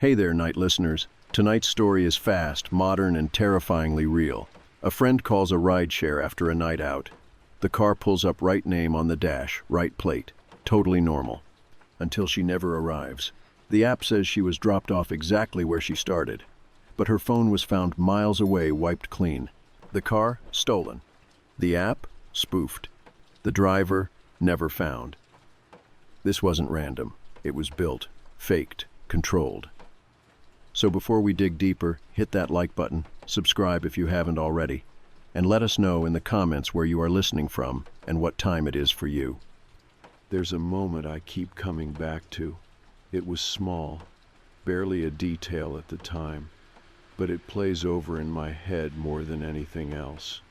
Hey there, night listeners. Tonight's story is fast, modern, and terrifyingly real. A friend calls a rideshare after a night out. The car pulls up right name on the dash, right plate. Totally normal. Until she never arrives. The app says she was dropped off exactly where she started. But her phone was found miles away, wiped clean. The car? Stolen. The app? Spoofed. The driver? Never found. This wasn't random. It was built, faked, controlled. So before we dig deeper, hit that like button, subscribe if you haven't already, and let us know in the comments where you are listening from and what time it is for you. There's a moment I keep coming back to. It was small, barely a detail at the time, but it plays over in my head more than anything else.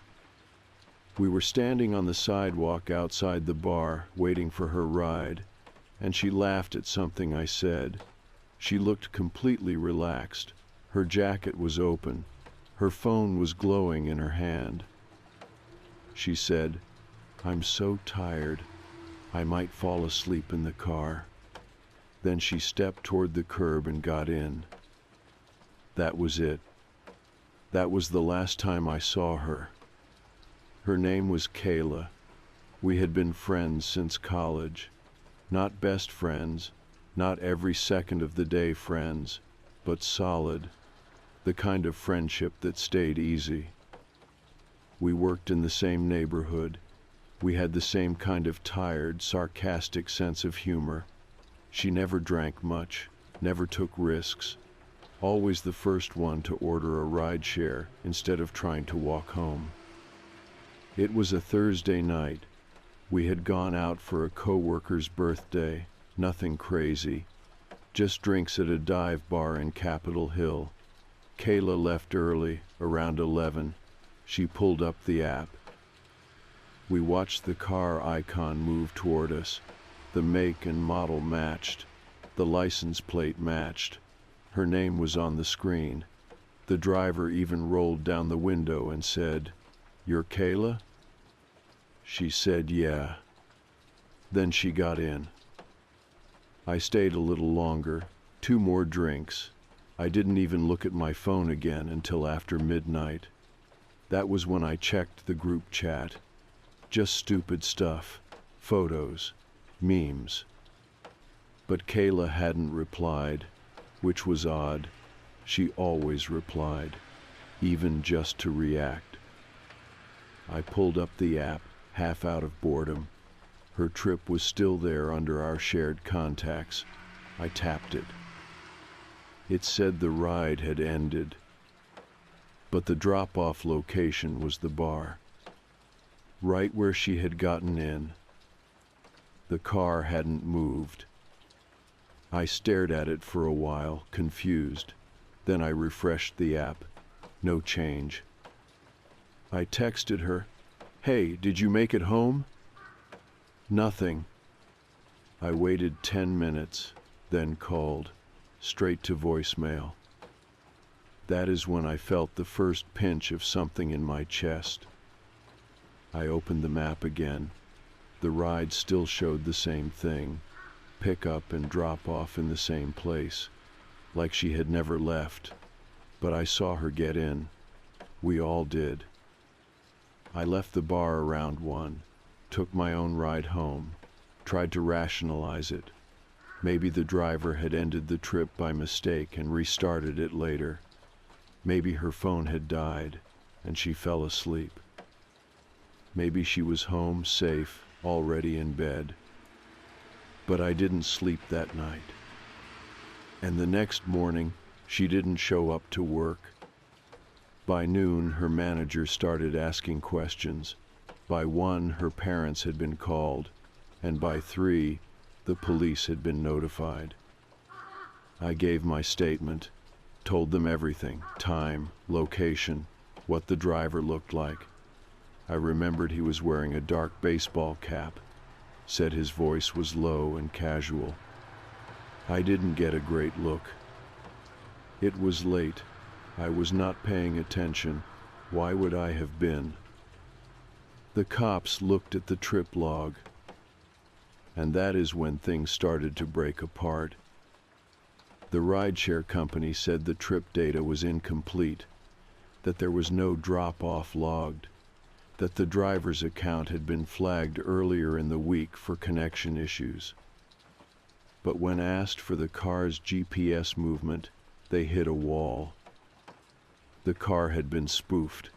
We were standing on the sidewalk outside the bar, waiting for her ride, and she laughed at something I said. She looked completely relaxed. Her jacket was open. Her phone was glowing in her hand. She said, "I'm so tired. I might fall asleep in the car." Then she stepped toward the curb and got in. That was it. That was the last time I saw her. Her name was Kayla. We had been friends since college. Not best friends. Not every second of the day friends, but solid, the kind of friendship that stayed easy. We worked in the same neighborhood. We had the same kind of tired, sarcastic sense of humor. She never drank much, never took risks, always the first one to order a rideshare instead of trying to walk home. It was a Thursday night. We had gone out for a coworker's birthday. Nothing crazy, just drinks at a dive bar in Capitol Hill. Kayla left early, around 11. She pulled up the app. We watched the car icon move toward us. The make and model matched. The license plate matched. Her name was on the screen. The driver even rolled down the window and said, "You're Kayla?" She said, "Yeah." Then she got in. I stayed a little longer, 2 more drinks. I didn't even look at my phone again until after midnight. That was when I checked the group chat. Just stupid stuff, photos, memes. But Kayla hadn't replied, which was odd. She always replied, even just to react. I pulled up the app, half out of boredom. Her trip was still there under our shared contacts. I tapped it. It said the ride had ended, but the drop-off location was the bar, right where she had gotten in. The car hadn't moved. I stared at it for a while, confused. Then I refreshed the app. No change. I texted her, "Hey, did you make it home?" Nothing. I waited 10 minutes, then called, straight to voicemail. That is when I felt the first pinch of something in my chest. I opened the map again. The ride still showed the same thing, pick up and drop off in the same place, like she had never left. But I saw her get in. We all did. I left the bar around 1. Took my own ride home, tried to rationalize it. Maybe the driver had ended the trip by mistake and restarted it later. Maybe her phone had died and she fell asleep. Maybe she was home, safe, already in bed. But I didn't sleep that night. And the next morning, she didn't show up to work. By noon, her manager started asking questions. By 1, her parents had been called, and by 3, the police had been notified. I gave my statement, told them everything, time, location, what the driver looked like. I remembered he was wearing a dark baseball cap, said his voice was low and casual. I didn't get a great look. It was late. I was not paying attention. Why would I have been? The cops looked at the trip log, and that is when things started to break apart. The rideshare company said the trip data was incomplete, that there was no drop-off logged, that the driver's account had been flagged earlier in the week for connection issues. But when asked for the car's GPS movement, they hit a wall. The car had been spoofed.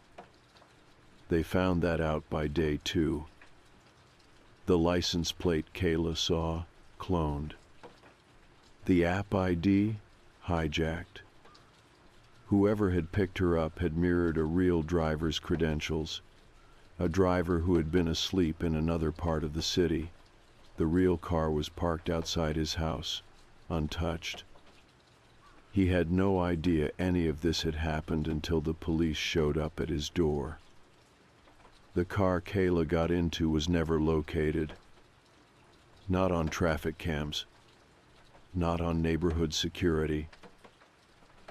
They found that out by day 2. The license plate Kayla saw, cloned. The app ID, hijacked. Whoever had picked her up had mirrored a real driver's credentials, a driver who had been asleep in another part of the city. The real car was parked outside his house, untouched. He had no idea any of this had happened until the police showed up at his door. The car Kayla got into was never located. Not on traffic cams. Not on neighborhood security.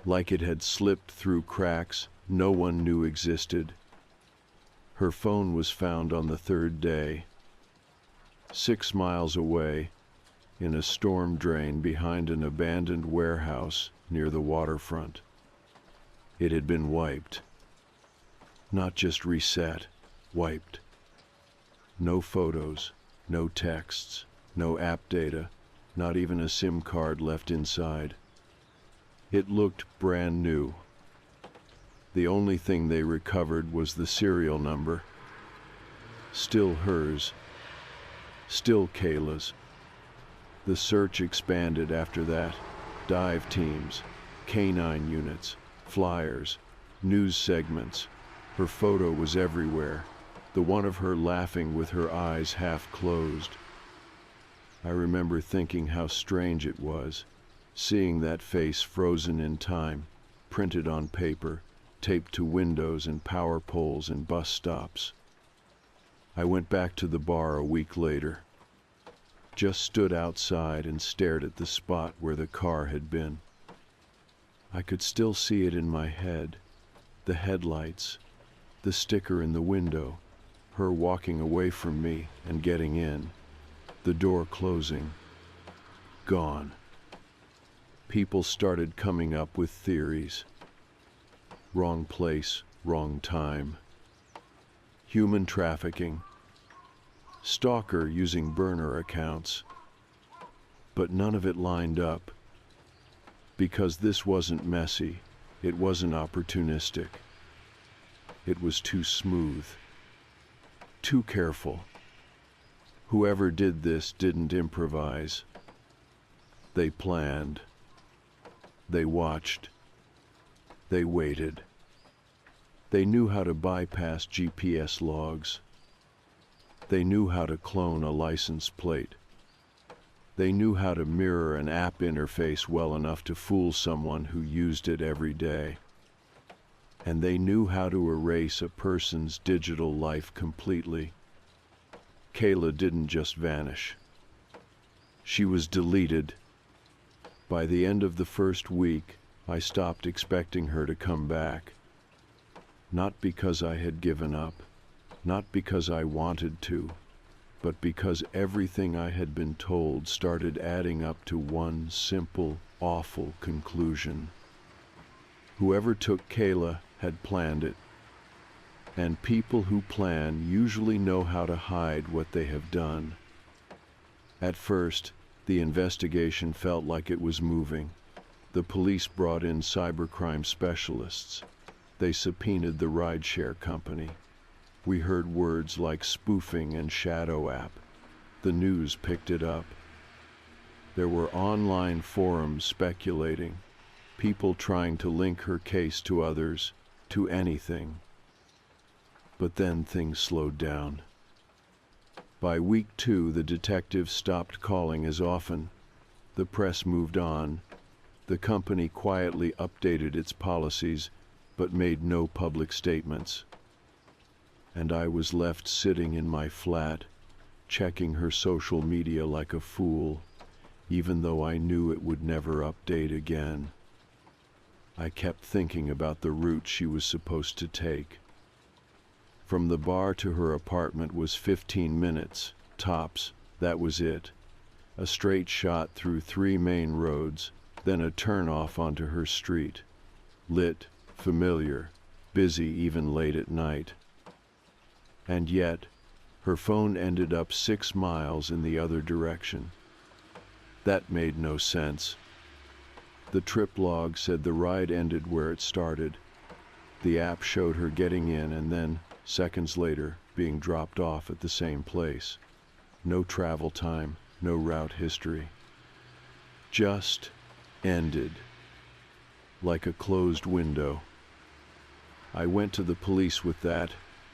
Like it had slipped through cracks no one knew existed. Her phone was found on the 3rd day, 6 miles away, in a storm drain behind an abandoned warehouse near the waterfront. It had been wiped. Not just reset, wiped. No photos, no texts, no app data, not even a SIM card left inside. It looked brand new. The only thing they recovered was the serial number. Still hers. Still Kayla's. The search expanded after that. Dive teams, canine units, flyers, news segments. Her photo was everywhere. The one of her laughing with her eyes half closed. I remember thinking how strange it was, seeing that face frozen in time, printed on paper, taped to windows and power poles and bus stops. I went back to the bar a week later. Just stood outside and stared at the spot where the car had been. I could still see it in my head, the headlights, the sticker in the window, her walking away from me and getting in, the door closing. Gone. People started coming up with theories. Wrong place, wrong time. Human trafficking. Stalker using burner accounts. But none of it lined up. Because this wasn't messy, it wasn't opportunistic. It was too smooth. Too careful. Whoever did this didn't improvise. They planned. They watched. They waited. They knew how to bypass GPS logs. They knew how to clone a license plate. They knew how to mirror an app interface well enough to fool someone who used it every day. And they knew how to erase a person's digital life completely. Kayla didn't just vanish. She was deleted. By the end of the first week, I stopped expecting her to come back. Not because I had given up, not because I wanted to, but because everything I had been told started adding up to one simple, awful conclusion. Whoever took Kayla had planned it. And people who plan usually know how to hide what they have done. At first, the investigation felt like it was moving. The police brought in cybercrime specialists. They subpoenaed the rideshare company. We heard words like spoofing and shadow app. The news picked it up. There were online forums speculating, people trying to link her case to others, to anything. But then things slowed down. By week 2, the detectives stopped calling as often. The press moved on. The company quietly updated its policies, but made no public statements. And I was left sitting in my flat, checking her social media like a fool, even though I knew it would never update again. I kept thinking about the route she was supposed to take. From the bar to her apartment was 15 minutes, tops, that was it. A straight shot through 3 main roads, then a turn-off onto her street. Lit, familiar, busy even late at night. And yet, her phone ended up 6 miles in the other direction. That made no sense. The trip log said the ride ended where it started. The app showed her getting in and then, seconds later, being dropped off at the same place. No travel time, no route history. Just ended. Like a closed window. I went to the police with that.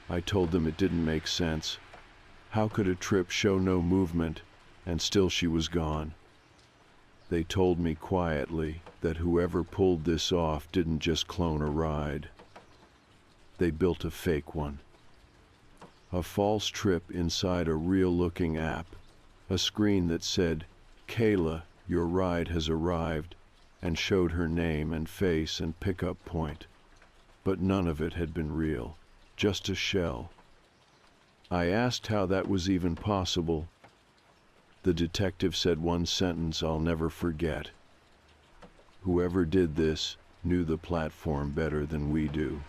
I told them it didn't make sense. How could a trip show no movement, and still she was gone? They told me quietly that whoever pulled this off didn't just clone a ride. They built a fake one. A false trip inside a real-looking app. A screen that said, "Kayla, your ride has arrived," and showed her name and face and pickup point. But none of it had been real, just a shell. I asked how that was even possible. The detective said one sentence I'll never forget. Whoever did this knew the platform better than we do.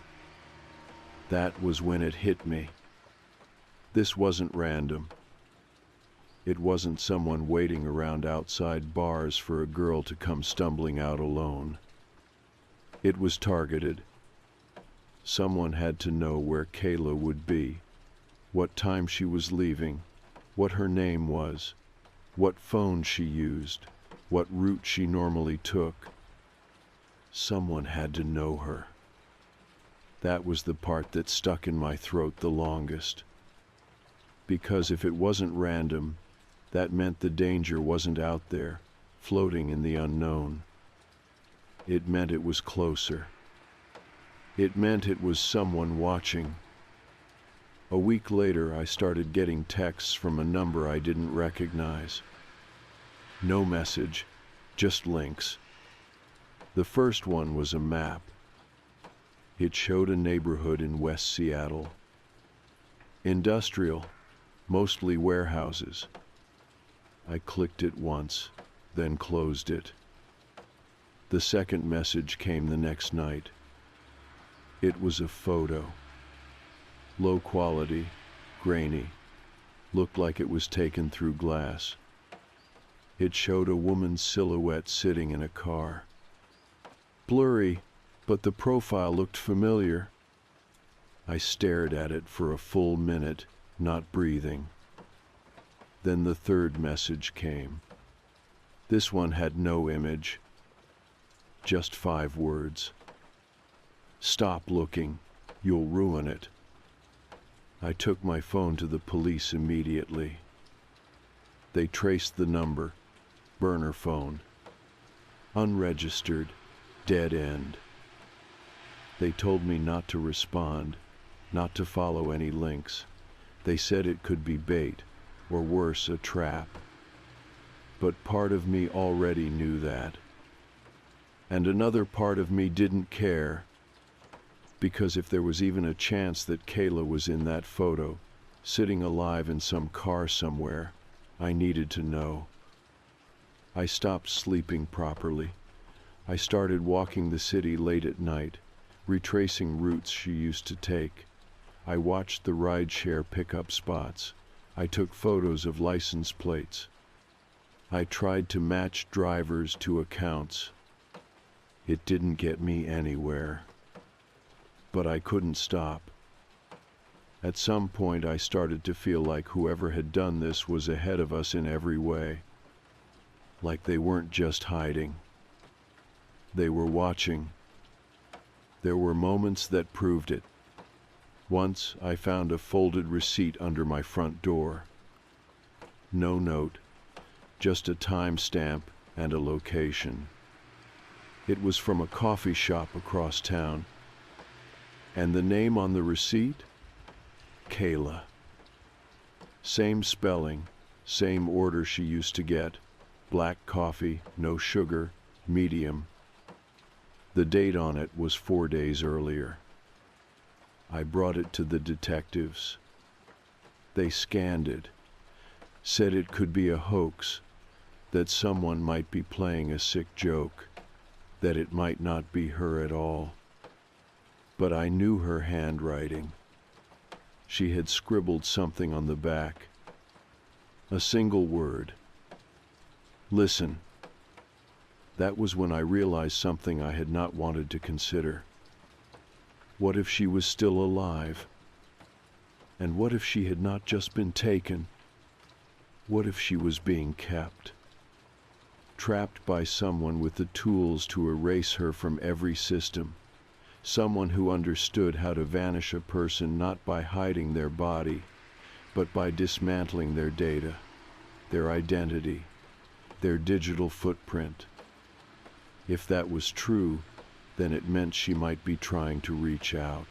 That was when it hit me. This wasn't random. It wasn't someone waiting around outside bars for a girl to come stumbling out alone. It was targeted. Someone had to know where Kayla would be, what time she was leaving, what her name was, what phone she used, what route she normally took. Someone had to know her. That was the part that stuck in my throat the longest. Because if it wasn't random, that meant the danger wasn't out there, floating in the unknown. It meant it was closer. It meant it was someone watching. A week later, I started getting texts from a number I didn't recognize. No message, just links. The first one was a map. It showed a neighborhood in West Seattle. Industrial, mostly warehouses. I clicked it once, then closed it. The second message came the next night. It was a photo. Low quality, grainy, looked like it was taken through glass. It showed a woman's silhouette sitting in a car. Blurry, but the profile looked familiar. I stared at it for a full minute, not breathing. Then the third message came. This one had no image, just 5 words. "Stop looking, you'll ruin it." I took my phone to the police immediately. They traced the number, burner phone. Unregistered, dead end. They told me not to respond, not to follow any links. They said it could be bait, or worse, a trap. But part of me already knew that. And another part of me didn't care, because if there was even a chance that Kayla was in that photo, sitting alive in some car somewhere, I needed to know. I stopped sleeping properly. I started walking the city late at night, retracing routes she used to take. I watched the rideshare pickup spots. I took photos of license plates. I tried to match drivers to accounts. It didn't get me anywhere. But I couldn't stop. At some point I started to feel like whoever had done this was ahead of us in every way. Like they weren't just hiding. They were watching. There were moments that proved it. Once I found a folded receipt under my front door. No note, just a timestamp and a location. It was from a coffee shop across town. And the name on the receipt? Kayla. Same spelling, same order she used to get. Black coffee, no sugar, medium. The date on it was 4 days earlier. I brought it to the detectives. They scanned it, said it could be a hoax, that someone might be playing a sick joke. that it might not be her at all. But I knew her handwriting. She had scribbled something on the back. A single word. Listen. That was when I realized something I had not wanted to consider. What if she was still alive? And what if she had not just been taken? What if she was being kept? Trapped by someone with the tools to erase her from every system. Someone who understood how to vanish a person not by hiding their body, but by dismantling their data, their identity, their digital footprint. If that was true, then it meant she might be trying to reach out,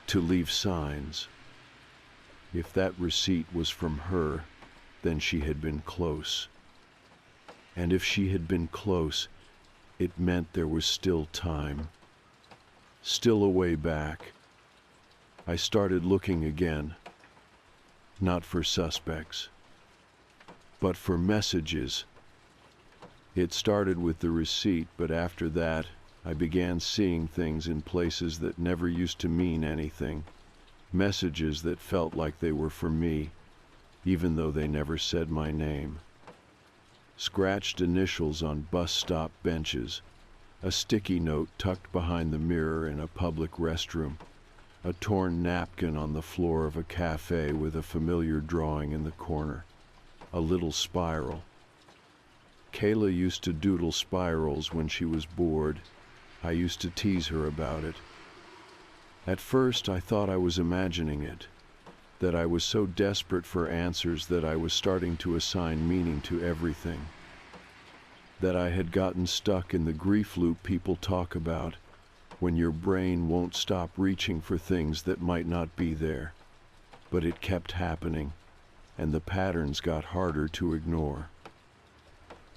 to leave signs. If that receipt was from her, then she had been close. And if she had been close, it meant there was still time. Still a way back. I started looking again, not for suspects, but for messages. It started with the receipt, but after that, I began seeing things in places that never used to mean anything. Messages that felt like they were for me, even though they never said my name. Scratched initials on bus stop benches, a sticky note tucked behind the mirror in a public restroom, a torn napkin on the floor of a cafe with a familiar drawing in the corner, a little spiral. Kayla used to doodle spirals when she was bored. I used to tease her about it. At first, I thought I was imagining it, that I was so desperate for answers that I was starting to assign meaning to everything, that I had gotten stuck in the grief loop people talk about, when your brain won't stop reaching for things that might not be there. But it kept happening, and the patterns got harder to ignore.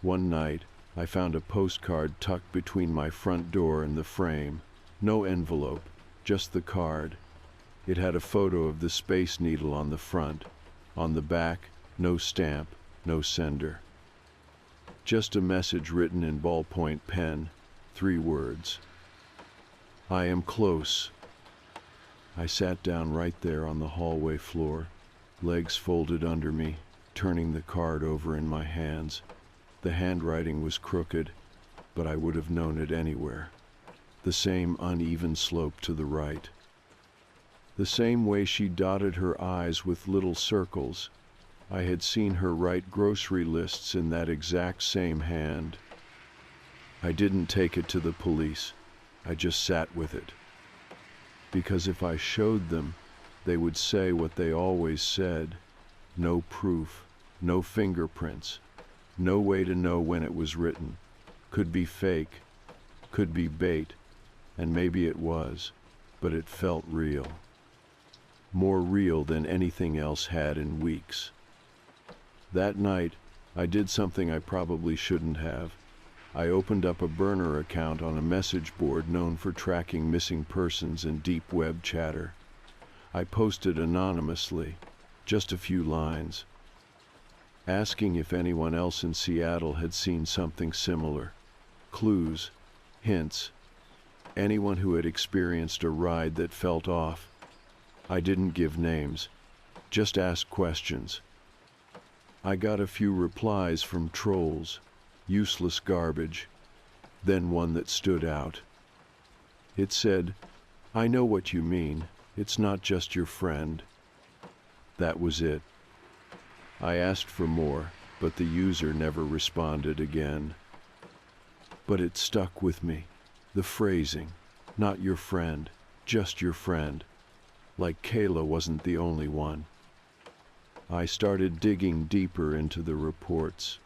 One night, I found a postcard tucked between my front door and the frame. No envelope, just the card. It had a photo of the Space Needle on the front. On the back, no stamp, no sender. Just a message written in ballpoint pen, 3 words. I am close. I sat down right there on the hallway floor, legs folded under me, turning the card over in my hands. The handwriting was crooked, but I would have known it anywhere. The same uneven slope to the right. The same way she dotted her I's with little circles. I had seen her write grocery lists in that exact same hand. I didn't take it to the police. I just sat with it. Because if I showed them, they would say what they always said. No proof, no fingerprints, no way to know when it was written. Could be fake, could be bait, and maybe it was, but it felt real. More real than anything else had in weeks. That night, I did something I probably shouldn't have. I opened up a burner account on a message board known for tracking missing persons and deep web chatter. I posted anonymously, just a few lines, asking if anyone else in Seattle had seen something similar. Clues, hints, anyone who had experienced a ride that felt off. I didn't give names, just asked questions. I got a few replies from trolls, useless garbage, then one that stood out. It said, "I know what you mean. It's not just your friend." That was it. I asked for more, but the user never responded again. But it stuck with me. The phrasing, not your friend, just your friend. Like Kayla wasn't the only one. I started digging deeper into the reports,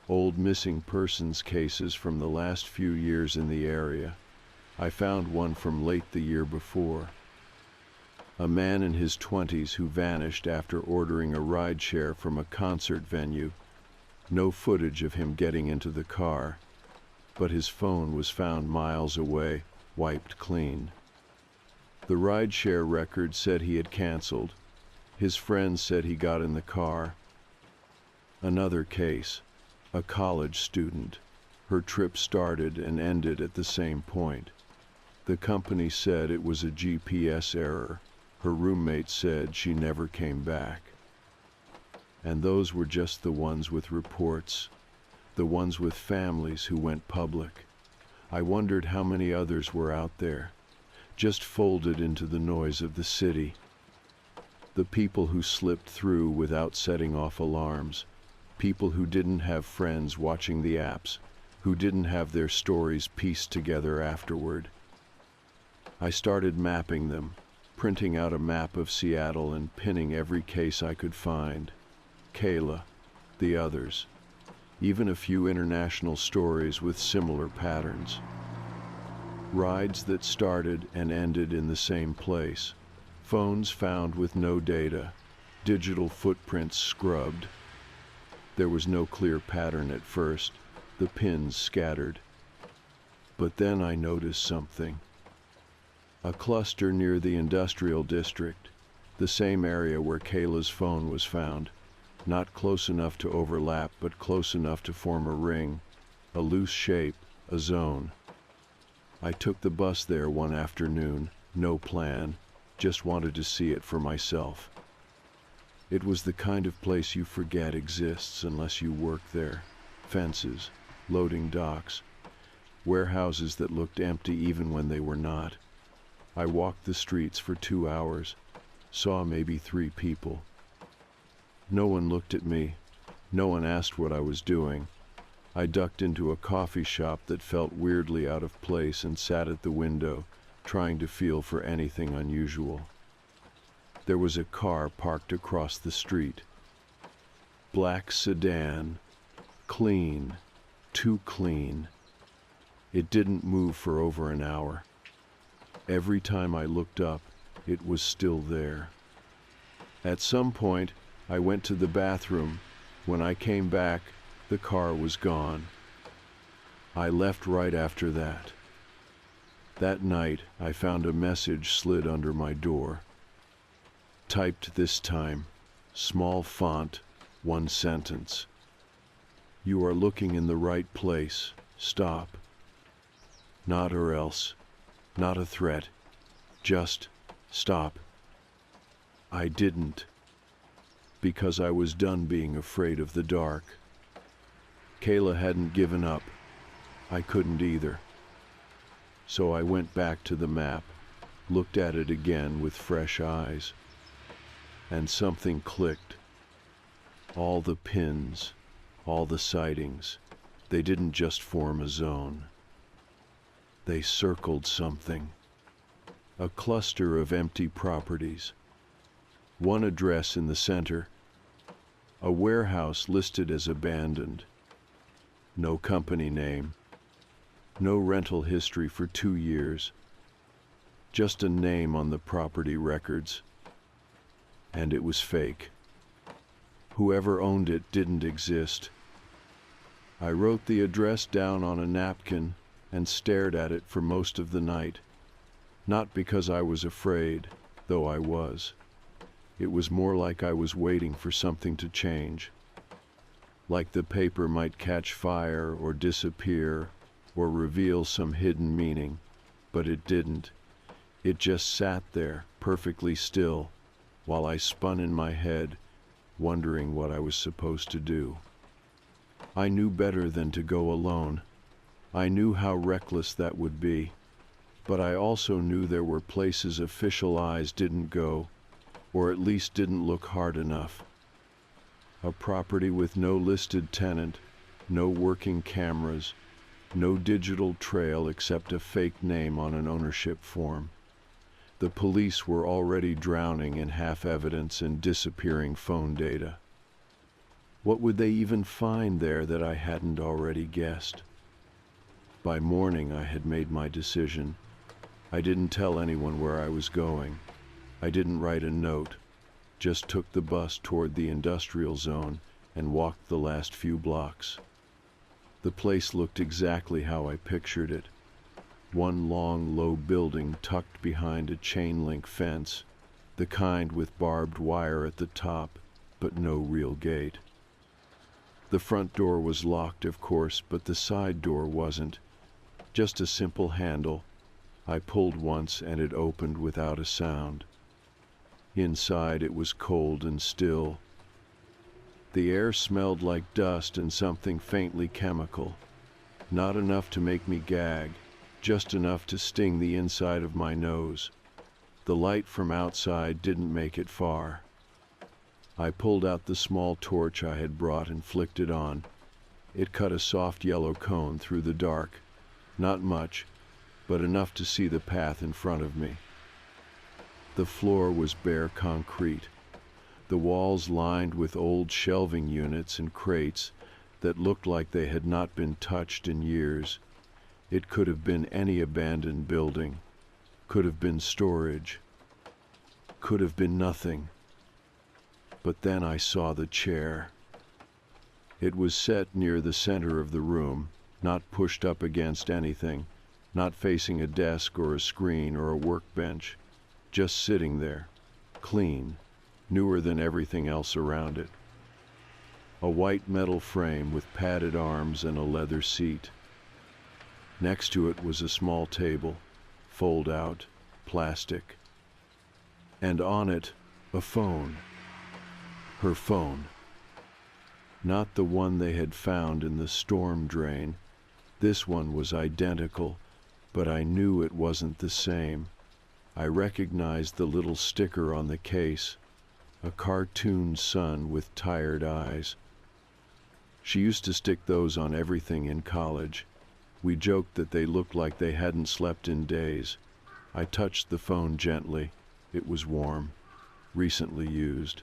old missing persons cases from the last few years in the area. I found one from late the year before. A man in his 20s who vanished after ordering a rideshare from a concert venue. No footage of him getting into the car, but his phone was found miles away, wiped clean. The rideshare record said he had canceled. His friends said he got in the car. Another case, a college student. Her trip started and ended at the same point. The company said it was a GPS error. Her roommate said she never came back. And those were just the ones with reports, the ones with families who went public. I wondered how many others were out there, just folded into the noise of the city. The people who slipped through without setting off alarms, people who didn't have friends watching the apps, who didn't have their stories pieced together afterward. I started mapping them, printing out a map of Seattle and pinning every case I could find. Kayla, the others, even a few international stories with similar patterns. Rides that started and ended in the same place. Phones found with no data. Digital footprints scrubbed. There was no clear pattern at first. The pins scattered. But then I noticed something. A cluster near the industrial district, the same area where Kayla's phone was found. Not close enough to overlap, but close enough to form a ring, a loose shape, a zone. I took the bus there one afternoon, no plan, just wanted to see it for myself. It was the kind of place you forget exists unless you work there. Fences, loading docks, warehouses that looked empty even when they were not. I walked the streets for 2 hours, saw maybe 3 people. No one looked at me, no one asked what I was doing. I ducked into a coffee shop that felt weirdly out of place and sat at the window, trying to feel for anything unusual. There was a car parked across the street. Black sedan, clean, too clean. It didn't move for over an hour. Every time I looked up, it was still there. At some point, I went to the bathroom. When I came back, the car was gone. I left right after that. That night, I found a message slid under my door. Typed this time, small font, 1 sentence. You are looking in the right place. Stop. Not or else. Not a threat. Just stop. I didn't. Because I was done being afraid of the dark. Kayla hadn't given up. I couldn't either. So I went back to the map, looked at it again with fresh eyes. And something clicked. All the pins, all the sightings, they didn't just form a zone. They circled something. A cluster of empty properties. One address in the center. A warehouse listed as abandoned. No company name. No rental history for 2 years. Just a name on the property records. And it was fake. Whoever owned it didn't exist. I wrote the address down on a napkin and stared at it for most of the night. Not because I was afraid, though I was. It was more like I was waiting for something to change. Like the paper might catch fire or disappear or reveal some hidden meaning, but it didn't. It just sat there, perfectly still, while I spun in my head, wondering what I was supposed to do. I knew better than to go alone. I knew how reckless that would be, but I also knew there were places official eyes didn't go, or at least didn't look hard enough. A property with no listed tenant, no working cameras, no digital trail except a fake name on an ownership form. The police were already drowning in half evidence and disappearing phone data. What would they even find there that I hadn't already guessed? By morning, I had made my decision. I didn't tell anyone where I was going. I didn't write a note, just took the bus toward the industrial zone and walked the last few blocks. The place looked exactly how I pictured it. One long, low building tucked behind a chain-link fence, the kind with barbed wire at the top, but no real gate. The front door was locked, of course, but the side door wasn't. Just a simple handle. I pulled once and it opened without a sound. Inside it was cold and still. The air smelled like dust and something faintly chemical. Not enough to make me gag, just enough to sting the inside of my nose. The light from outside didn't make it far. I pulled out the small torch I had brought and flicked it on. It cut a soft yellow cone through the dark. Not much, but enough to see the path in front of me. The floor was bare concrete. The walls lined with old shelving units and crates that looked like they had not been touched in years. It could have been any abandoned building. Could have been storage. Could have been nothing. But then I saw the chair. It was set near the center of the room, not pushed up against anything, not facing a desk or a screen or a workbench, just sitting there, clean, newer than everything else around it. A white metal frame with padded arms and a leather seat. Next to it was a small table, fold out, plastic. And on it, a phone. Her phone. Not the one they had found in the storm drain. This one was identical, but I knew it wasn't the same. I recognized the little sticker on the case, a cartoon sun with tired eyes. She used to stick those on everything in college. We joked that they looked like they hadn't slept in days. I touched the phone gently. It was warm, recently used.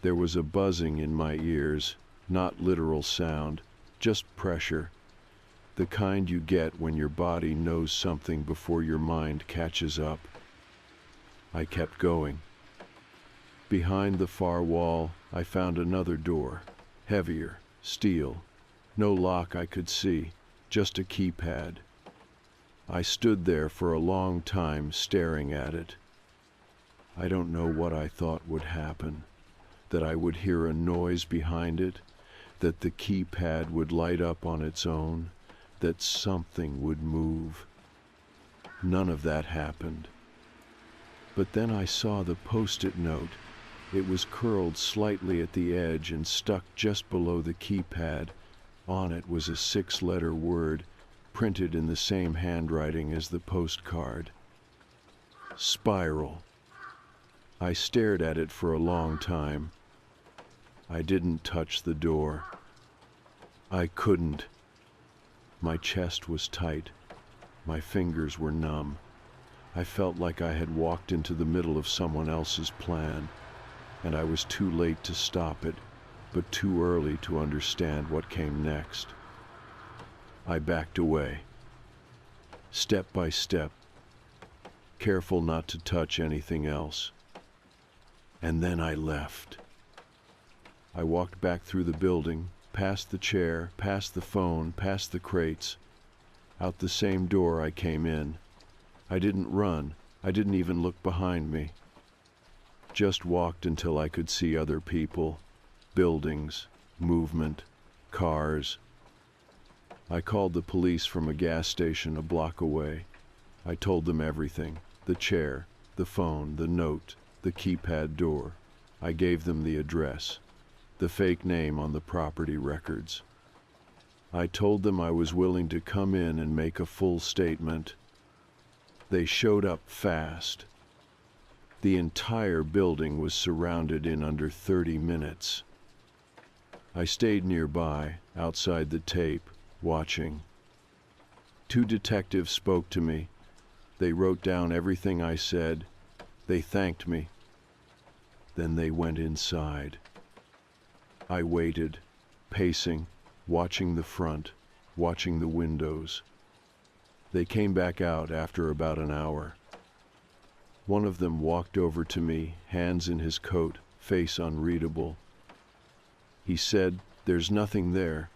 There was a buzzing in my ears, not literal sound, just pressure. The kind you get when your body knows something before your mind catches up. I kept going. Behind the far wall, I found another door, heavier, steel. No lock I could see, just a keypad. I stood there for a long time staring at it. I don't know what I thought would happen. That I would hear a noise behind it, that the keypad would light up on its own, that something would move. None of that happened. But then I saw the post-it note. It was curled slightly at the edge and stuck just below the keypad. On it was a 6-letter word, printed in the same handwriting as the postcard. Spiral. I stared at it for a long time. I didn't touch the door. I couldn't. My chest was tight. My fingers were numb. I felt like I had walked into the middle of someone else's plan, and I was too late to stop it, but too early to understand what came next. I backed away, step by step, careful not to touch anything else. And then I left. I walked back through the building, past the chair, past the phone, past the crates, out the same door I came in. I didn't run. I didn't even look behind me. Just walked until I could see other people, buildings, movement, cars. I called the police from a gas station a block away. I told them everything, the chair, the phone, the note, the keypad door. I gave them the address, the fake name on the property records. I told them I was willing to come in and make a full statement. They showed up fast. The entire building was surrounded in under 30 minutes. I stayed nearby, outside the tape, watching. 2 detectives spoke to me. They wrote down everything I said. They thanked me. Then they went inside. I waited, pacing, watching the front, watching the windows. They came back out after about an hour. One of them walked over to me, hands in his coat, face unreadable. He said, "There's nothing there."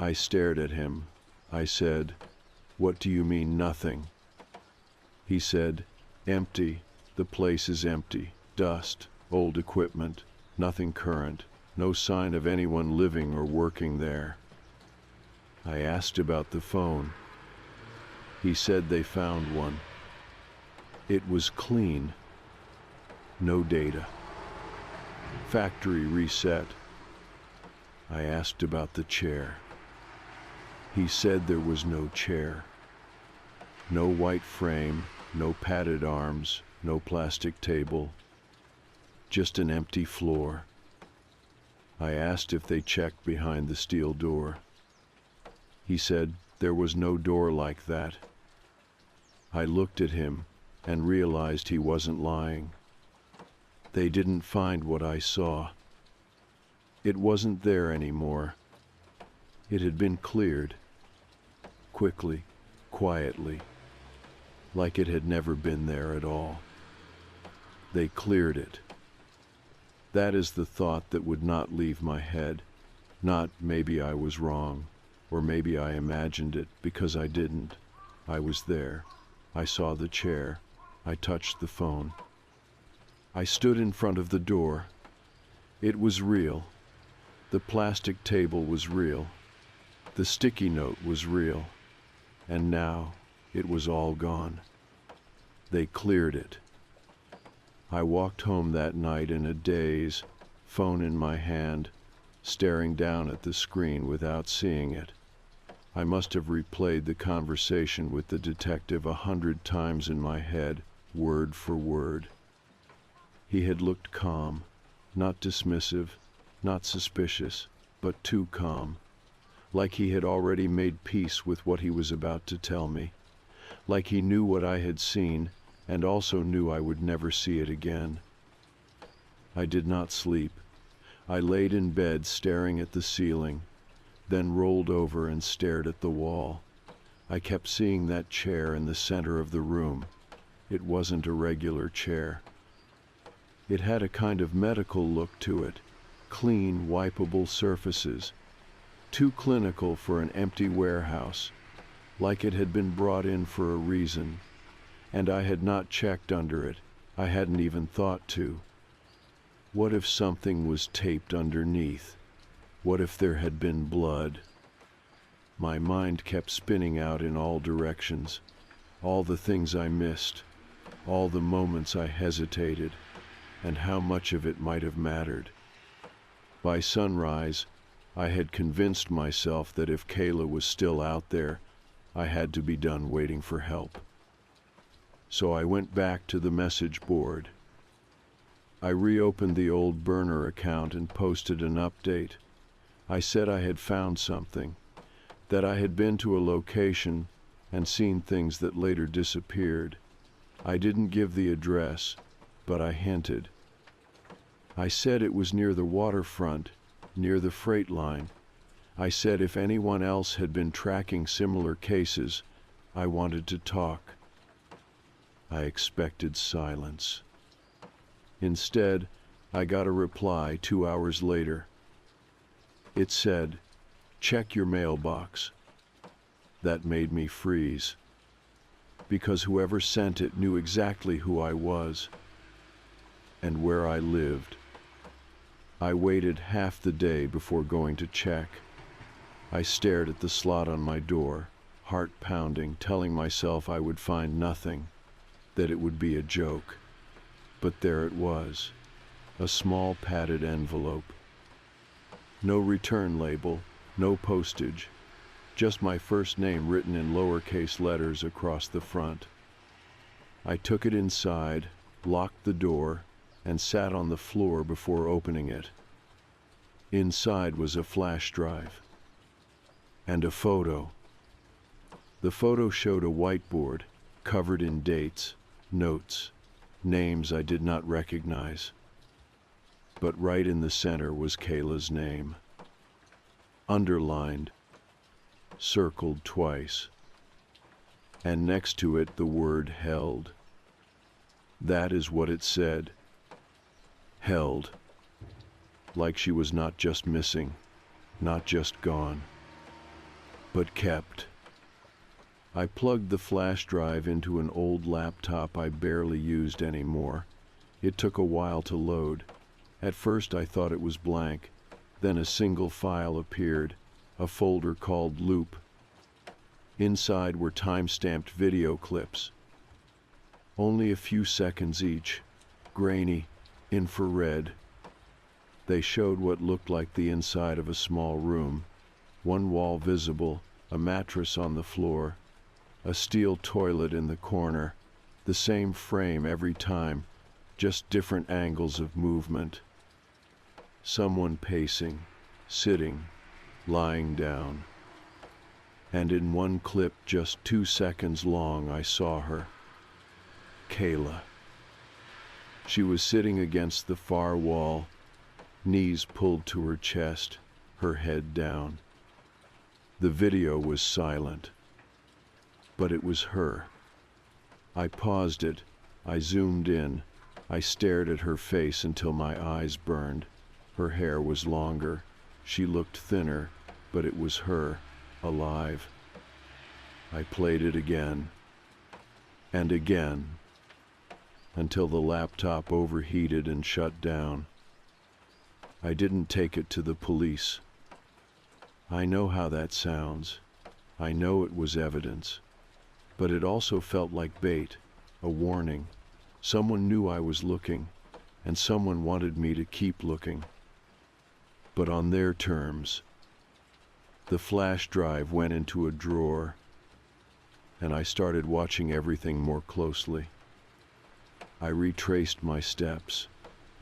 I stared at him. I said, "What do you mean, nothing?" He said, "Empty. The place is empty. Dust, old equipment, nothing current, No sign of anyone living or working there. I asked about the phone. He said they found one. It was clean. No data. Factory reset. I asked about the chair. He said there was no chair. No white frame, no padded arms, no plastic table. Just an empty floor. I asked if they checked behind the steel door. He said there was no door like that. I looked at him and realized he wasn't lying. They didn't find what I saw. It wasn't there anymore. It had been cleared. Quickly, quietly, like it had never been there at all. They cleared it. That is the thought that would not leave my head. Not maybe I was wrong, or maybe I imagined it, because I didn't. I was there. I saw the chair. I touched the phone. I stood in front of the door. It was real. The plastic table was real. The sticky note was real. And now it was all gone. They cleared it. I walked home that night in a daze, phone in my hand, staring down at the screen without seeing it. I must have replayed the conversation with the detective 100 times in my head, word for word. He had looked calm, not dismissive, not suspicious, but too calm. Like he had already made peace with what he was about to tell me. Like he knew what I had seen, and also knew I would never see it again. I did not sleep. I laid in bed staring at the ceiling, then rolled over and stared at the wall. I kept seeing that chair in the center of the room. It wasn't a regular chair. It had a kind of medical look to it, clean, wipeable surfaces. Too clinical for an empty warehouse, like it had been brought in for a reason, and I had not checked under it. I hadn't even thought to. What if something was taped underneath? What if there had been blood? My mind kept spinning out in all directions, all the things I missed, all the moments I hesitated, and how much of it might have mattered. By sunrise, I had convinced myself that if Kayla was still out there, I had to be done waiting for help. So I went back to the message board. I reopened the old burner account and posted an update. I said I had found something, that I had been to a location and seen things that later disappeared. I didn't give the address, but I hinted. I said it was near the waterfront, near the freight line. I said if anyone else had been tracking similar cases, I wanted to talk. I expected silence. Instead, I got a reply 2 hours later. It said, "Check your mailbox." That made me freeze, because whoever sent it knew exactly who I was and where I lived. I waited half the day before going to check. I stared at the slot on my door, heart pounding, telling myself I would find nothing, that it would be a joke. But there it was, a small padded envelope. No return label, no postage, just my first name written in lowercase letters across the front. I took it inside, locked the door, and sat on the floor before opening it. Inside was a flash drive and a photo. The photo showed a whiteboard covered in dates, notes, names I did not recognize. But right in the center was Kayla's name, underlined, circled twice, and next to it the word held. That is what it said. Held. Like she was not just missing, not just gone, but kept. I plugged the flash drive into an old laptop I barely used anymore. It took a while to load. At first I thought it was blank, Then a single file appeared, a folder called Loop. Inside were time-stamped video clips. Only a few seconds each, grainy, infrared. They showed what looked like the inside of a small room. One wall visible, a mattress on the floor, a steel toilet in the corner, the same frame every time, just different angles of movement. Someone pacing, sitting, lying down. And in one clip just 2 seconds long I saw her. Kayla. She was sitting against the far wall, knees pulled to her chest, her head down. The video was silent, but it was her. I paused it, I zoomed in, I stared at her face until my eyes burned. Her hair was longer, she looked thinner, but it was her, alive. I played it again, and again, until the laptop overheated and shut down. I didn't take it to the police. I know how that sounds. I know it was evidence. But it also felt like bait, a warning. Someone knew I was looking, and someone wanted me to keep looking. But on their terms. The flash drive went into a drawer, and I started watching everything more closely. I retraced my steps,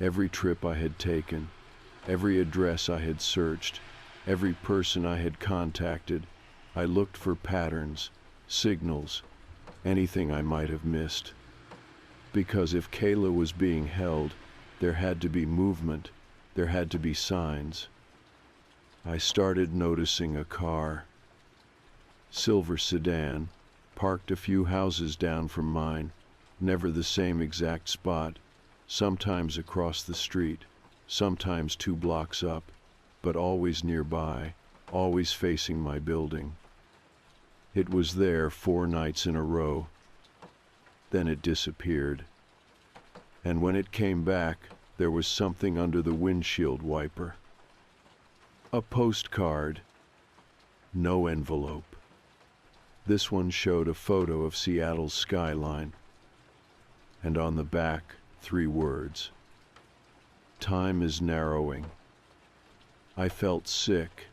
every trip I had taken, every address I had searched, every person I had contacted. I looked for patterns, signals, anything I might have missed. Because if Kayla was being held, there had to be movement, there had to be signs. I started noticing a car. Silver sedan, parked a few houses down from mine, never the same exact spot, sometimes across the street, sometimes 2 blocks up, but always nearby, always facing my building. It was there 4 nights in a row. Then it disappeared. And when it came back, there was something under the windshield wiper. A postcard. No envelope. This one showed a photo of Seattle's skyline. And on the back, 3 words. Time is narrowing. I felt sick,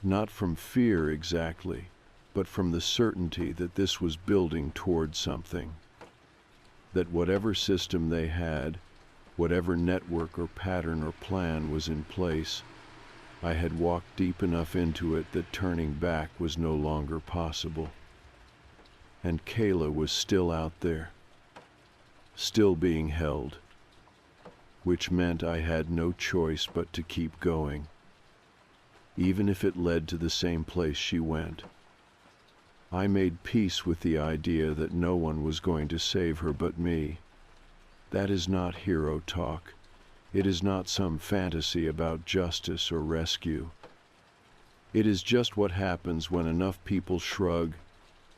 not from fear exactly, but from the certainty that this was building toward something. That whatever system they had, whatever network or pattern or plan was in place, I had walked deep enough into it that turning back was no longer possible. And Kayla was still out there, still being held, which meant I had no choice but to keep going, even if it led to the same place she went. I made peace with the idea that no one was going to save her but me. That is not hero talk. It is not some fantasy about justice or rescue. It is just what happens when enough people shrug,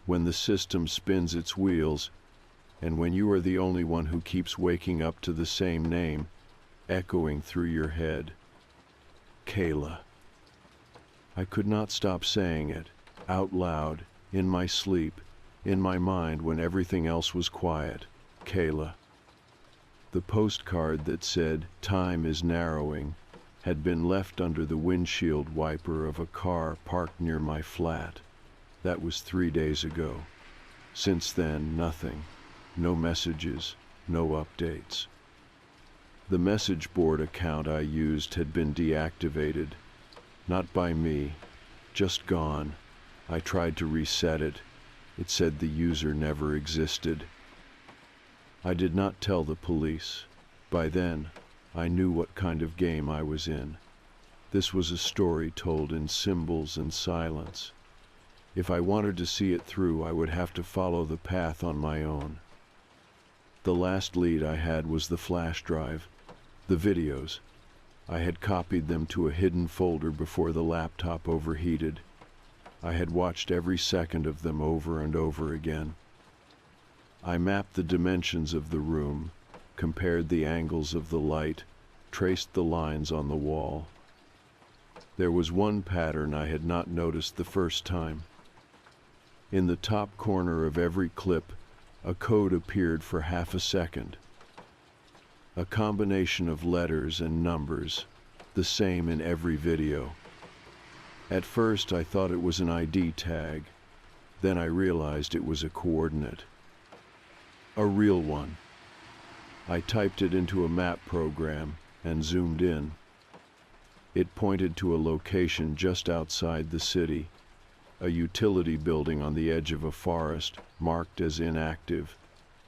when the system spins its wheels, and when you are the only one who keeps waking up to the same name, echoing through your head. Kayla. I could not stop saying it, out loud, in my sleep, in my mind when everything else was quiet. Kayla. The postcard that said, "Time is narrowing," had been left under the windshield wiper of a car parked near my flat. That was 3 days ago. Since then, nothing. No messages, no updates. The message board account I used had been deactivated. Not by me, just gone. I tried to reset it. It said the user never existed. I did not tell the police. By then, I knew what kind of game I was in. This was a story told in symbols and silence. If I wanted to see it through, I would have to follow the path on my own. The last lead I had was the flash drive, the videos. I had copied them to a hidden folder before the laptop overheated. I had watched every second of them over and over again. I mapped the dimensions of the room, compared the angles of the light, traced the lines on the wall. There was one pattern I had not noticed the first time. In the top corner of every clip, a code appeared for half a second. A combination of letters and numbers, the same in every video. At first I thought it was an ID tag, then I realized it was a coordinate. A real one. I typed it into a map program and zoomed in. It pointed to a location just outside the city, a utility building on the edge of a forest marked as inactive.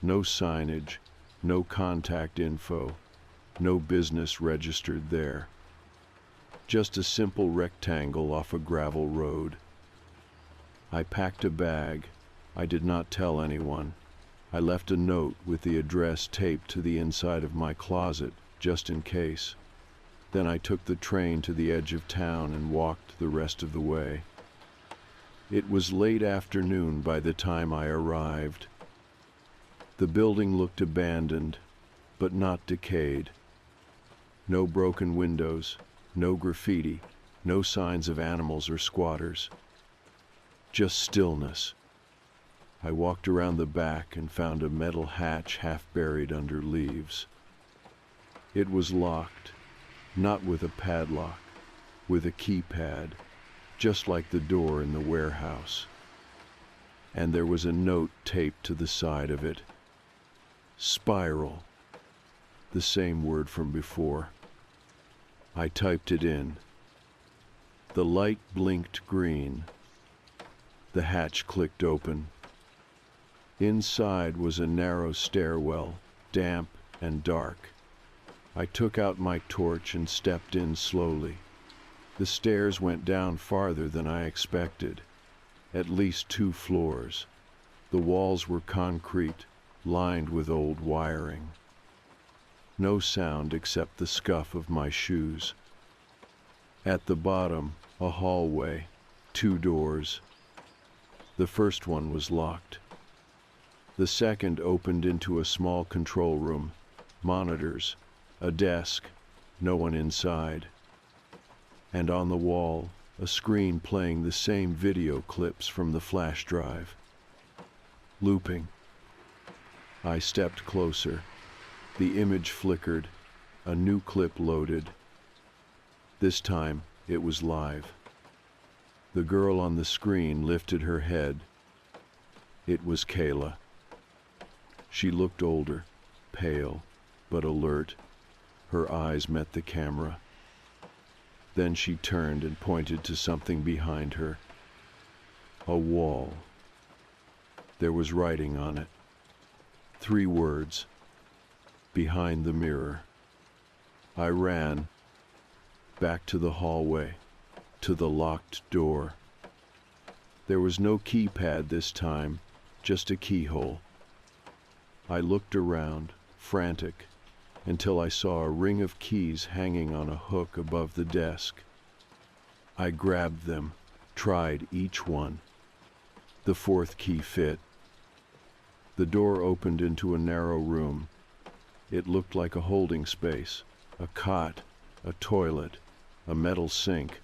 No signage, no contact info, no business registered there. Just a simple rectangle off a gravel road. I packed a bag. I did not tell anyone. I left a note with the address taped to the inside of my closet, just in case. Then I took the train to the edge of town and walked the rest of the way. It was late afternoon by the time I arrived. The building looked abandoned, but not decayed. No broken windows, no graffiti, no signs of animals or squatters. Just stillness. I walked around the back and found a metal hatch half buried under leaves. It was locked, not with a padlock, with a keypad, just like the door in the warehouse. And there was a note taped to the side of it. Spiral. The same word from before. I typed it in. The light blinked green. The hatch clicked open. Inside was a narrow stairwell, damp and dark. I took out my torch and stepped in slowly. The stairs went down farther than I expected, at least 2 floors. The walls were concrete, lined with old wiring. No sound except the scuff of my shoes. At the bottom, a hallway, 2 doors. The first one was locked. The second opened into a small control room, monitors, a desk, no one inside. And on the wall, a screen playing the same video clips from the flash drive. Looping. I stepped closer. The image flickered. A new clip loaded. This time, it was live. The girl on the screen lifted her head. It was Kayla. She looked older, pale, but alert. Her eyes met the camera. Then she turned and pointed to something behind her. A wall. There was writing on it. 3 words. Behind the mirror. I ran. Back to the hallway. To the locked door. There was no keypad this time, just a keyhole. I looked around, frantic, until I saw a ring of keys hanging on a hook above the desk. I grabbed them, tried each one. The 4th key fit. The door opened into a narrow room. It looked like a holding space, a cot, a toilet, a metal sink,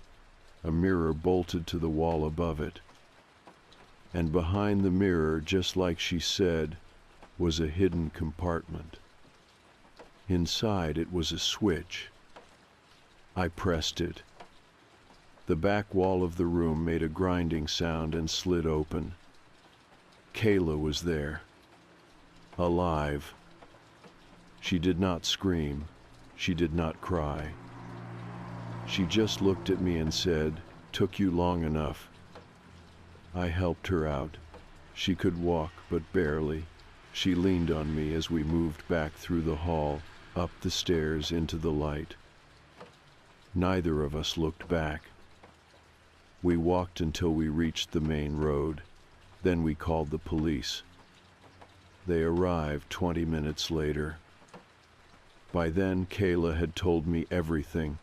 a mirror bolted to the wall above it. And behind the mirror, just like she said, was a hidden compartment. Inside it was a switch. I pressed it. The back wall of the room made a grinding sound and slid open. Kayla was there. Alive. She did not scream. She did not cry. She just looked at me and said, "Took you long enough." I helped her out. She could walk, but barely. She leaned on me as we moved back through the hall, up the stairs into the light. Neither of us looked back. We walked until we reached the main road. Then we called the police. They arrived 20 minutes later. By then, Kayla had told me everything.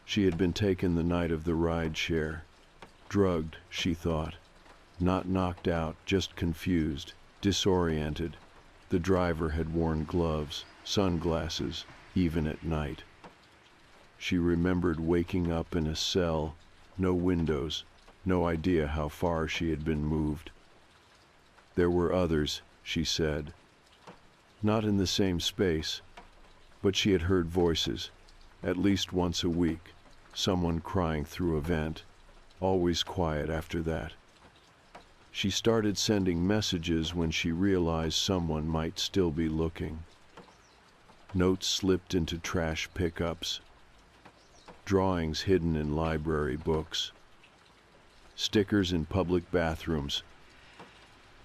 She had been taken the night of the ride share. Drugged, she thought. Not knocked out, just confused, disoriented. The driver had worn gloves, sunglasses, even at night. She remembered waking up in a cell, no windows, no idea how far she had been moved. There were others, she said. Not in the same space, but she had heard voices, at least once a week, someone crying through a vent, always quiet after that. She started sending messages when she realized someone might still be looking. Notes slipped into trash pickups, drawings hidden in library books, stickers in public bathrooms.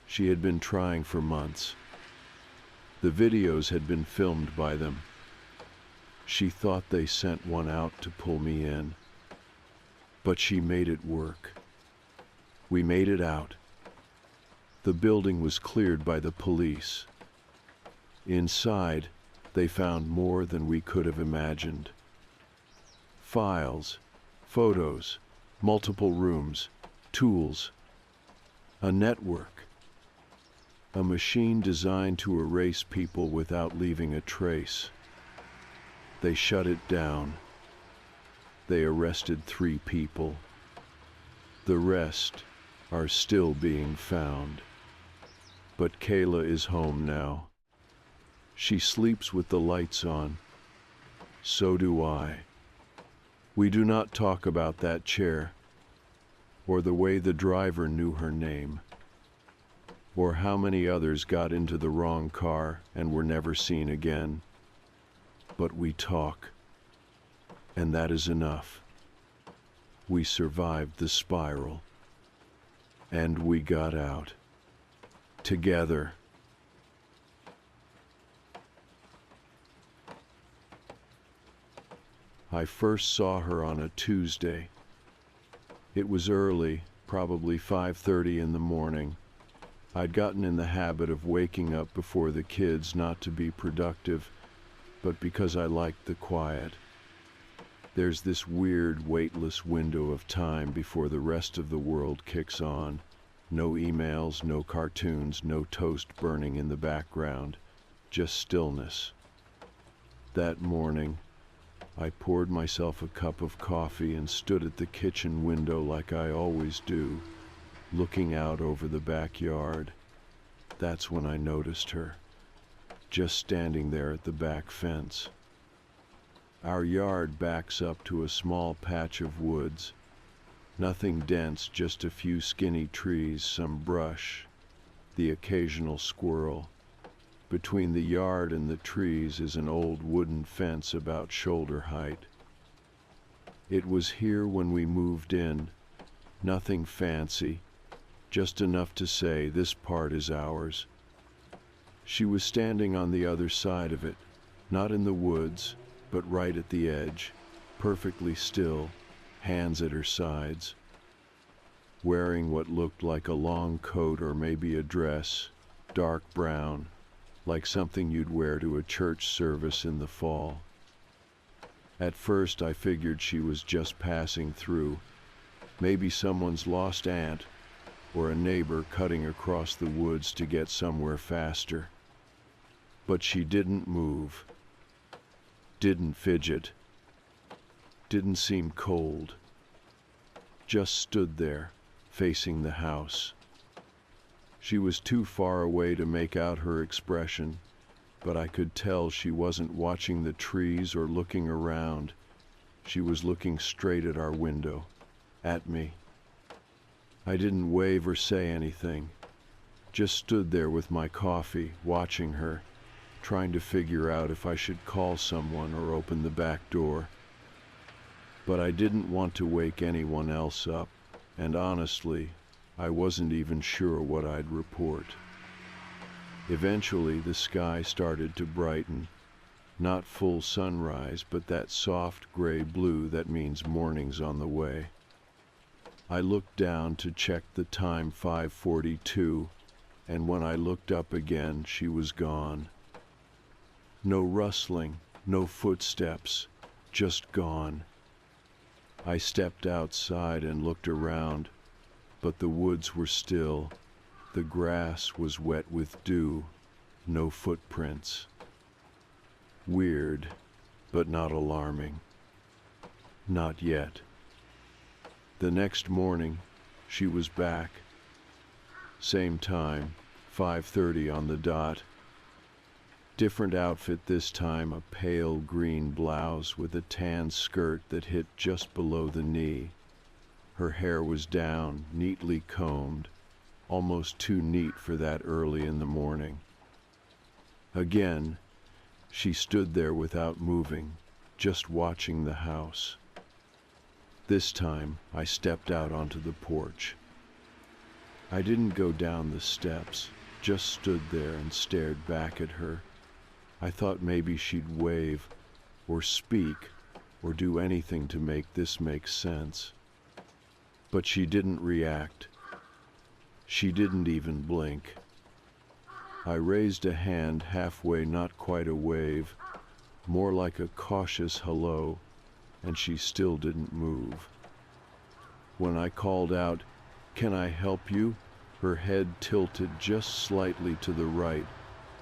She had been trying for months. The videos had been filmed by them. She thought they sent one out to pull me in. But she made it work. We made it out. The building was cleared by the police. Inside, they found more than we could have imagined. Files, photos, multiple rooms, tools, a network, a machine designed to erase people without leaving a trace. They shut it down. They arrested 3 people. The rest are still being found. But Kayla is home now. She sleeps with the lights on. So do I. We do not talk about that chair, or the way the driver knew her name, or how many others got into the wrong car and were never seen again. But we talk, and that is enough. We survived the spiral, and we got out. Together. I first saw her on a Tuesday. It was early, probably 5:30 in the morning. I'd gotten in the habit of waking up before the kids, not to be productive, but because I liked the quiet. There's this weird, weightless window of time before the rest of the world kicks on. No emails, no cartoons, no toast burning in the background, just stillness. That morning, I poured myself a cup of coffee and stood at the kitchen window like I always do, looking out over the backyard. That's when I noticed her, just standing there at the back fence. Our yard backs up to a small patch of woods. Nothing dense, just a few skinny trees, some brush, the occasional squirrel. Between the yard and the trees is an old wooden fence about shoulder height. It was here when we moved in. Nothing fancy, just enough to say this part is ours. She was standing on the other side of it, not in the woods, but right at the edge, perfectly still, hands at her sides, wearing what looked like a long coat or maybe a dress, dark brown, like something you'd wear to a church service in the fall. At first I figured she was just passing through, maybe someone's lost aunt or a neighbor cutting across the woods to get somewhere faster. But she didn't move, didn't fidget, didn't seem cold, just stood there, facing the house. She was too far away to make out her expression, but I could tell she wasn't watching the trees or looking around. She was looking straight at our window, at me. I didn't wave or say anything, just stood there with my coffee, watching her, trying to figure out if I should call someone or open the back door. But I didn't want to wake anyone else up, and honestly, I wasn't even sure what I'd report. Eventually, the sky started to brighten. Not full sunrise, but that soft gray blue that means morning's on the way. I looked down to check the time, 5:42, and when I looked up again, she was gone. No rustling, no footsteps, just gone. I stepped outside and looked around, but the woods were still. The grass was wet with dew, no footprints. Weird, but not alarming. Not yet. The next morning, she was back. Same time, 5:30 on the dot. Different outfit this time, a pale green blouse with a tan skirt that hit just below the knee. Her hair was down, neatly combed, almost too neat for that early in the morning. Again, she stood there without moving, just watching the house. This time, I stepped out onto the porch. I didn't go down the steps, just stood there and stared back at her. I thought maybe she'd wave, or speak, or do anything to make this make sense. But she didn't react. She didn't even blink. I raised a hand halfway, not quite a wave, more like a cautious hello, and she still didn't move. When I called out, "Can I help you?" her head tilted just slightly to the right,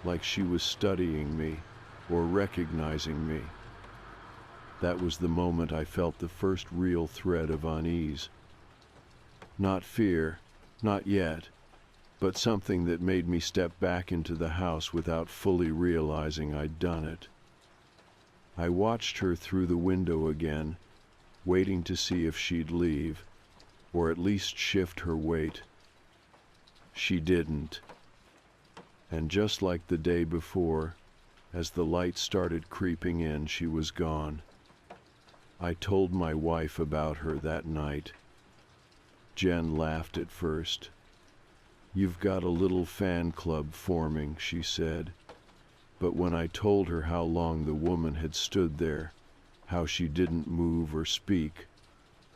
like she was studying me or recognizing me. That was the moment I felt the first real thread of unease. Not fear, not yet, but something that made me step back into the house without fully realizing I'd done it. I watched her through the window again, waiting to see if she'd leave, or at least shift her weight. She didn't. And just like the day before, as the light started creeping in, she was gone. I told my wife about her that night. Jen laughed at first. "You've got a little fan club forming," she said. But when I told her how long the woman had stood there, how she didn't move or speak,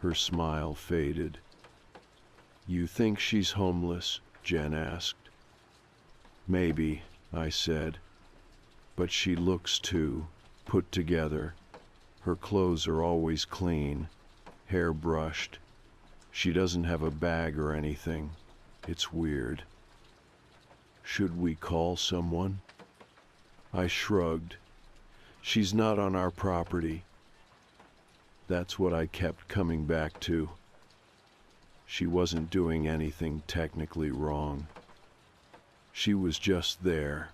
her smile faded. "You think she's homeless?" Jen asked. "Maybe," I said. "But she looks too, put together. Her clothes are always clean, hair brushed. She doesn't have a bag or anything. It's weird." "Should we call someone?" I shrugged. "She's not on our property." That's what I kept coming back to. She wasn't doing anything technically wrong. She was just there.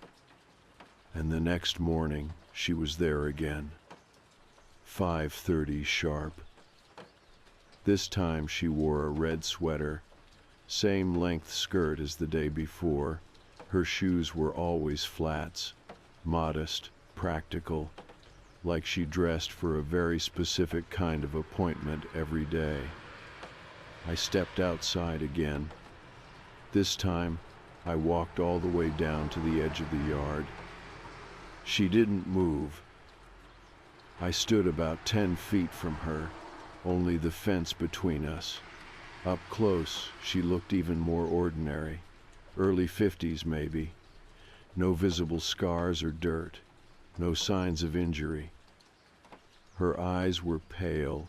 And the next morning, she was there again. 5:30 sharp. This time she wore a red sweater, same length skirt as the day before. Her shoes were always flats, modest, practical, like she dressed for a very specific kind of appointment every day. I stepped outside again. This time, I walked all the way down to the edge of the yard. She didn't move. I stood about 10 feet from her, only the fence between us. Up close, she looked even more ordinary, early 50s maybe. No visible scars or dirt, no signs of injury. Her eyes were pale,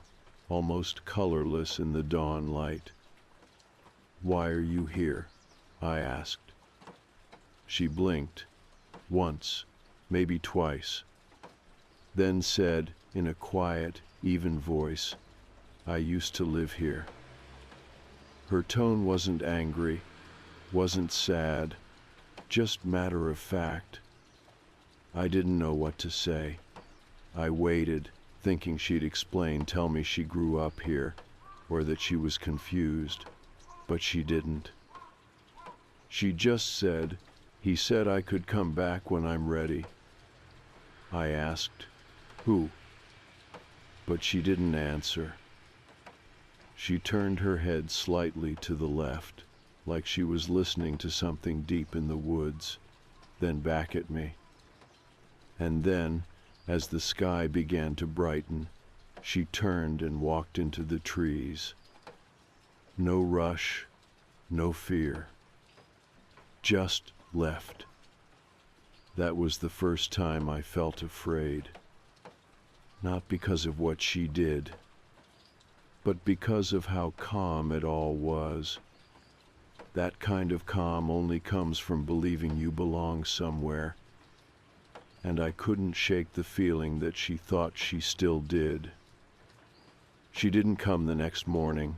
almost colorless in the dawn light. "Why are you here?" I asked. She blinked, once, maybe twice, then said in a quiet, even voice, "I used to live here." Her tone wasn't angry, wasn't sad, just matter of fact. I didn't know what to say. I waited, thinking she'd explain, tell me she grew up here, or that she was confused, but she didn't. She just said, "He said I could come back when I'm ready." I asked, "Who?" But she didn't answer. She turned her head slightly to the left, like she was listening to something deep in the woods, then back at me. And then, as the sky began to brighten, she turned and walked into the trees. No rush, no fear. Just left. That was the first time I felt afraid. Not because of what she did, but because of how calm it all was. That kind of calm only comes from believing you belong somewhere. And I couldn't shake the feeling that she thought she still did. She didn't come the next morning.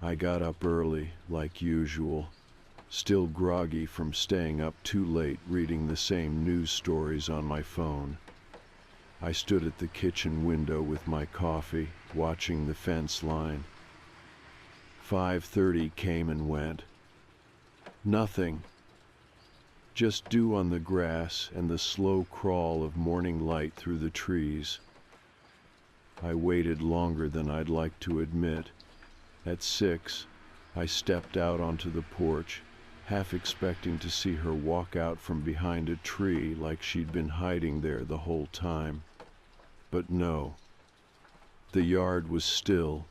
I got up early, like usual, still groggy from staying up too late reading the same news stories on my phone. I stood at the kitchen window with my coffee, watching the fence line. 5:30 came and went. Nothing. Just dew on the grass and the slow crawl of morning light through the trees. I waited longer than I'd like to admit. At 6, I stepped out onto the porch, half expecting to see her walk out from behind a tree like she'd been hiding there the whole time. But no. The yard was still.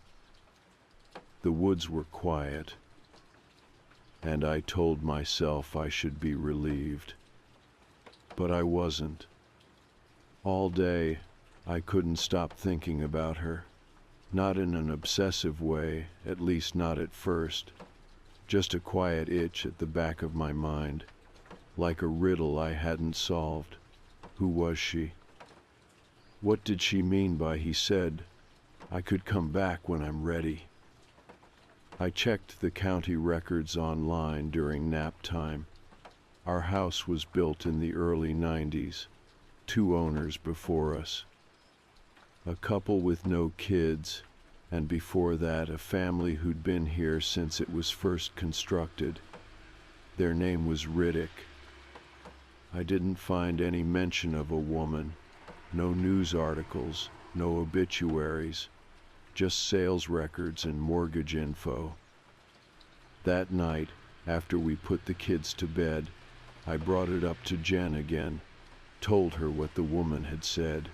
The woods were quiet. And I told myself I should be relieved. But I wasn't. All day, I couldn't stop thinking about her. Not in an obsessive way, at least not at first. Just a quiet itch at the back of my mind, like a riddle I hadn't solved. Who was she? What did she mean by he said, I could come back when I'm ready? I checked the county records online during nap time. Our house was built in the early 90s, 2 owners before us. A couple with no kids, and before that a family who'd been here since it was first constructed. Their name was Riddick. I didn't find any mention of a woman, no news articles, no obituaries, just sales records and mortgage info. That night, after we put the kids to bed, I brought it up to Jen again, told her what the woman had said.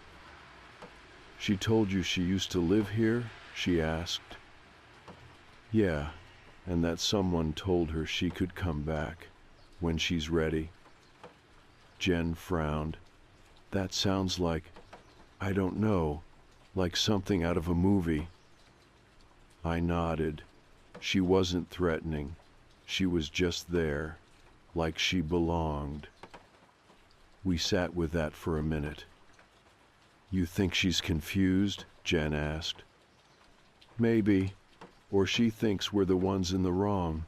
She told you she used to live here? She asked. Yeah, and that someone told her she could come back when she's ready. Jen frowned. That sounds like, I don't know, like something out of a movie. I nodded. She wasn't threatening. She was just there, like she belonged. We sat with that for a minute. You think she's confused? Jen asked. Maybe, or she thinks we're the ones in the wrong.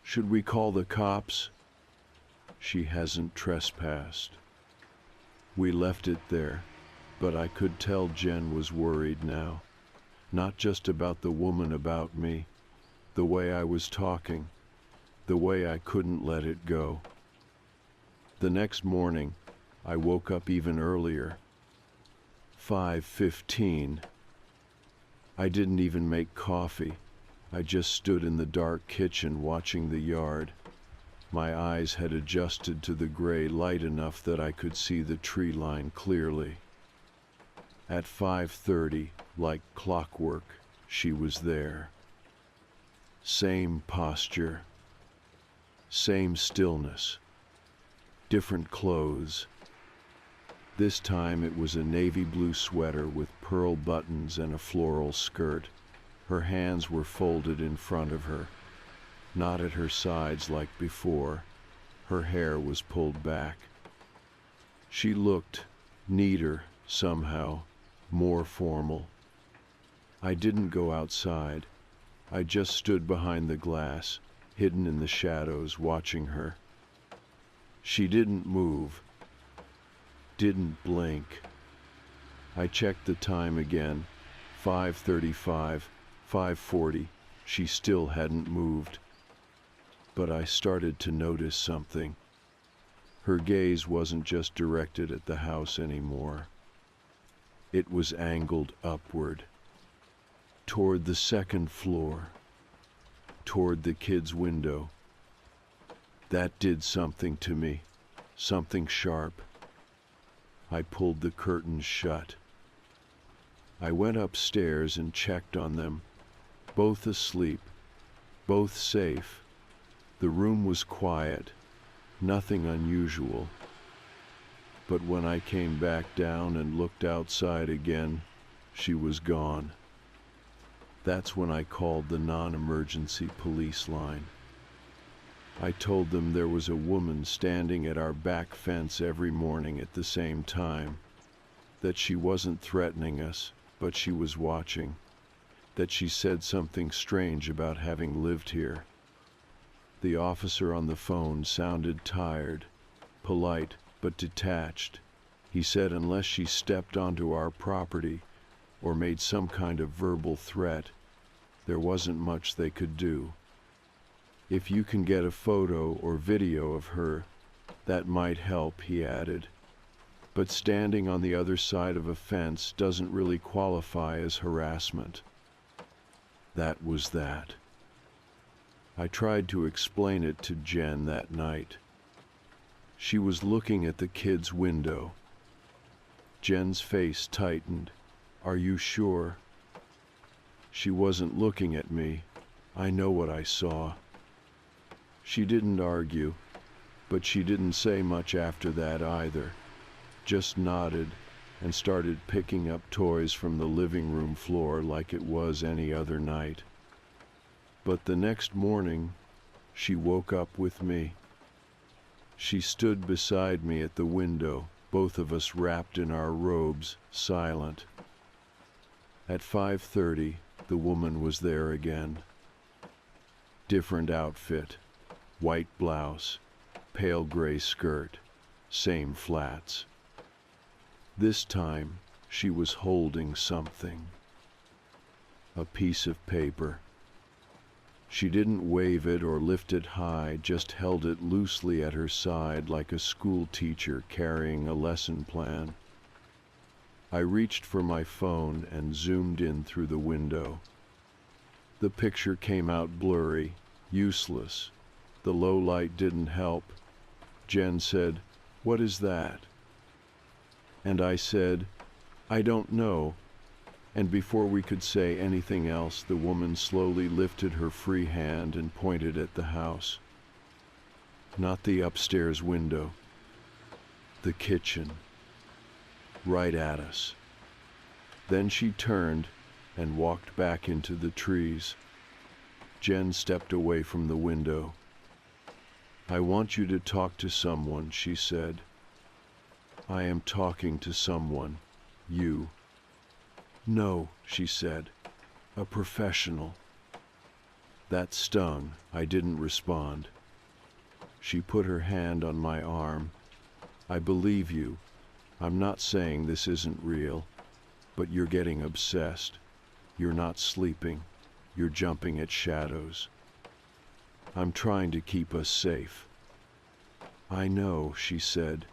Should we call the cops? She hasn't trespassed. We left it there, but I could tell Jen was worried now. Not just about the woman about me, the way I was talking, the way I couldn't let it go. The next morning, I woke up even earlier. 5:15. I didn't even make coffee. I just stood in the dark kitchen watching the yard. My eyes had adjusted to the gray light enough that I could see the tree line clearly. At 5:30, like clockwork, she was there. Same posture, same stillness, different clothes. This time it was a navy blue sweater with pearl buttons and a floral skirt. Her hands were folded in front of her, not at her sides like before. Her hair was pulled back. She looked neater somehow, more formal. I didn't go outside. I just stood behind the glass, hidden in the shadows, watching her. She didn't move, didn't blink. I checked the time again, 5:35, 5:40. She still hadn't moved. But I started to notice something. Her gaze wasn't just directed at the house anymore. It was angled upward, toward the second floor, toward the kids' window. That did something to me, something sharp. I pulled the curtains shut. I went upstairs and checked on them, both asleep, both safe. The room was quiet, nothing unusual. But when I came back down and looked outside again, she was gone. That's when I called the non-emergency police line. I told them there was a woman standing at our back fence every morning at the same time, that she wasn't threatening us, but she was watching, that she said something strange about having lived here. The officer on the phone sounded tired, polite, but detached. He said unless she stepped onto our property or made some kind of verbal threat, there wasn't much they could do. If you can get a photo or video of her, that might help, he added. But standing on the other side of a fence doesn't really qualify as harassment. That was that. I tried to explain it to Jen that night. She was looking at the kid's window. Jen's face tightened. "Are you sure?" She wasn't looking at me. I know what I saw. She didn't argue, but she didn't say much after that either. Just nodded and started picking up toys from the living room floor like it was any other night. But the next morning, she woke up with me. She stood beside me at the window, both of us wrapped in our robes, silent. At 5:30, the woman was there again. Different outfit, white blouse, pale gray skirt, same flats. This time, she was holding something. A piece of paper. She didn't wave it or lift it high, just held it loosely at her side like a school teacher carrying a lesson plan. I reached for my phone and zoomed in through the window. The picture came out blurry, useless. The low light didn't help. Jen said, "What is that?" And I said, "I don't know." And before we could say anything else, the woman slowly lifted her free hand and pointed at the house. Not the upstairs window. The kitchen. Right at us. Then she turned and walked back into the trees. Jen stepped away from the window. "I want you to talk to someone," she said. "I am talking to someone. You." "No," she said. "A professional." That stung. I didn't respond. She put her hand on my arm. "I believe you. I'm not saying this isn't real, but you're getting obsessed. You're not sleeping. You're jumping at shadows. I'm trying to keep us safe." "I know," she said,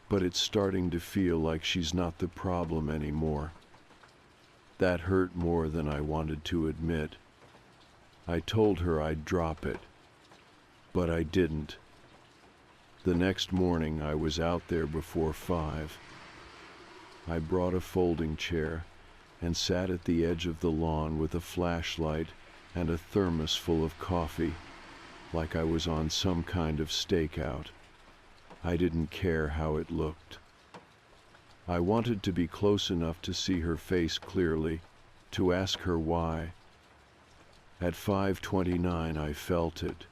"but it's starting to feel like she's not the problem anymore." That hurt more than I wanted to admit. I told her I'd drop it, but I didn't. The next morning I was out there before 5. I brought a folding chair and sat at the edge of the lawn with a flashlight and a thermos full of coffee, like I was on some kind of stakeout. I didn't care how it looked. I wanted to be close enough to see her face clearly, to ask her why. At 5:29 I felt it.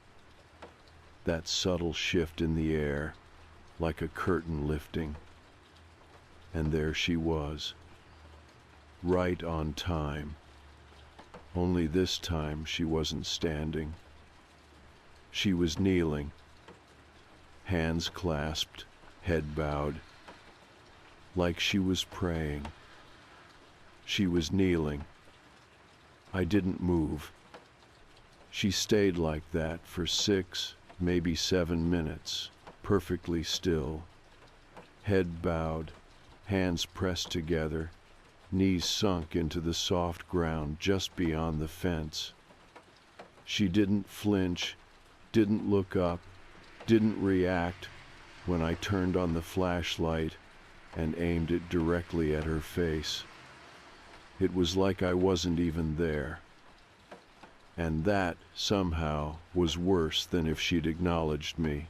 That subtle shift in the air, like a curtain lifting. And there she was. Right on time. Only this time she wasn't standing. She was kneeling. Hands clasped, head bowed. Like she was praying. She was kneeling. I didn't move. She stayed like that for 6, maybe 7 minutes, perfectly still. Head bowed, hands pressed together, knees sunk into the soft ground just beyond the fence. She didn't flinch, didn't look up, didn't react when I turned on the flashlight and aimed it directly at her face. It was like I wasn't even there. And that, somehow, was worse than if she'd acknowledged me.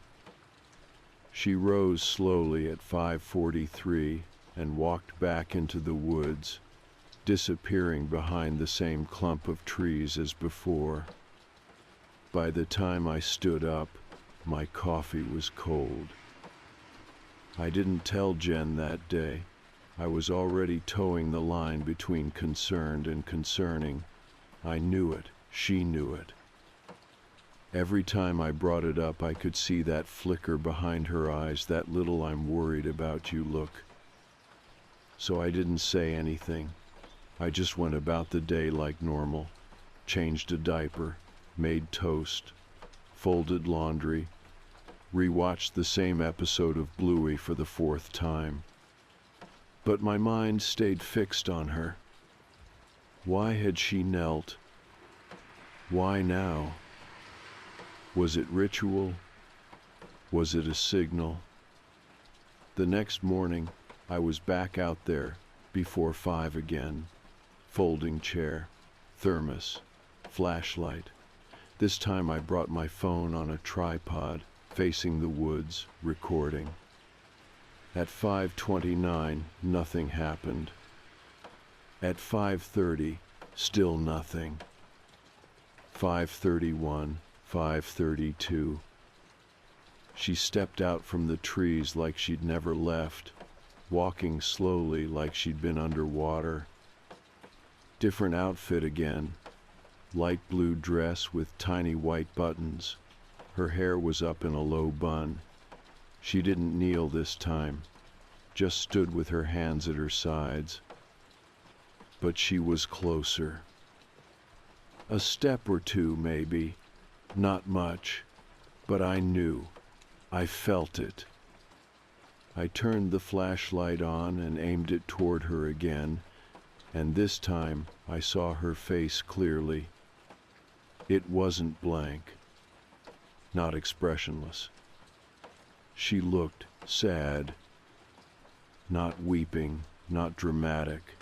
She rose slowly at 5:43 and walked back into the woods, disappearing behind the same clump of trees as before. By the time I stood up, my coffee was cold. I didn't tell Jen that day. I was already towing the line between concerned and concerning. I knew it. She knew it. Every time I brought it up, I could see that flicker behind her eyes, that little "I'm worried about you" look. So I didn't say anything. I just went about the day like normal. Changed a diaper, made toast, folded laundry, rewatched the same episode of Bluey for the 4th time. But my mind stayed fixed on her. Why had she knelt? Why now? Was it ritual? Was it a signal? The next morning, I was back out there, before 5 again. Folding chair, thermos, flashlight. This time I brought my phone on a tripod, facing the woods, recording. At 5:29, nothing happened. At 5:30, still nothing. 5:31, 5:32. She stepped out from the trees like she'd never left, walking slowly like she'd been underwater. Different outfit again. Light blue dress with tiny white buttons. Her hair was up in a low bun. She didn't kneel this time, just stood with her hands at her sides. But she was closer. A step or two, maybe. Not much. But I knew. I felt it. I turned the flashlight on and aimed it toward her again, and this time I saw her face clearly. It wasn't blank. Not expressionless. She looked sad. Not weeping, not dramatic.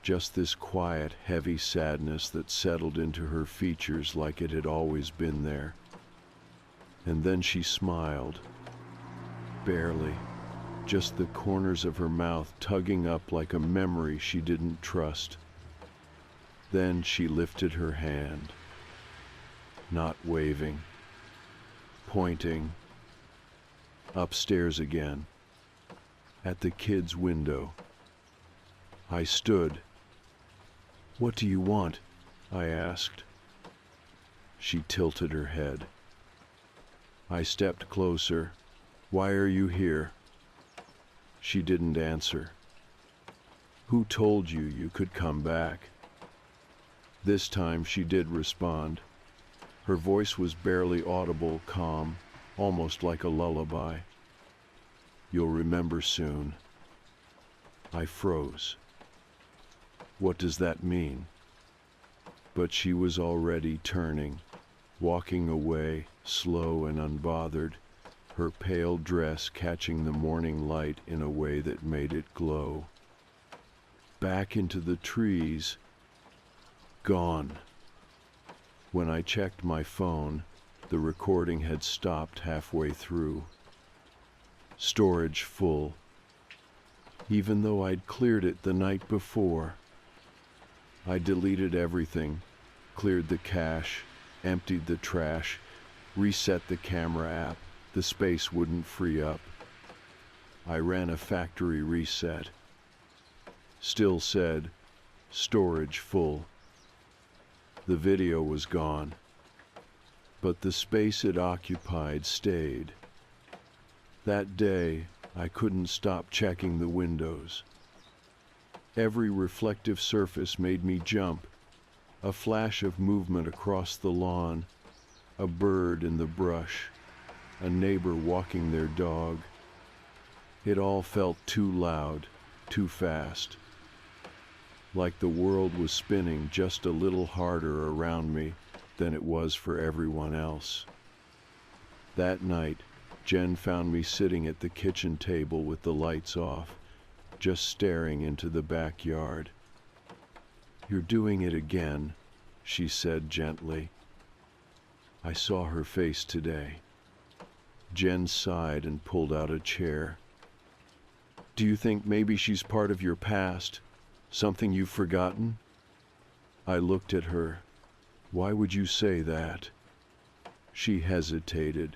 Just this quiet, heavy sadness that settled into her features like it had always been there. And then she smiled. Barely. Just the corners of her mouth tugging up like a memory she didn't trust. Then she lifted her hand. Not waving. Pointing. Upstairs again. At the kid's window. I stood. "What do you want?" I asked. She tilted her head. I stepped closer. "Why are you here?" She didn't answer. "Who told you you could come back?" This time she did respond. Her voice was barely audible, calm, almost like a lullaby. "You'll remember soon." I froze. What does that mean? But she was already turning, walking away, slow and unbothered, her pale dress catching the morning light in a way that made it glow. Back into the trees. Gone. When I checked my phone, the recording had stopped halfway through. Storage full. Even though I'd cleared it the night before. I deleted everything, cleared the cache, emptied the trash, reset the camera app. The space wouldn't free up. I ran a factory reset. Still said, storage full. The video was gone. But the space it occupied stayed. That day, I couldn't stop checking the windows. Every reflective surface made me jump. A flash of movement across the lawn, a bird in the brush, a neighbor walking their dog. It all felt too loud, too fast. Like the world was spinning just a little harder around me than it was for everyone else. That night, Jen found me sitting at the kitchen table with the lights off, just staring into the backyard. "You're doing it again," she said gently. I saw her face today. Jen sighed and pulled out a chair. "Do you think maybe she's part of your past? Something you've forgotten?" I looked at her. "Why would you say that?" She hesitated.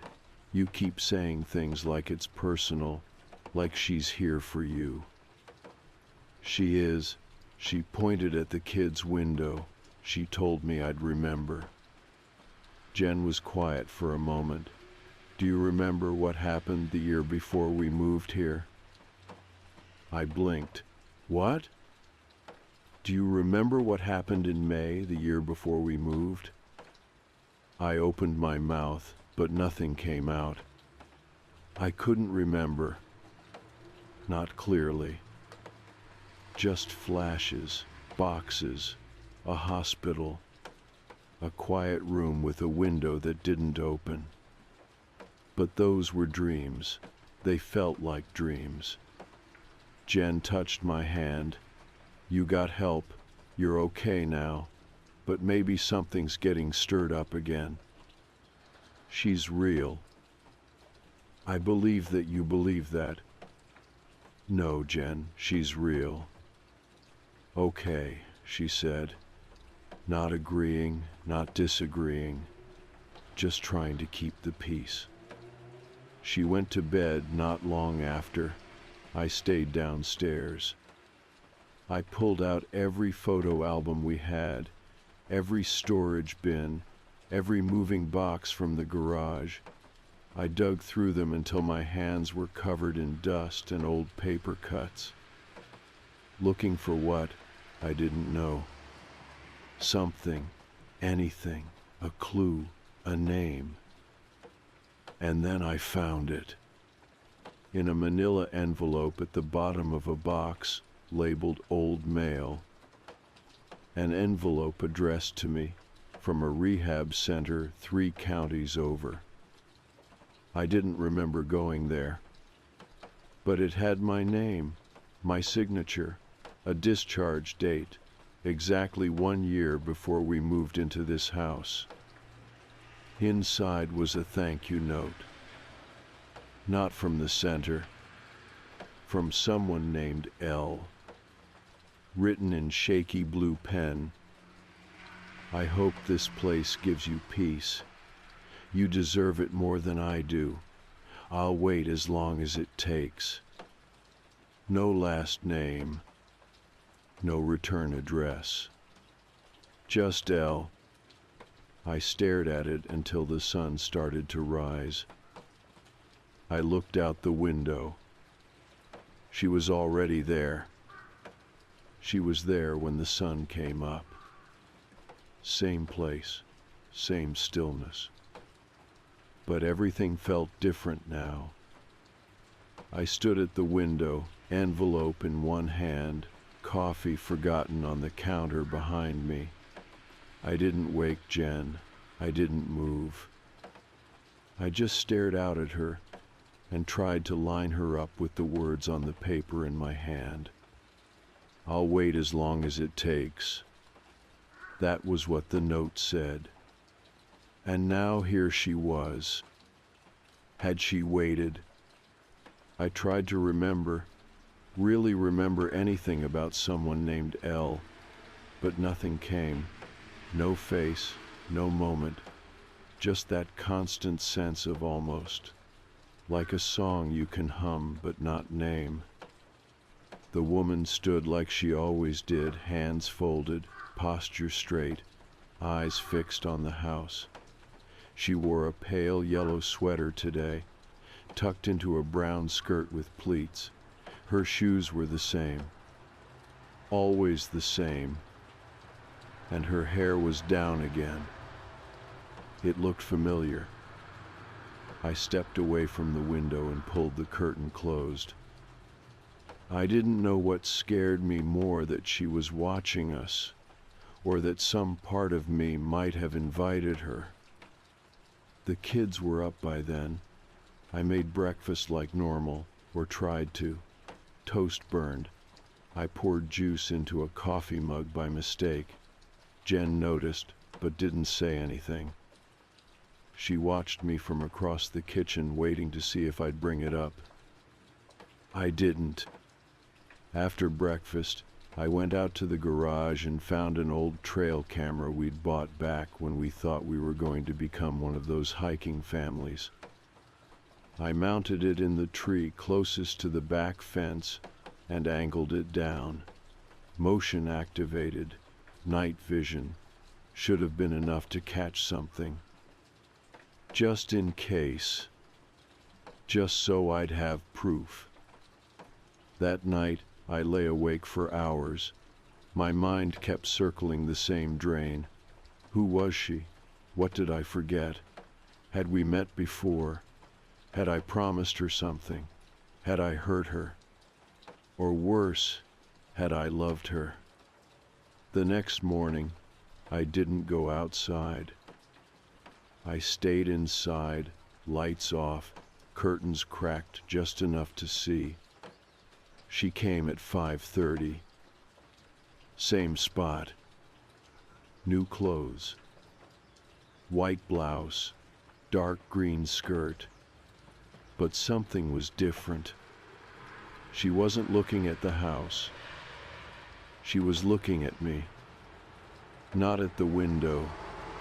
"You keep saying things like it's personal, like she's here for you." She is. She pointed at the kid's window. She told me I'd remember. Jen was quiet for a moment. Do you remember what happened the year before we moved here? I blinked. What? Do you remember what happened in May the year before we moved? I opened my mouth, but nothing came out. I couldn't remember. Not clearly. Just flashes, boxes, a hospital, a quiet room with a window that didn't open. But those were dreams. They felt like dreams. Jen touched my hand. You got help. You're okay now. But maybe something's getting stirred up again. She's real. I believe that you believe that. No, Jen, she's real. Okay, she said. Not agreeing, not disagreeing. Just trying to keep the peace. She went to bed not long after. I stayed downstairs. I pulled out every photo album we had, every storage bin, every moving box from the garage. I dug through them until my hands were covered in dust and old paper cuts. Looking for what? I didn't know. Something, anything, a clue, a name. And then I found it. In a manila envelope at the bottom of a box labeled Old Mail. An envelope addressed to me from a rehab center 3 counties over. I didn't remember going there. But it had my name, my signature, a discharge date, exactly 1 year before we moved into this house. Inside was a thank you note. Not from the center, from someone named L. Written in shaky blue pen. I hope this place gives you peace. You deserve it more than I do. I'll wait as long as it takes. No last name. No return address. Just L. I stared at it until the sun started to rise. I looked out the window. She was already there. She was there when the sun came up. Same place, same stillness. But everything felt different now. I stood at the window, envelope in one hand, coffee forgotten on the counter behind me. I didn't wake Jen. I didn't move. I just stared out at her and tried to line her up with the words on the paper in my hand. I'll wait as long as it takes. That was what the note said. And now here she was. Had she waited? I tried to remember, really remember anything about someone named L, but nothing came. No face, no moment, just that constant sense of almost, like a song you can hum but not name. The woman stood like she always did, hands folded, posture straight, eyes fixed on the house. She wore a pale yellow sweater today, tucked into a brown skirt with pleats. Her shoes were the same, always the same, and her hair was down again. It looked familiar. I stepped away from the window and pulled the curtain closed. I didn't know what scared me more, that she was watching us, or that some part of me might have invited her. The kids were up by then. I made breakfast like normal, or tried to. Toast burned. I poured juice into a coffee mug by mistake. Jen noticed, but didn't say anything. She watched me from across the kitchen, waiting to see if I'd bring it up. I didn't. After breakfast, I went out to the garage and found an old trail camera we'd bought back when we thought we were going to become one of those hiking families. I mounted it in the tree closest to the back fence and angled it down. Motion activated. Night vision. Should have been enough to catch something. Just in case. Just so I'd have proof. That night, I lay awake for hours. My mind kept circling the same drain. Who was she? What did I forget? Had we met before? Had I promised her something? Had I hurt her? Or worse, had I loved her? The next morning, I didn't go outside. I stayed inside, lights off, curtains cracked just enough to see. She came at 5:30. Same spot. New clothes. White blouse, dark green skirt. But something was different. She wasn't looking at the house. She was looking at me. Not at the window,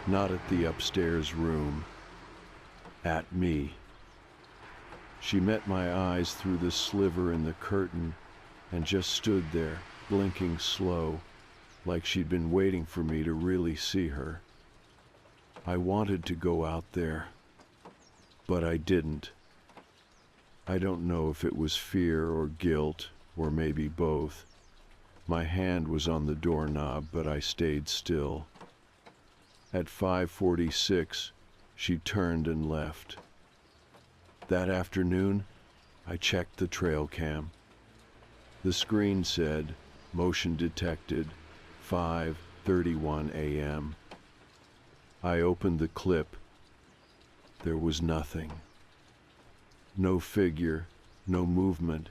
not at the upstairs room. At me. She met my eyes through the sliver in the curtain and just stood there, blinking slow, like she'd been waiting for me to really see her. I wanted to go out there, but I didn't. I don't know if it was fear or guilt, or maybe both. My hand was on the doorknob, but I stayed still. At 5:46, she turned and left. That afternoon, I checked the trail cam. The screen said, motion detected, 5:31 a.m. I opened the clip. There was nothing. No figure, no movement,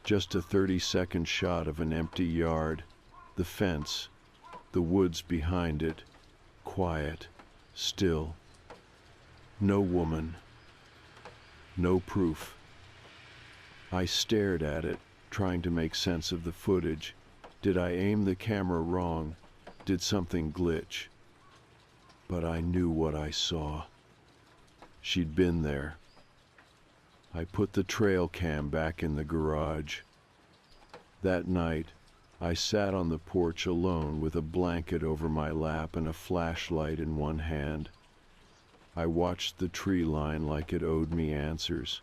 just a 30-second shot of an empty yard, the fence, the woods behind it, quiet, still. No woman. No proof. I stared at it, trying to make sense of the footage. Did I aim the camera wrong? Did something glitch? But I knew what I saw. She'd been there. I put the trail cam back in the garage. That night, I sat on the porch alone with a blanket over my lap and a flashlight in one hand. I watched the tree line like it owed me answers.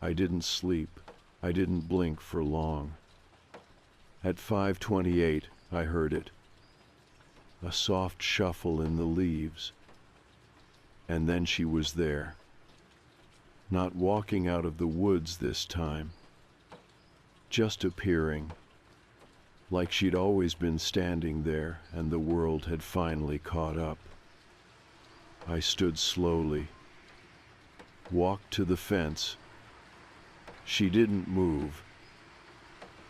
I didn't sleep. I didn't blink for long. At 5:28, I heard it. A soft shuffle in the leaves. And then she was there. Not walking out of the woods this time. Just appearing. Like she'd always been standing there and the world had finally caught up. I stood slowly. Walked to the fence. She didn't move.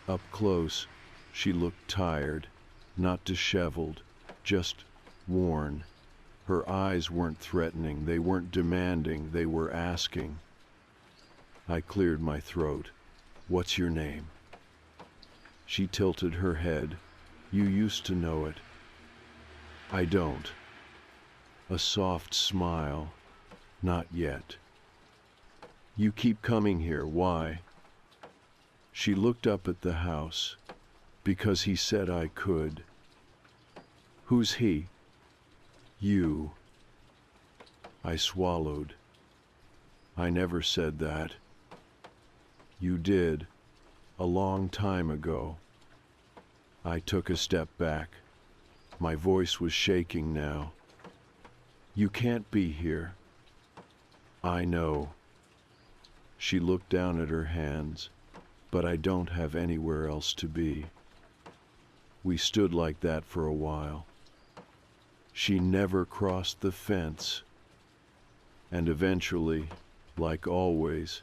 Up close, she looked tired, not disheveled, just worn. Her eyes weren't threatening, they weren't demanding, they were asking. I cleared my throat. What's your name? She tilted her head. You used to know it. I don't. A soft smile. Not yet. You keep coming here, why? She looked up at the house. Because he said I could. Who's he? You. I swallowed. I never said that. You did, a long time ago. I took a step back. My voice was shaking now. You can't be here. I know. She looked down at her hands, but I don't have anywhere else to be. We stood like that for a while. She never crossed the fence. And eventually, like always,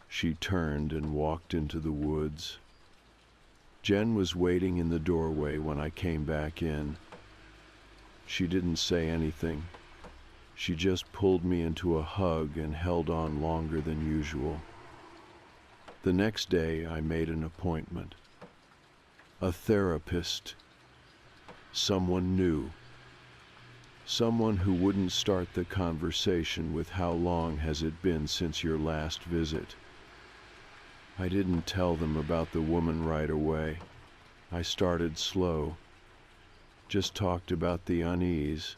she turned and walked into the woods. Jen was waiting in the doorway when I came back in. She didn't say anything. She just pulled me into a hug and held on longer than usual. The next day, I made an appointment. A therapist. Someone new. Someone who wouldn't start the conversation with how long has it been since your last visit. I didn't tell them about the woman right away. I started slow, just talked about the unease,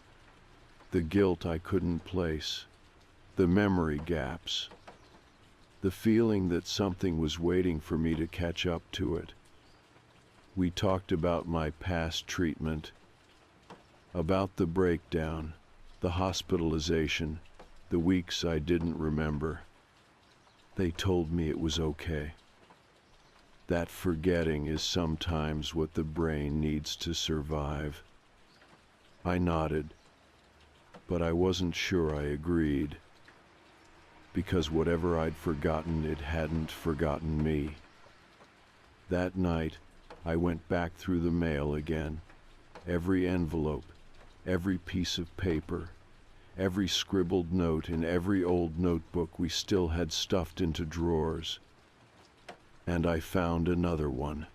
the guilt I couldn't place, the memory gaps, the feeling that something was waiting for me to catch up to it. We talked about my past treatment, about the breakdown, the hospitalization, the weeks I didn't remember. They told me it was okay. That forgetting is sometimes what the brain needs to survive. I nodded, but I wasn't sure I agreed, because whatever I'd forgotten, it hadn't forgotten me. That night, I went back through the mail again. Every envelope, every piece of paper, every scribbled note in every old notebook we still had stuffed into drawers. And I found another one.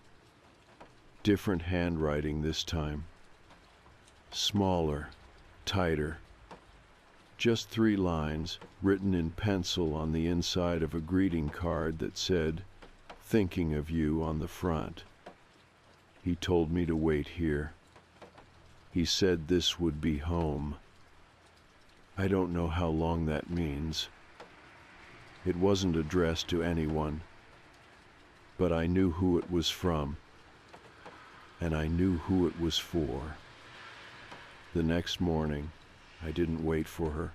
Different handwriting this time. Smaller, tighter. Just 3 lines written in pencil on the inside of a greeting card that said, "Thinking of you" on the front. He told me to wait here. He said this would be home. I don't know how long that means. It wasn't addressed to anyone, but I knew who it was from, and I knew who it was for. The next morning, I didn't wait for her.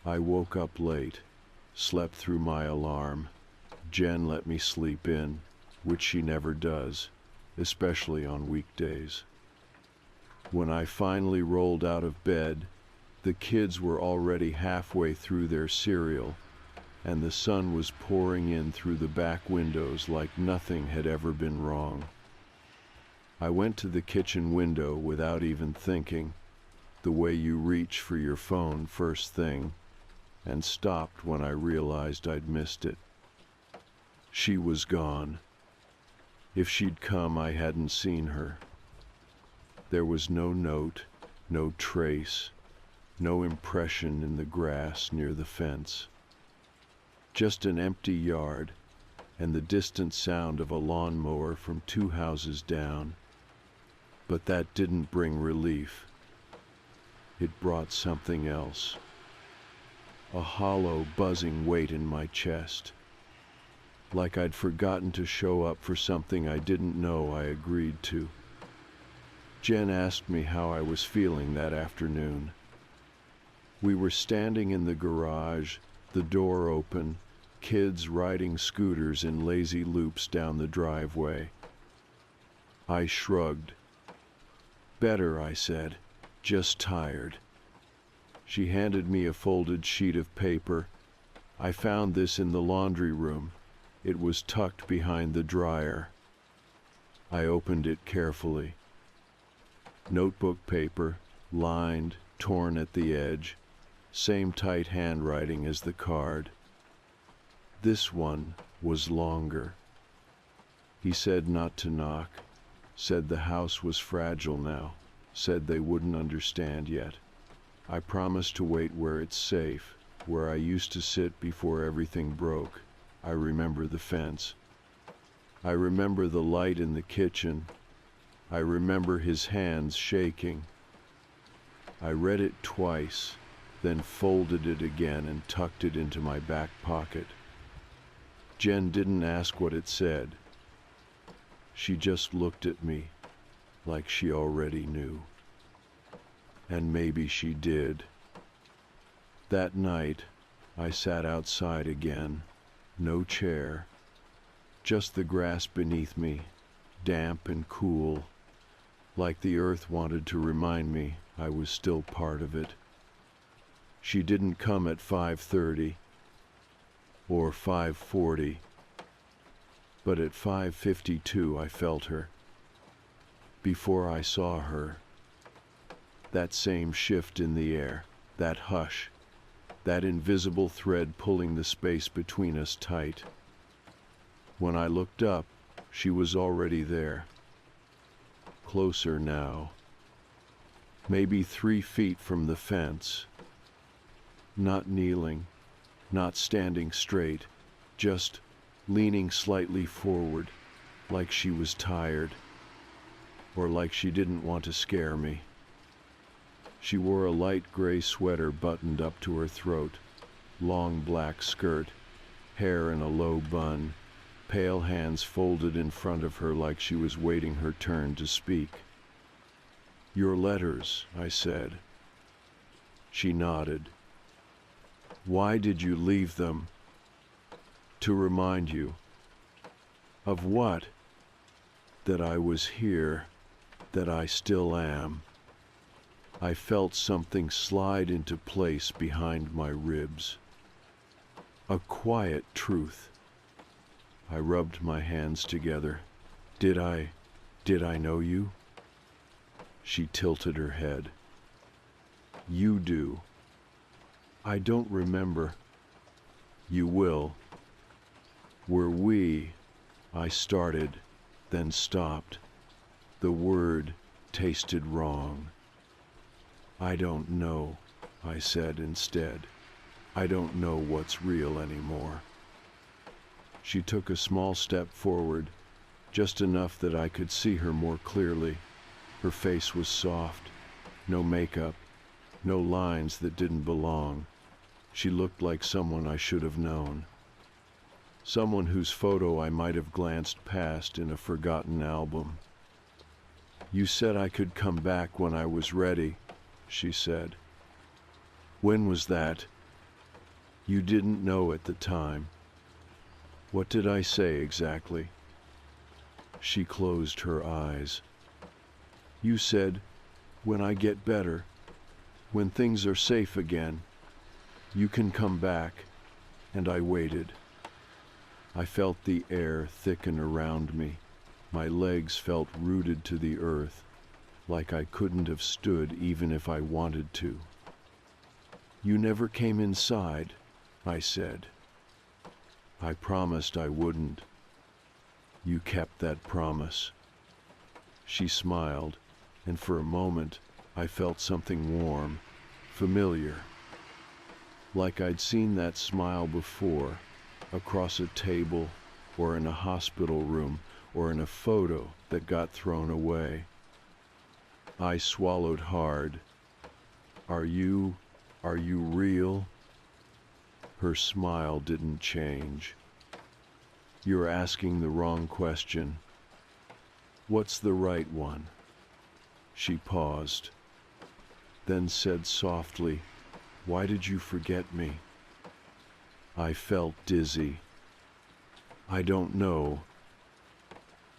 I woke up late, slept through my alarm. Jen let me sleep in, which she never does, especially on weekdays. When I finally rolled out of bed, the kids were already halfway through their cereal, and the sun was pouring in through the back windows like nothing had ever been wrong. I went to the kitchen window without even thinking, the way you reach for your phone first thing, and stopped when I realized I'd missed it. She was gone. If she'd come, I hadn't seen her. There was no note, no trace, no impression in the grass near the fence. Just an empty yard and the distant sound of a lawnmower from 2 houses down. But that didn't bring relief. It brought something else. A hollow, buzzing weight in my chest. Like I'd forgotten to show up for something I didn't know I agreed to. Jen asked me how I was feeling that afternoon. We were standing in the garage, the door open, kids riding scooters in lazy loops down the driveway. I shrugged. "Better," I said, "just tired." She handed me a folded sheet of paper. "I found this in the laundry room. It was tucked behind the dryer." I opened it carefully. Notebook paper, lined, torn at the edge, same tight handwriting as the card. This one was longer. He said not to knock, said the house was fragile now, said they wouldn't understand yet. I promised to wait where it's safe, where I used to sit before everything broke. I remember the fence. I remember the light in the kitchen. I remember his hands shaking. I read it twice, then folded it again and tucked it into my back pocket. Jen didn't ask what it said. She just looked at me like she already knew. And maybe she did. That night, I sat outside again. No chair, just the grass beneath me, damp and cool, like the earth wanted to remind me I was still part of it. She didn't come at 5:30 or 5:40, but at 5:52 I felt her. Before I saw her, that same shift in the air, that hush, that invisible thread pulling the space between us tight. When I looked up, she was already there. Closer now. Maybe 3 feet from the fence. Not kneeling, not standing straight, just leaning slightly forward, like she was tired, or like she didn't want to scare me. She wore a light gray sweater buttoned up to her throat, long black skirt, hair in a low bun, pale hands folded in front of her like she was waiting her turn to speak. "Your letters," I said. She nodded. "Why did you leave them?" "To remind you." "Of what?" "That I was here, that I still am." I felt something slide into place behind my ribs. A quiet truth. I rubbed my hands together. Did I know you?" She tilted her head. "You do." "I don't remember." "You will." "Were we," I started, then stopped. The word tasted wrong. "I don't know," I said instead. "I don't know what's real anymore." She took a small step forward, just enough that I could see her more clearly. Her face was soft, no makeup, no lines that didn't belong. She looked like someone I should have known. Someone whose photo I might have glanced past in a forgotten album. "You said I could come back when I was ready," she said. "When was that?" "You didn't know at the time." "What did I say exactly?" She closed her eyes. "You said, when I get better, when things are safe again, you can come back," and I waited. I felt the air thicken around me. My legs felt rooted to the earth, like I couldn't have stood even if I wanted to. "You never came inside," I said. "I promised I wouldn't." "You kept that promise." She smiled, and for a moment I felt something warm, familiar. Like I'd seen that smile before, across a table, or in a hospital room, or in a photo that got thrown away. I swallowed hard. Are you real?" Her smile didn't change. "You're asking the wrong question." "What's the right one?" She paused, then said softly, "Why did you forget me?" I felt dizzy. "I don't know."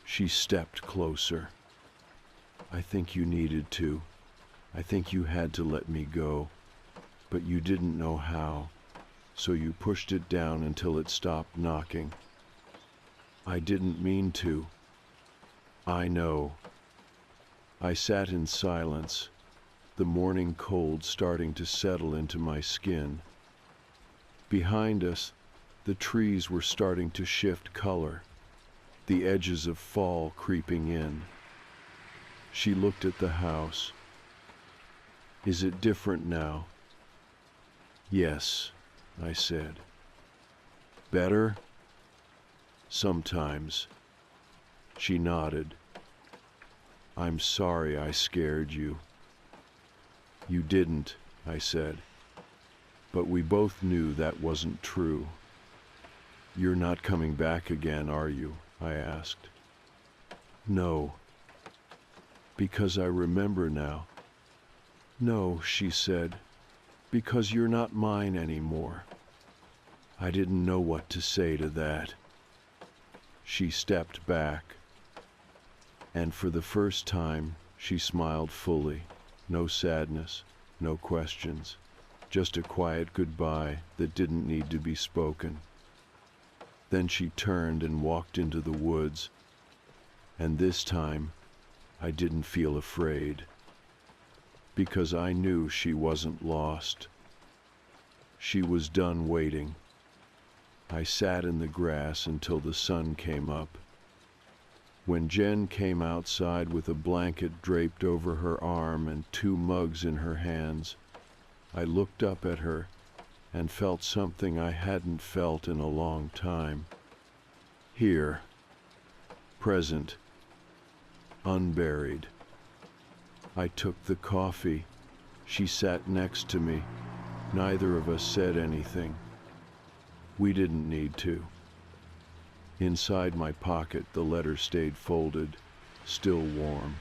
She stepped closer. "I think you needed to. I think you had to let me go, but you didn't know how, so you pushed it down until it stopped knocking." "I didn't mean to." "I know." I sat in silence, the morning cold starting to settle into my skin. Behind us, the trees were starting to shift color, the edges of fall creeping in. She looked at the house. "Is it different now?" "Yes," I said. "Better?" "Sometimes." She nodded. "I'm sorry I scared you." "You didn't," I said. But we both knew that wasn't true. "You're not coming back again, are you?" I asked. "No." "Because I remember now." "No," she said, "because you're not mine anymore." I didn't know what to say to that. She stepped back, and for the first time she smiled fully. No sadness, no questions, just a quiet goodbye that didn't need to be spoken. Then she turned and walked into the woods, and this time I didn't feel afraid, because I knew she wasn't lost. She was done waiting. I sat in the grass until the sun came up. When Jen came outside with a blanket draped over her arm and 2 mugs in her hands, I looked up at her and felt something I hadn't felt in a long time. Here, present, unburied. I took the coffee. She sat next to me. Neither of us said anything. We didn't need to. Inside my pocket, the letter stayed folded, still warm.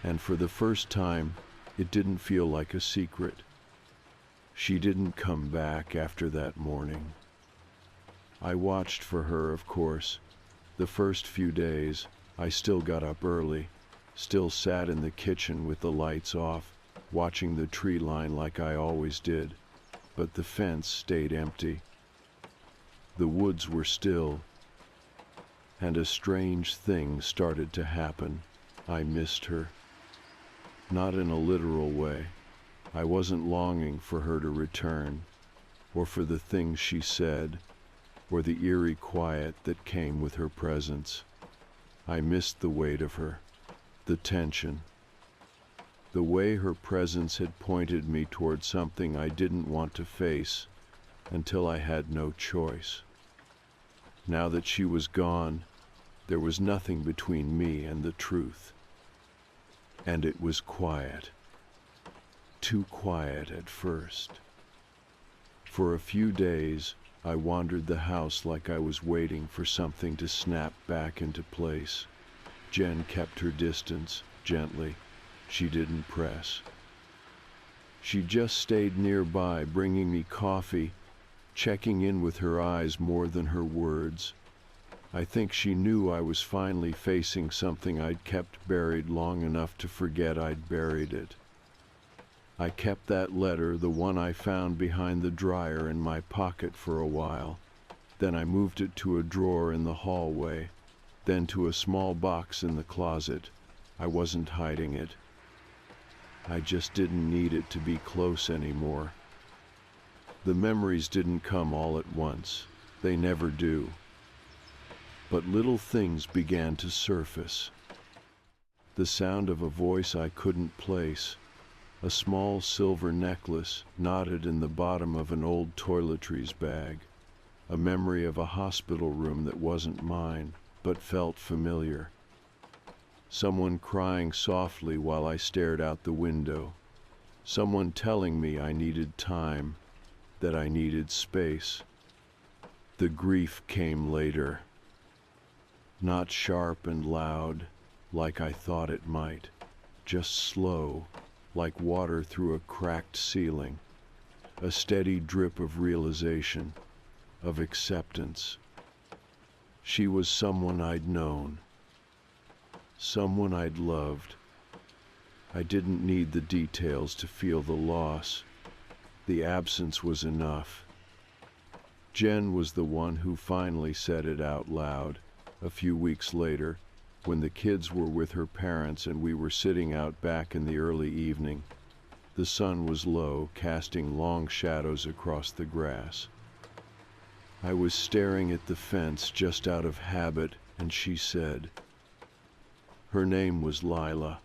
And for the first time, it didn't feel like a secret. She didn't come back after that morning. I watched for her, of course. The first few days, I still got up early, still sat in the kitchen with the lights off, watching the tree line like I always did. But the fence stayed empty. The woods were still, and a strange thing started to happen. I missed her. Not in a literal way. I wasn't longing for her to return, or for the things she said, or the eerie quiet that came with her presence. I missed the weight of her, the tension, the way her presence had pointed me toward something I didn't want to face until I had no choice. Now that she was gone, there was nothing between me and the truth. And it was quiet. Too quiet at first. For a few days, I wandered the house like I was waiting for something to snap back into place. Jen kept her distance, gently. She didn't press. She just stayed nearby, bringing me coffee, checking in with her eyes more than her words. I think she knew I was finally facing something I'd kept buried long enough to forget I'd buried it. I kept that letter, the one I found behind the dryer, in my pocket for a while. Then I moved it to a drawer in the hallway, then to a small box in the closet. I wasn't hiding it. I just didn't need it to be close anymore. The memories didn't come all at once. They never do. But little things began to surface. The sound of a voice I couldn't place. A small silver necklace knotted in the bottom of an old toiletries bag. A memory of a hospital room that wasn't mine, but felt familiar. Someone crying softly while I stared out the window. Someone telling me I needed time, that I needed space. The grief came later. Not sharp and loud, like I thought it might. Just slow, like water through a cracked ceiling. A steady drip of realization, of acceptance. She was someone I'd known. Someone I'd loved. I didn't need the details to feel the loss. The absence was enough. Jen was the one who finally said it out loud, a few weeks later, when the kids were with her parents and we were sitting out back in the early evening. The sun was low, casting long shadows across the grass. I was staring at the fence just out of habit, and she said, her name was Lila.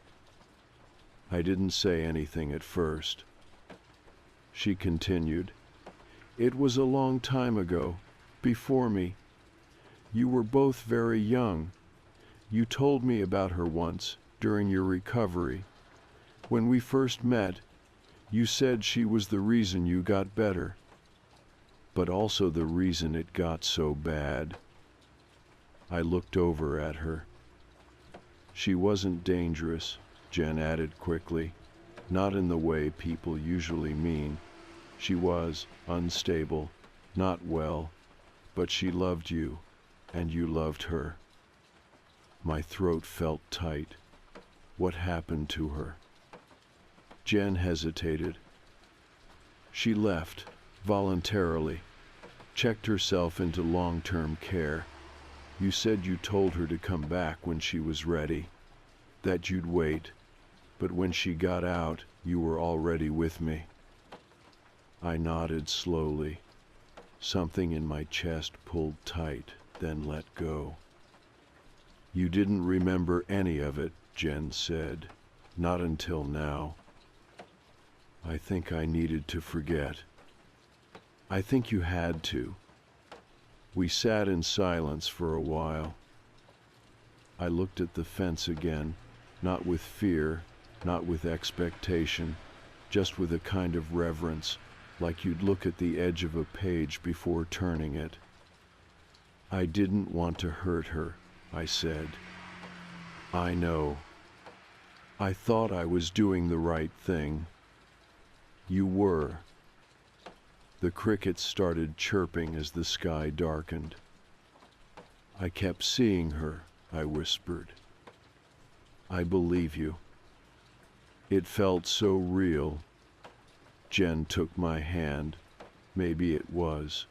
I didn't say anything at first. She continued, it was a long time ago, before me. You were both very young. You told me about her once, during your recovery. When we first met, you said she was the reason you got better, but also the reason it got so bad. I looked over at her. She wasn't dangerous, Jen added quickly, not in the way people usually mean. She was unstable, not well, but she loved you, and you loved her. My throat felt tight. What happened to her? Jen hesitated. She left, voluntarily, checked herself into long-term care. You said you told her to come back when she was ready, that you'd wait, but when she got out, you were already with me. I nodded slowly. Something in my chest pulled tight, then let go. You didn't remember any of it, Jen said. Not until now. I think I needed to forget. I think you had to. We sat in silence for a while. I looked at the fence again, not with fear, not with expectation, just with a kind of reverence, like you'd look at the edge of a page before turning it. "I didn't want to hurt her," I said. "I know. I thought I was doing the right thing." "You were." The crickets started chirping as the sky darkened. "I kept seeing her," I whispered. "I believe you." It felt so real. Jen took my hand. Maybe it was.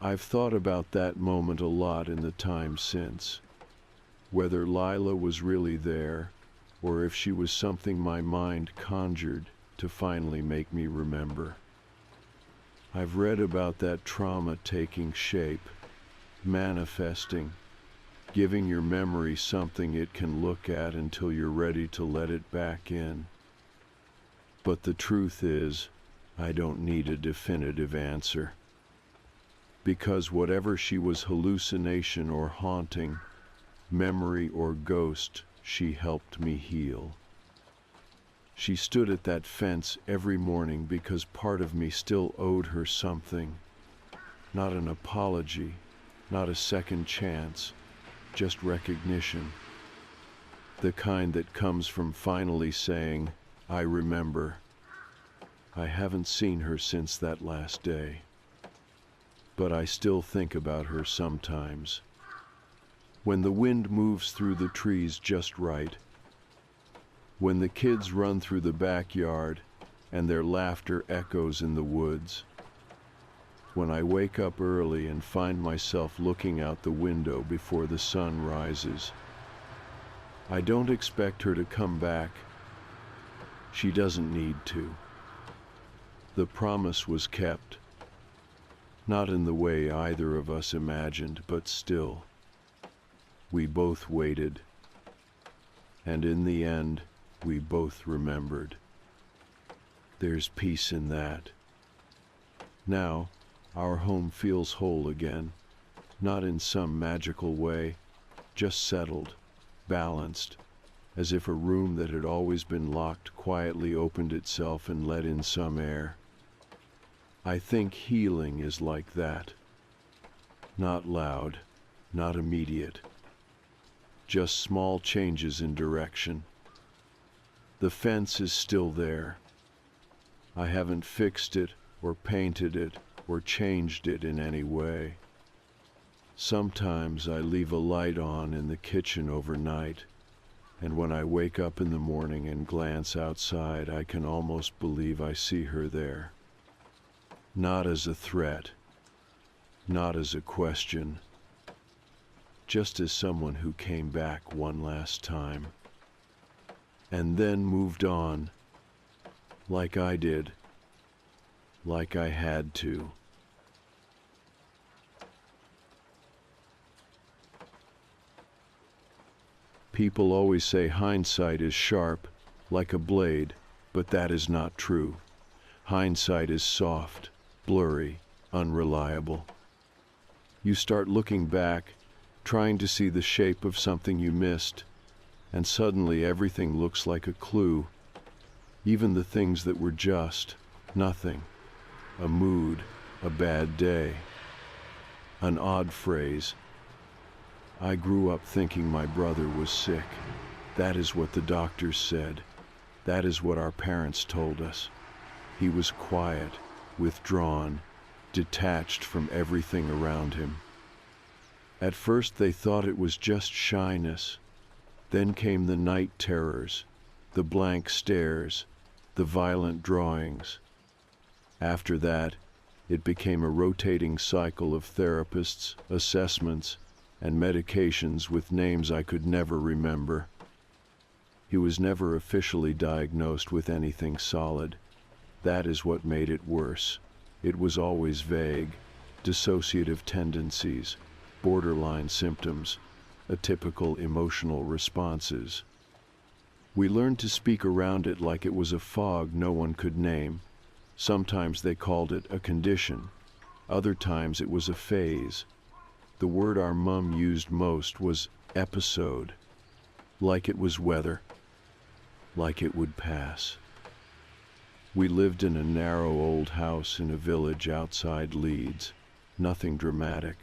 I've thought about that moment a lot in the time since. Whether Lila was really there, or if she was something my mind conjured to finally make me remember. I've read about that trauma taking shape, manifesting, giving your memory something it can look at until you're ready to let it back in. But the truth is, I don't need a definitive answer. Because whatever she was, hallucination or haunting, memory or ghost, she helped me heal. She stood at that fence every morning because part of me still owed her something. Not an apology, not a second chance, just recognition. The kind that comes from finally saying, "I remember." I haven't seen her since that last day. But I still think about her sometimes. When the wind moves through the trees just right, when the kids run through the backyard and their laughter echoes in the woods, when I wake up early and find myself looking out the window before the sun rises. I don't expect her to come back. She doesn't need to. The promise was kept. Not in the way either of us imagined, but still. We both waited. And in the end, we both remembered. There's peace in that. Now, our home feels whole again, not in some magical way, just settled, balanced, as if a room that had always been locked quietly opened itself and let in some air. I think healing is like that. Not loud, not immediate. Just small changes in direction. The fence is still there. I haven't fixed it or painted it or changed it in any way. Sometimes I leave a light on in the kitchen overnight, and when I wake up in the morning and glance outside, I can almost believe I see her there. Not as a threat, not as a question, just as someone who came back one last time, and then moved on, like I did, like I had to. People always say hindsight is sharp, like a blade, but that is not true. Hindsight is soft, blurry, unreliable. You start looking back, trying to see the shape of something you missed, and suddenly everything looks like a clue. Even the things that were just nothing. A mood, a bad day, an odd phrase. I grew up thinking my brother was sick. That is what the doctors said. That is what our parents told us. He was quiet, withdrawn, detached from everything around him. At first they thought it was just shyness. Then came the night terrors, the blank stares, the violent drawings. After that, it became a rotating cycle of therapists, assessments, and medications with names I could never remember. He was never officially diagnosed with anything solid. That is what made it worse. It was always vague, dissociative tendencies, borderline symptoms, atypical emotional responses. We learned to speak around it like it was a fog no one could name. Sometimes they called it a condition. Other times it was a phase. The word our mum used most was episode, like it was weather, like it would pass. We lived in a narrow old house in a village outside Leeds. Nothing dramatic,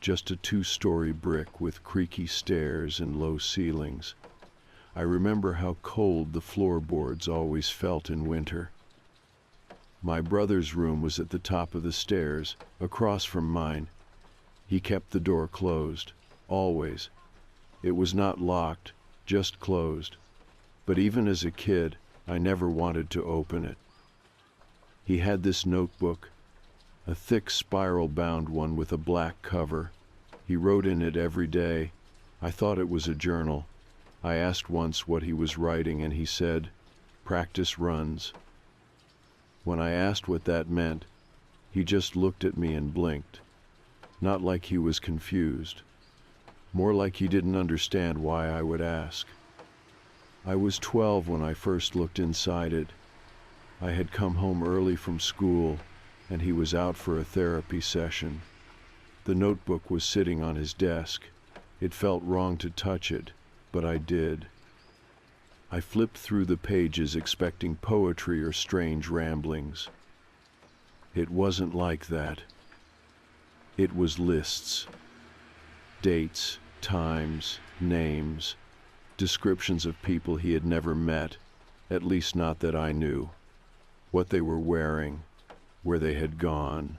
just a two-story brick with creaky stairs and low ceilings. I remember how cold the floorboards always felt in winter. My brother's room was at the top of the stairs, across from mine. He kept the door closed, always. It was not locked, just closed. But even as a kid, I never wanted to open it. He had this notebook, a thick spiral-bound one with a black cover. He wrote in it every day. I thought it was a journal. I asked once what he was writing, and he said, "Practice runs." When I asked what that meant, he just looked at me and blinked. Not like he was confused, more like he didn't understand why I would ask. I was 12 when I first looked inside it. I had come home early from school, and he was out for a therapy session. The notebook was sitting on his desk. It felt wrong to touch it, but I did. I flipped through the pages expecting poetry or strange ramblings. It wasn't like that. It was lists. Dates, times, names, descriptions of people he had never met, at least not that I knew. What they were wearing, where they had gone.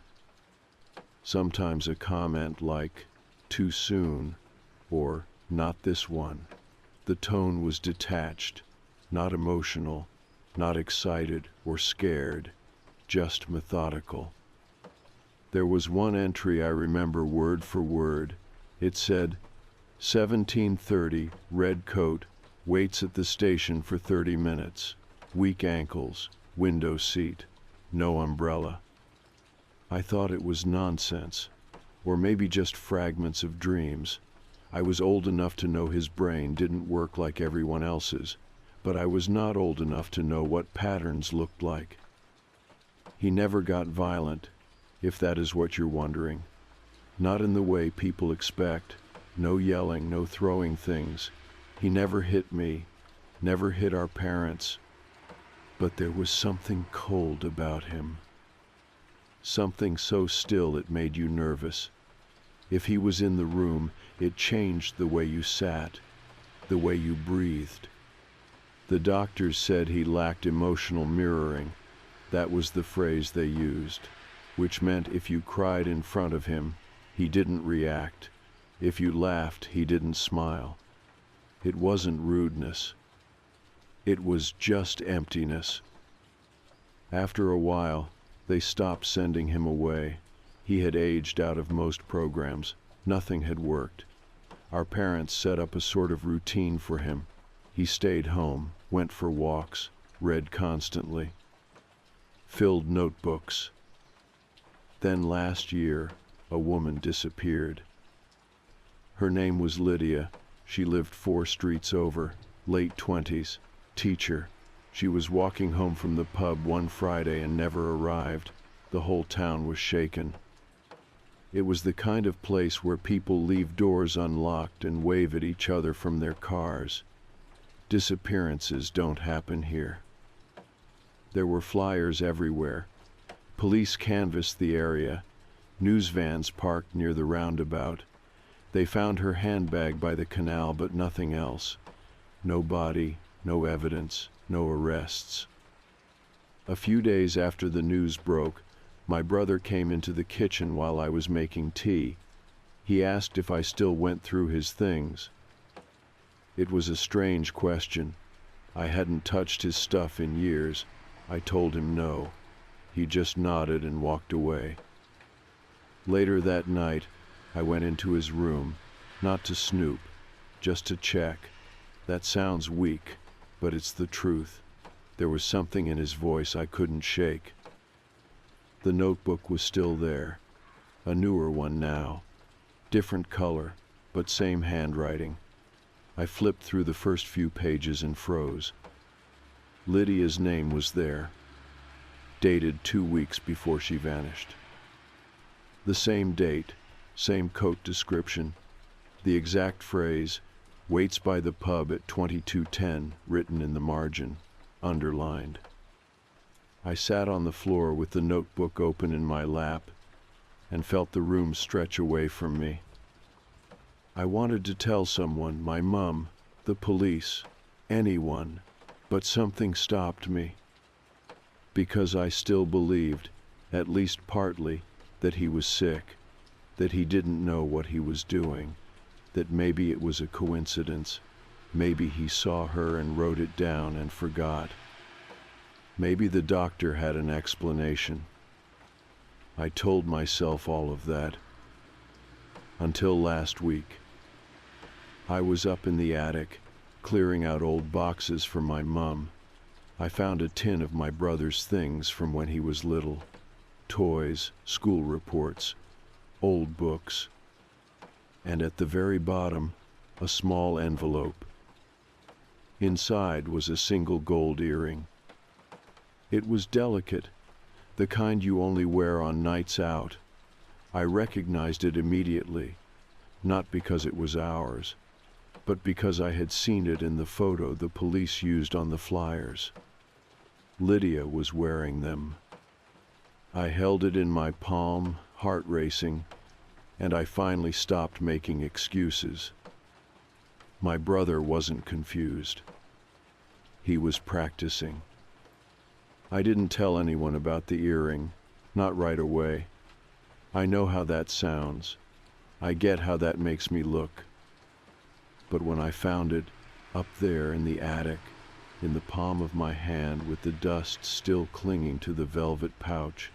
Sometimes a comment like, "Too soon," or "Not this one." The tone was detached, not emotional, not excited or scared, just methodical. There was one entry I remember word for word. It said, 17:30, red coat, waits at the station for 30 minutes, weak ankles, window seat, no umbrella. I thought it was nonsense, or maybe just fragments of dreams. I was old enough to know his brain didn't work like everyone else's, but I was not old enough to know what patterns looked like. He never got violent, if that is what you're wondering. Not in the way people expect. No yelling, no throwing things. He never hit me, never hit our parents. But there was something cold about him. Something so still it made you nervous. If he was in the room, it changed the way you sat, the way you breathed. The doctors said he lacked emotional mirroring. That was the phrase they used, which meant if you cried in front of him, he didn't react. If you laughed, he didn't smile. It wasn't rudeness. It was just emptiness. After a while, they stopped sending him away. He had aged out of most programs. Nothing had worked. Our parents set up a sort of routine for him. He stayed home, went for walks, read constantly, filled notebooks. Then last year, a woman disappeared. Her name was Lydia. She lived 4 streets over, late 20s, teacher. She was walking home from the pub one Friday and never arrived. The whole town was shaken. It was the kind of place where people leave doors unlocked and wave at each other from their cars. Disappearances don't happen here. There were flyers everywhere. Police canvassed the area. News vans parked near the roundabout. They found her handbag by the canal, but nothing else. No body, no evidence, no arrests. A few days after the news broke, my brother came into the kitchen while I was making tea. He asked if I still went through his things. It was a strange question. I hadn't touched his stuff in years. I told him no. He just nodded and walked away. Later that night, I went into his room, not to snoop, just to check. That sounds weak, but it's the truth. There was something in his voice I couldn't shake. The notebook was still there, a newer one now, different color, but same handwriting. I flipped through the first few pages and froze. Lydia's name was there, dated 2 weeks before she vanished. The same date, same coat description, the exact phrase, "waits by the pub at 22:10, written in the margin, underlined. I sat on the floor with the notebook open in my lap and felt the room stretch away from me. I wanted to tell someone, my mum, the police, anyone, but something stopped me. Because I still believed, at least partly, that he was sick, that he didn't know what he was doing, that maybe it was a coincidence, maybe he saw her and wrote it down and forgot. Maybe the doctor had an explanation. I told myself all of that. Until last week. I was up in the attic, clearing out old boxes for my mum. I found a tin of my brother's things from when he was little. Toys, school reports, old books. And at the very bottom, a small envelope. Inside was a single gold earring. It was delicate, the kind you only wear on nights out. I recognized it immediately, not because it was ours, but because I had seen it in the photo the police used on the flyers. Lydia was wearing them. I held it in my palm, heart racing, and I finally stopped making excuses. My brother wasn't confused. He was practicing. I didn't tell anyone about the earring, not right away. I know how that sounds. I get how that makes me look. But when I found it, up there in the attic, in the palm of my hand with the dust still clinging to the velvet pouch,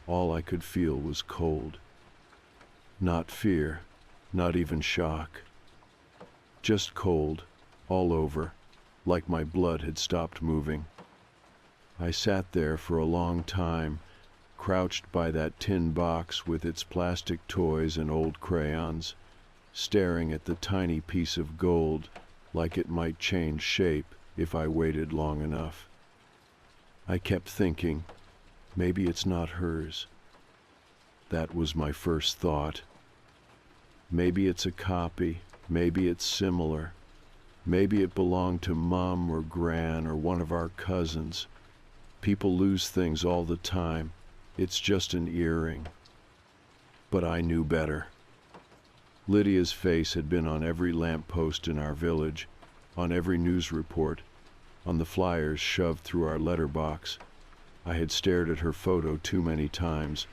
all I could feel was cold. Not fear, not even shock. Just cold, all over, like my blood had stopped moving. I sat there for a long time, crouched by that tin box with its plastic toys and old crayons, staring at the tiny piece of gold like it might change shape if I waited long enough. I kept thinking, maybe it's not hers. That was my first thought. Maybe it's a copy, maybe it's similar. Maybe it belonged to Mom or Gran or one of our cousins. People lose things all the time. It's just an earring. But I knew better. Lydia's face had been on every lamppost in our village, on every news report, on the flyers shoved through our letterbox. I had stared at her photo too many times.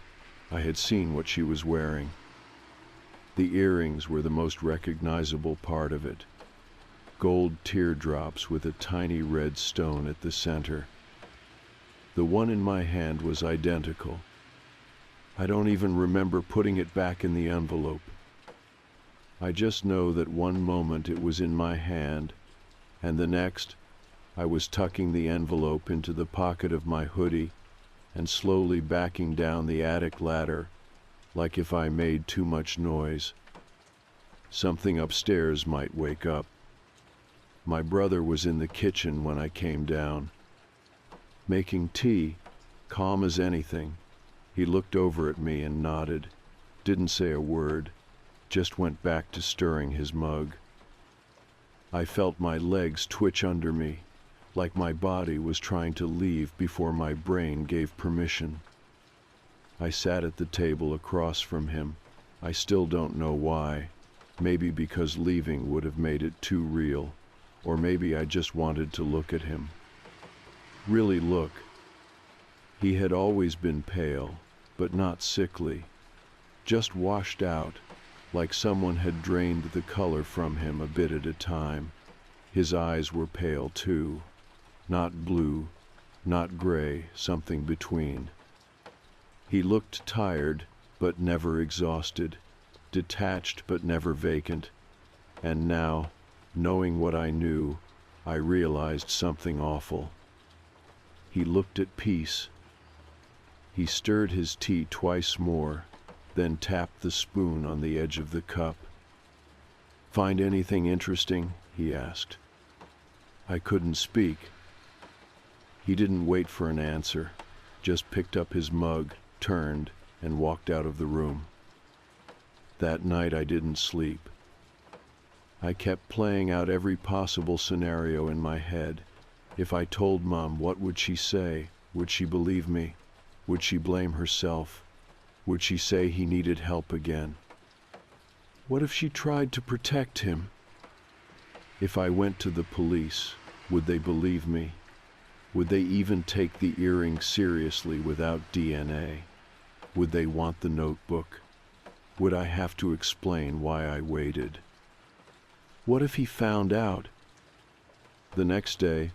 I had seen what she was wearing. The earrings were the most recognizable part of it. Gold teardrops with a tiny red stone at the center. The one in my hand was identical. I don't even remember putting it back in the envelope. I just know that one moment it was in my hand, and the next I was tucking the envelope into the pocket of my hoodie and slowly backing down the attic ladder, like if I made too much noise. Something upstairs might wake up. My brother was in the kitchen when I came down, making tea, calm as anything. He looked over at me and nodded, didn't say a word, just went back to stirring his mug. I felt my legs twitch under me, like my body was trying to leave before my brain gave permission. I sat at the table across from him. I still don't know why. Maybe because leaving would have made it too real, or maybe I just wanted to look at him. Really look. He had always been pale, but not sickly, just washed out, like someone had drained the color from him a bit at a time. His eyes were pale too, not blue, not gray, something between. He looked tired, but never exhausted, detached but never vacant, and now, knowing what I knew, I realized something awful. He looked at peace. He stirred his tea twice more, then tapped the spoon on the edge of the cup. "Find anything interesting?" he asked. I couldn't speak. He didn't wait for an answer, just picked up his mug, turned, and walked out of the room. That night I didn't sleep. I kept playing out every possible scenario in my head. If I told Mom, what would she say? Would she believe me? Would she blame herself? Would she say he needed help again? What if she tried to protect him? If I went to the police, would they believe me? Would they even take the earring seriously without DNA? Would they want the notebook? Would I have to explain why I waited? What if he found out? The next day,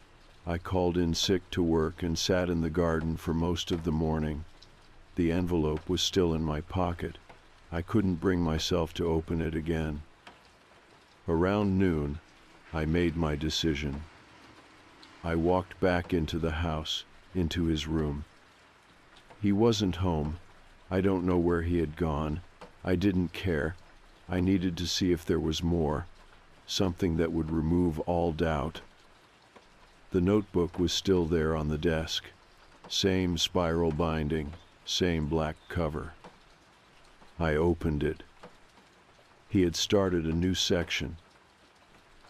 I called in sick to work and sat in the garden for most of the morning. The envelope was still in my pocket. I couldn't bring myself to open it again. Around noon, I made my decision. I walked back into the house, into his room. He wasn't home. I don't know where he had gone. I didn't care. I needed to see if there was more, something that would remove all doubt. The notebook was still there on the desk. Same spiral binding, same black cover. I opened it. He had started a new section.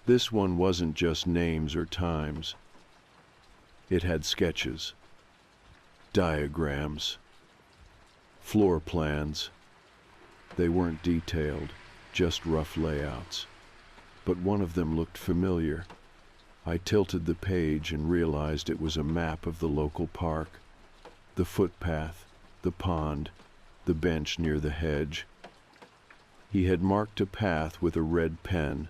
This one wasn't just names or times. It had sketches, diagrams, floor plans. They weren't detailed, just rough layouts. But one of them looked familiar. I tilted the page and realized it was a map of the local park. The footpath, the pond, the bench near the hedge. He had marked a path with a red pen.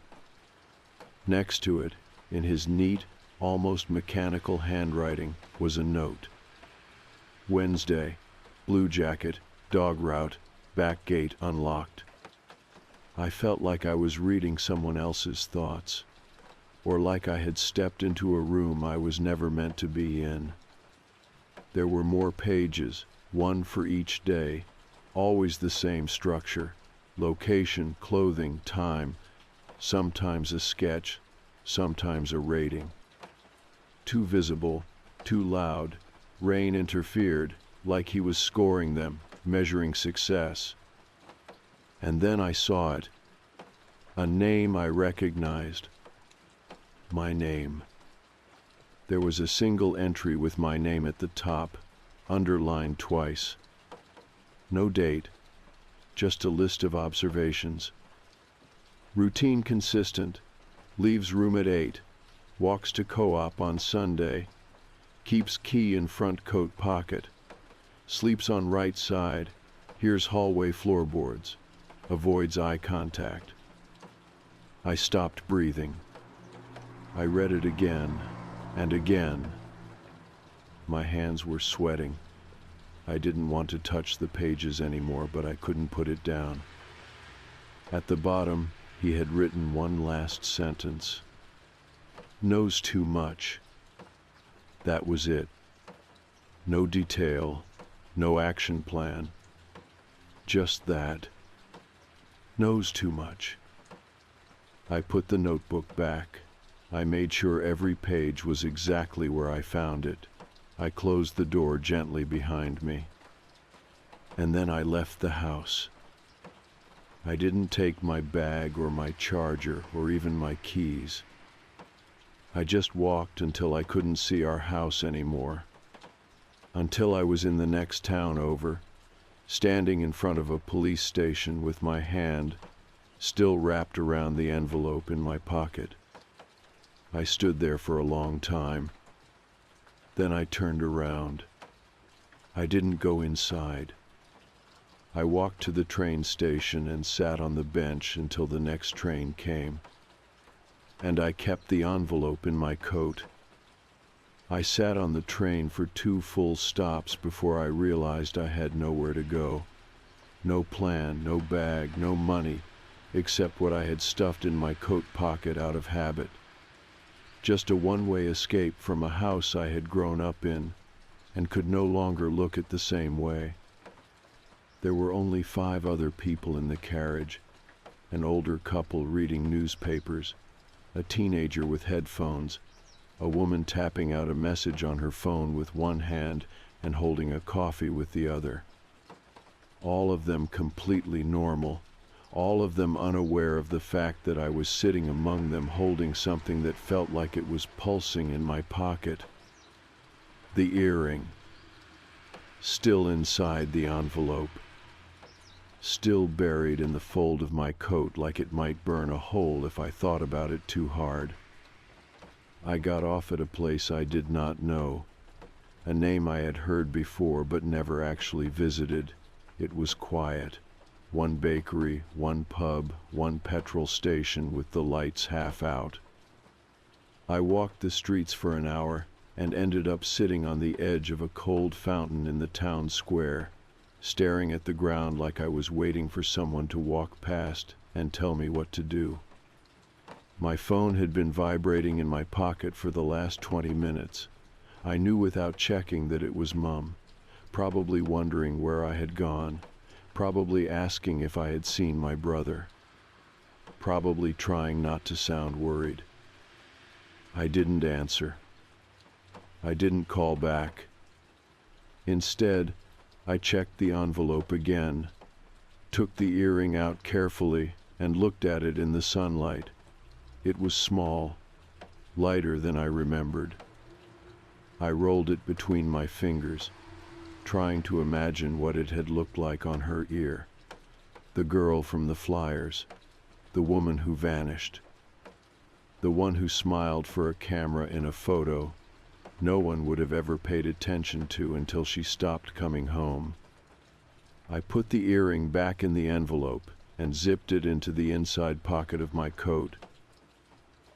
Next to it, in his neat, almost mechanical handwriting, was a note. Wednesday, blue jacket, dog route, back gate unlocked. I felt like I was reading someone else's thoughts, or like I had stepped into a room I was never meant to be in. There were more pages, one for each day, always the same structure: location, clothing, time, sometimes a sketch, sometimes a rating. Too visible, too loud, rain interfered, like he was scoring them, measuring success. And then I saw it, a name I recognized. My name. There was a single entry with my name at the top, underlined twice. No date, just a list of observations. Routine consistent, leaves room at 8, walks to co-op on Sunday, keeps key in front coat pocket, sleeps on right side, hears hallway floorboards, avoids eye contact. I stopped breathing. I read it again and again. My hands were sweating. I didn't want to touch the pages anymore, but I couldn't put it down. At the bottom, he had written one last sentence. Knows too much. That was it. No detail, no action plan. Just that. Knows too much. I put the notebook back. I made sure every page was exactly where I found it. I closed the door gently behind me. And then I left the house. I didn't take my bag or my charger or even my keys. I just walked until I couldn't see our house anymore. Until I was in the next town over, standing in front of a police station with my hand still wrapped around the envelope in my pocket. I stood there for a long time. Then I turned around. I didn't go inside. I walked to the train station and sat on the bench until the next train came. And I kept the envelope in my coat. I sat on the train for 2 full stops before I realized I had nowhere to go. No plan, no bag, no money, except what I had stuffed in my coat pocket out of habit. Just a one-way escape from a house I had grown up in and could no longer look at the same way. There were only 5 other people in the carriage, an older couple reading newspapers, a teenager with headphones, a woman tapping out a message on her phone with one hand and holding a coffee with the other. All of them completely normal, all of them unaware of the fact that I was sitting among them holding something that felt like it was pulsing in my pocket. The earring, still inside the envelope, still buried in the fold of my coat like it might burn a hole if I thought about it too hard. I got off at a place I did not know, a name I had heard before but never actually visited. It was quiet. One bakery, one pub, one petrol station with the lights half out. I walked the streets for an hour and ended up sitting on the edge of a cold fountain in the town square, staring at the ground like I was waiting for someone to walk past and tell me what to do. My phone had been vibrating in my pocket for the last 20 minutes. I knew without checking that it was Mum, probably wondering where I had gone, probably asking if I had seen my brother, probably trying not to sound worried. I didn't answer. I didn't call back. Instead, I checked the envelope again, took the earring out carefully, and looked at it in the sunlight. It was small, lighter than I remembered. I rolled it between my fingers, trying to imagine what it had looked like on her ear. The girl from the flyers, the woman who vanished, the one who smiled for a camera in a photo no one would have ever paid attention to until she stopped coming home. I put the earring back in the envelope and zipped it into the inside pocket of my coat.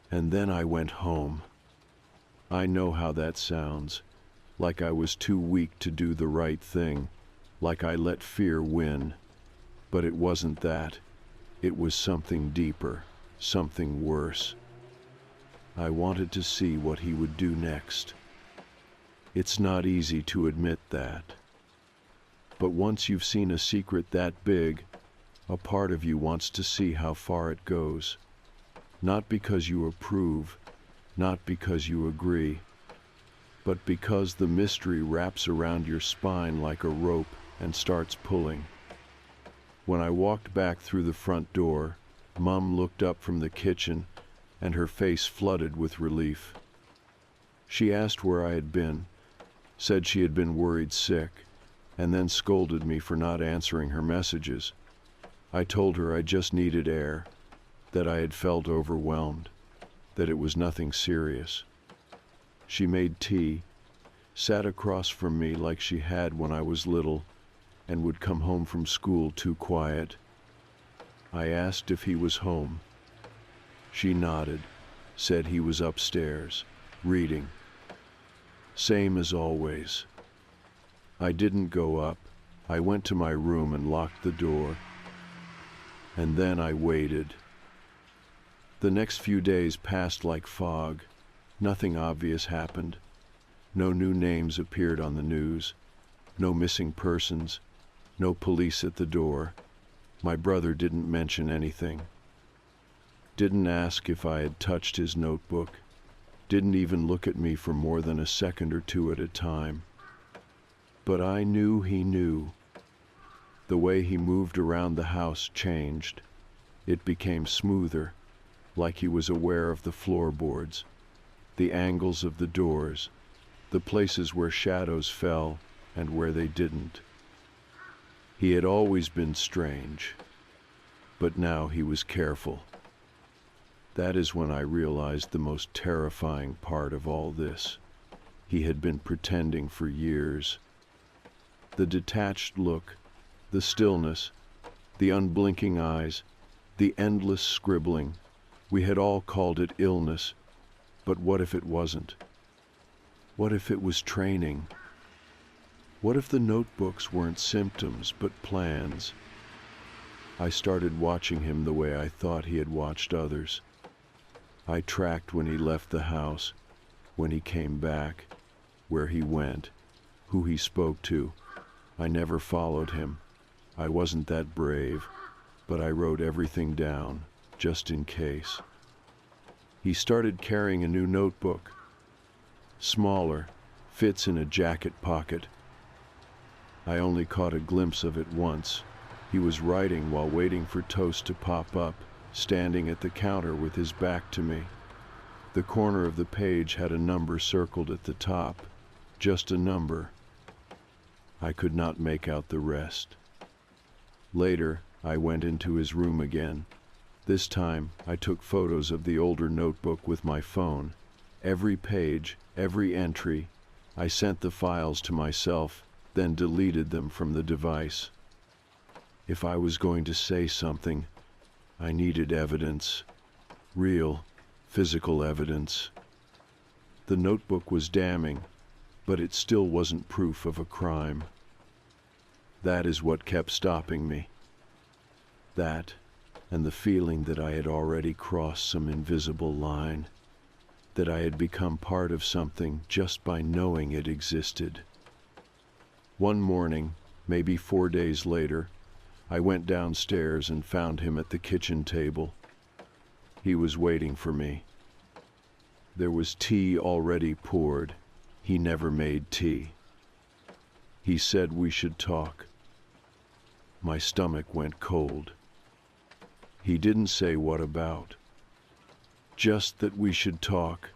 And then I went home. I know how that sounds, like I was too weak to do the right thing, like I let fear win. But it wasn't that. It was something deeper, something worse. I wanted to see what he would do next. It's not easy to admit that. But once you've seen a secret that big, a part of you wants to see how far it goes. Not because you approve, not because you agree, but because the mystery wraps around your spine like a rope and starts pulling. When I walked back through the front door, Mum looked up from the kitchen and her face flooded with relief. She asked where I had been, said she had been worried sick, and then scolded me for not answering her messages. I told her I just needed air, that I had felt overwhelmed, that it was nothing serious. She made tea, sat across from me like she had when I was little, and would come home from school too quiet. I asked if he was home. She nodded, said he was upstairs, reading. Same as always. I didn't go up. I went to my room and locked the door. And then I waited. The next few days passed like fog. Nothing obvious happened. No new names appeared on the news. No missing persons. No police at the door. My brother didn't mention anything. Didn't ask if I had touched his notebook. Didn't even look at me for more than a second or two at a time. But I knew he knew. The way he moved around the house changed. It became smoother, like he was aware of the floorboards, the angles of the doors, the places where shadows fell and where they didn't. He had always been strange, but now he was careful. That is when I realized the most terrifying part of all this. He had been pretending for years. The detached look, the stillness, the unblinking eyes, the endless scribbling. We had all called it illness, but what if it wasn't? What if it was training? What if the notebooks weren't symptoms, but plans? I started watching him the way I thought he had watched others. I tracked when he left the house, when he came back, where he went, who he spoke to. I never followed him. I wasn't that brave, but I wrote everything down, just in case. He started carrying a new notebook. Smaller, fits in a jacket pocket. I only caught a glimpse of it once, He was writing while waiting for toast to pop up, standing at the counter with his back to me. The corner of the page had a number circled at the top, just a number. I could not make out the rest. Later, I went into his room again. This time, I took photos of the older notebook with my phone. Every page, every entry. I sent the files to myself, then deleted them from the device. If I was going to say something, I needed evidence. Real, physical evidence. The notebook was damning, but it still wasn't proof of a crime. That is what kept stopping me. That, and the feeling that I had already crossed some invisible line, that I had become part of something just by knowing it existed. One morning, maybe 4 days later, I went downstairs and found him at the kitchen table. He was waiting for me. There was tea already poured. He never made tea. He said we should talk. My stomach went cold. He didn't say what about. Just that we should talk.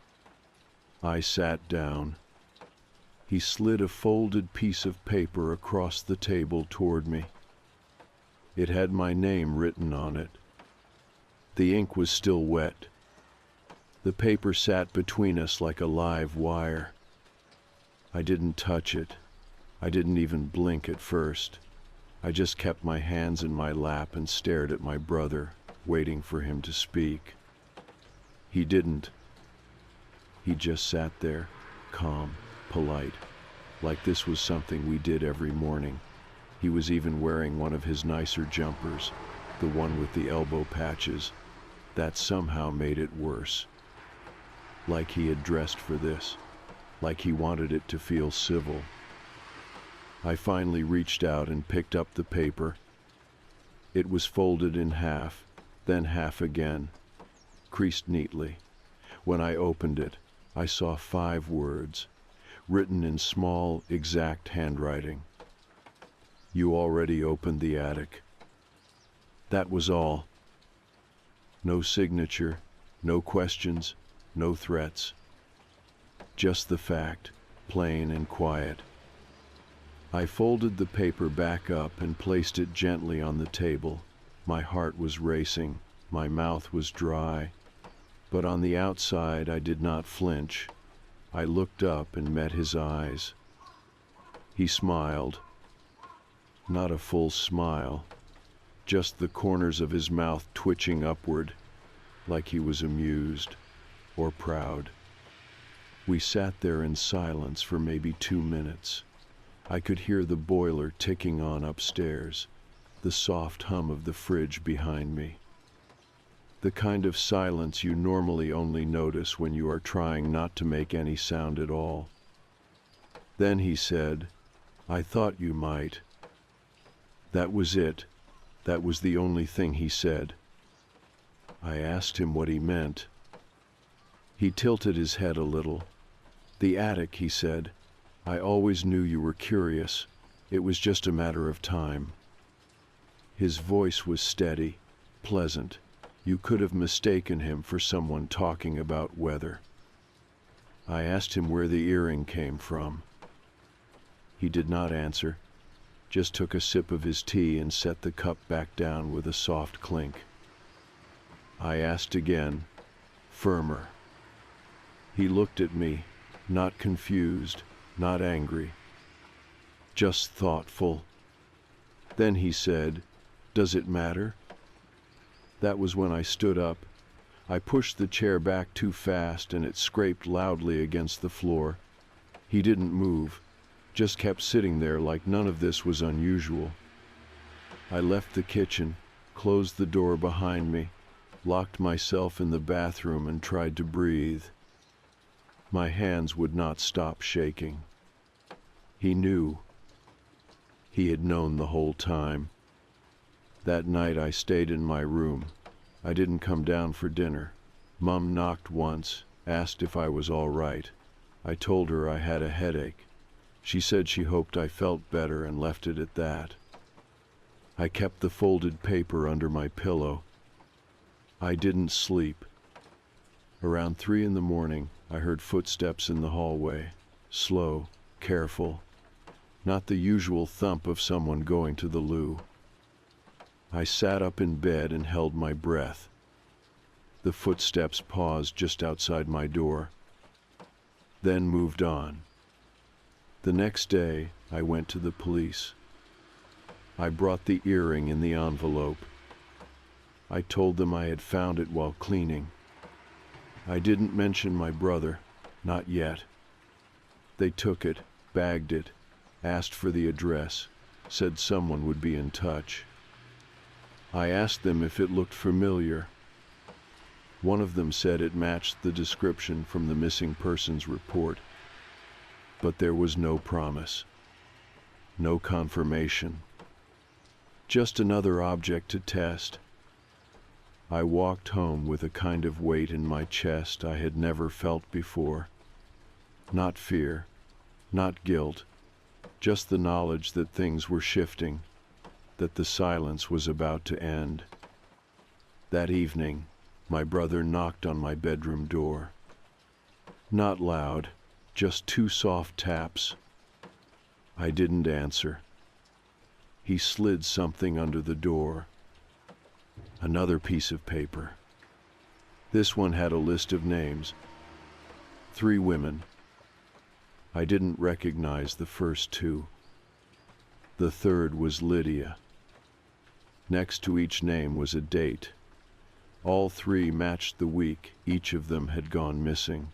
I sat down. He slid a folded piece of paper across the table toward me. It had my name written on it. The ink was still wet. The paper sat between us like a live wire. I didn't touch it. I didn't even blink at first. I just kept my hands in my lap and stared at my brother, waiting for him to speak. He didn't. He just sat there, calm, polite, like this was something we did every morning. He was even wearing one of his nicer jumpers, the one with the elbow patches. That somehow made it worse. Like he had dressed for this, like he wanted it to feel civil. I finally reached out and picked up the paper. It was folded in half, then half again, creased neatly. When I opened it, I saw 5 words, written in small, exact handwriting. You already opened the attic. That was all. No signature, no questions, no threats. Just the fact, plain and quiet. I folded the paper back up and placed it gently on the table. My heart was racing, my mouth was dry, but on the outside I did not flinch. I looked up and met his eyes. He smiled. Not a full smile, just the corners of his mouth twitching upward, like he was amused or proud. We sat there in silence for maybe 2 minutes. I could hear the boiler ticking on upstairs, the soft hum of the fridge behind me. The kind of silence you normally only notice when you are trying not to make any sound at all. Then he said, "I thought you might." That was it. That was the only thing he said. I asked him what he meant. He tilted his head a little. "The attic," he said. "I always knew you were curious. It was just a matter of time." His voice was steady, pleasant. You could have mistaken him for someone talking about weather. I asked him where the earring came from. He did not answer, just took a sip of his tea and set the cup back down with a soft clink. I asked again, firmer. He looked at me, not confused, not angry, just thoughtful. Then he said, "Does it matter?" That was when I stood up. I pushed the chair back too fast and it scraped loudly against the floor. He didn't move, just kept sitting there like none of this was unusual. I left the kitchen, closed the door behind me, locked myself in the bathroom and tried to breathe. My hands would not stop shaking. He knew. He had known the whole time. That night I stayed in my room. I didn't come down for dinner. Mom knocked once, asked if I was all right. I told her I had a headache. She said she hoped I felt better and left it at that. I kept the folded paper under my pillow. I didn't sleep. Around 3 in the morning, I heard footsteps in the hallway. Slow, careful, not the usual thump of someone going to the loo. I sat up in bed and held my breath. The footsteps paused just outside my door, then moved on. The next day, I went to the police. I brought the earring in the envelope. I told them I had found it while cleaning. I didn't mention my brother, not yet. They took it, bagged it, asked for the address, said someone would be in touch. I asked them if it looked familiar. One of them said it matched the description from the missing persons report, but there was no promise, no confirmation. Just another object to test. I walked home with a kind of weight in my chest I had never felt before. Not fear, not guilt, just the knowledge that things were shifting, that the silence was about to end. That evening, my brother knocked on my bedroom door. Not loud, just 2 soft taps. I didn't answer. He slid something under the door. Another piece of paper. This one had a list of names. 3 women. I didn't recognize the first 2. The third was Lydia. Next to each name was a date. All 3 matched the week each of them had gone missing.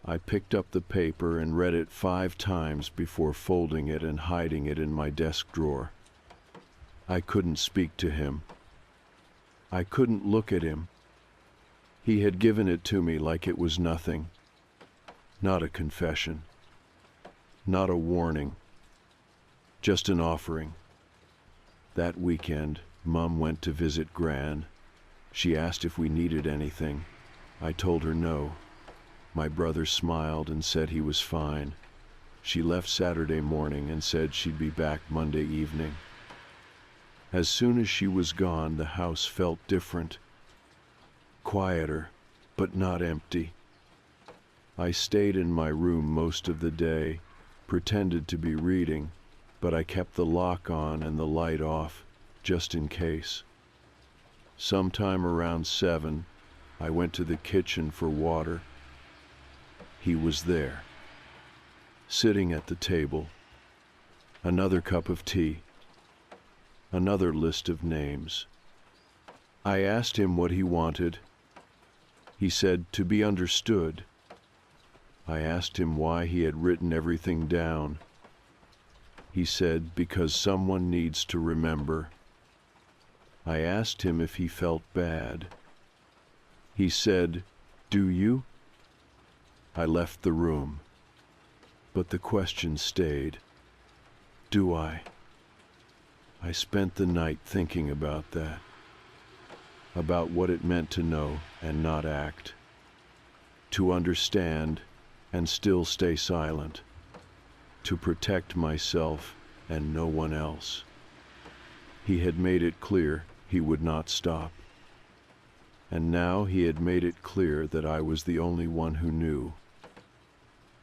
I picked up the paper and read it 5 times before folding it and hiding it in my desk drawer. I couldn't speak to him. I couldn't look at him. He had given it to me like it was nothing. Not a confession. Not a warning. Just an offering. That weekend, Mom went to visit Gran. She asked if we needed anything. I told her no. My brother smiled and said he was fine. She left Saturday morning and said she'd be back Monday evening. As soon as she was gone, the house felt different. Quieter, but not empty. I stayed in my room most of the day, pretended to be reading, but I kept the lock on and the light off, just in case. Sometime around 7, I went to the kitchen for water. He was there, sitting at the table. Another cup of tea. Another list of names. I asked him what he wanted. He said to be understood. I asked him why he had written everything down. He said because someone needs to remember. I asked him if he felt bad. He said, "Do you?" I left the room, but the question stayed. Do I? I spent the night thinking about that, about what it meant to know and not act, to understand and still stay silent, to protect myself and no one else. He had made it clear he would not stop. And now he had made it clear that I was the only one who knew.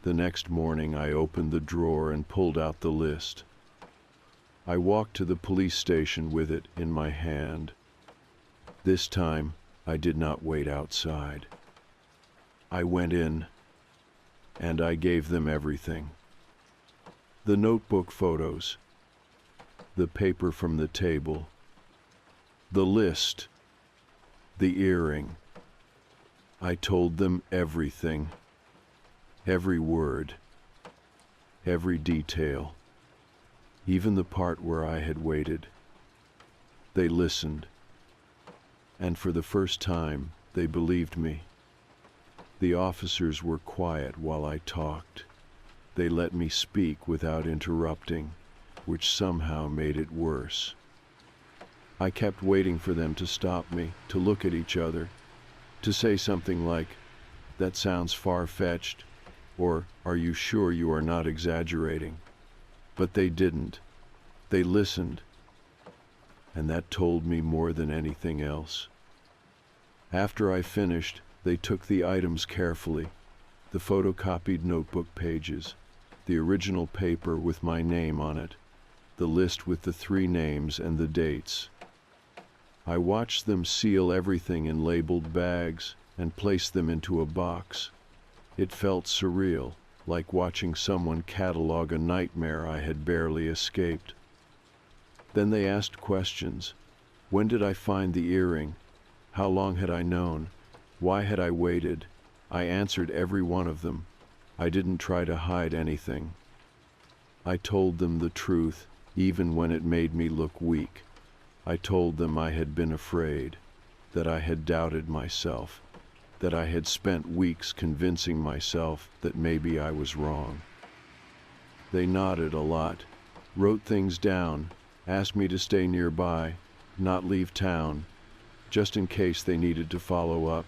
The next morning I opened the drawer and pulled out the list. I walked to the police station with it in my hand. This time I did not wait outside. I went in, and I gave them everything. The notebook photos, the paper from the table, the list, the earring. I told them everything, every word, every detail, even the part where I had waited. They listened, and for the first time, they believed me. The officers were quiet while I talked. They let me speak without interrupting, which somehow made it worse. I kept waiting for them to stop me, to look at each other, to say something like, "That sounds far-fetched," or "Are you sure you are not exaggerating?" But they didn't. They listened, and that told me more than anything else. After I finished, they took the items carefully, the photocopied notebook pages, the original paper with my name on it, the list with the 3 names and the dates. I watched them seal everything in labeled bags and place them into a box. It felt surreal, like watching someone catalog a nightmare I had barely escaped. Then they asked questions. When did I find the earring? How long had I known? Why had I waited? I answered every one of them. I didn't try to hide anything. I told them the truth, even when it made me look weak. I told them I had been afraid, that I had doubted myself, that I had spent weeks convincing myself that maybe I was wrong. They nodded a lot, wrote things down, asked me to stay nearby, not leave town, just in case they needed to follow up.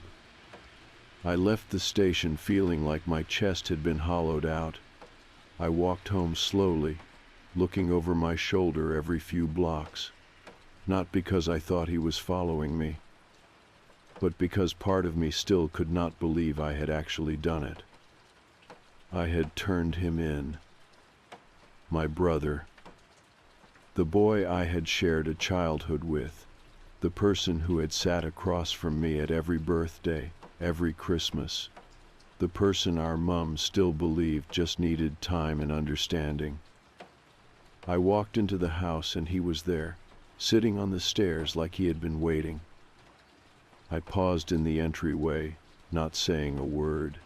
I left the station feeling like my chest had been hollowed out. I walked home slowly, looking over my shoulder every few blocks, not because I thought he was following me, but because part of me still could not believe I had actually done it. I had turned him in. My brother. The boy I had shared a childhood with, the person who had sat across from me at every birthday, every Christmas, the person our mom still believed just needed time and understanding. I walked into the house and he was there, sitting on the stairs like he had been waiting. I paused in the entryway, not saying a word.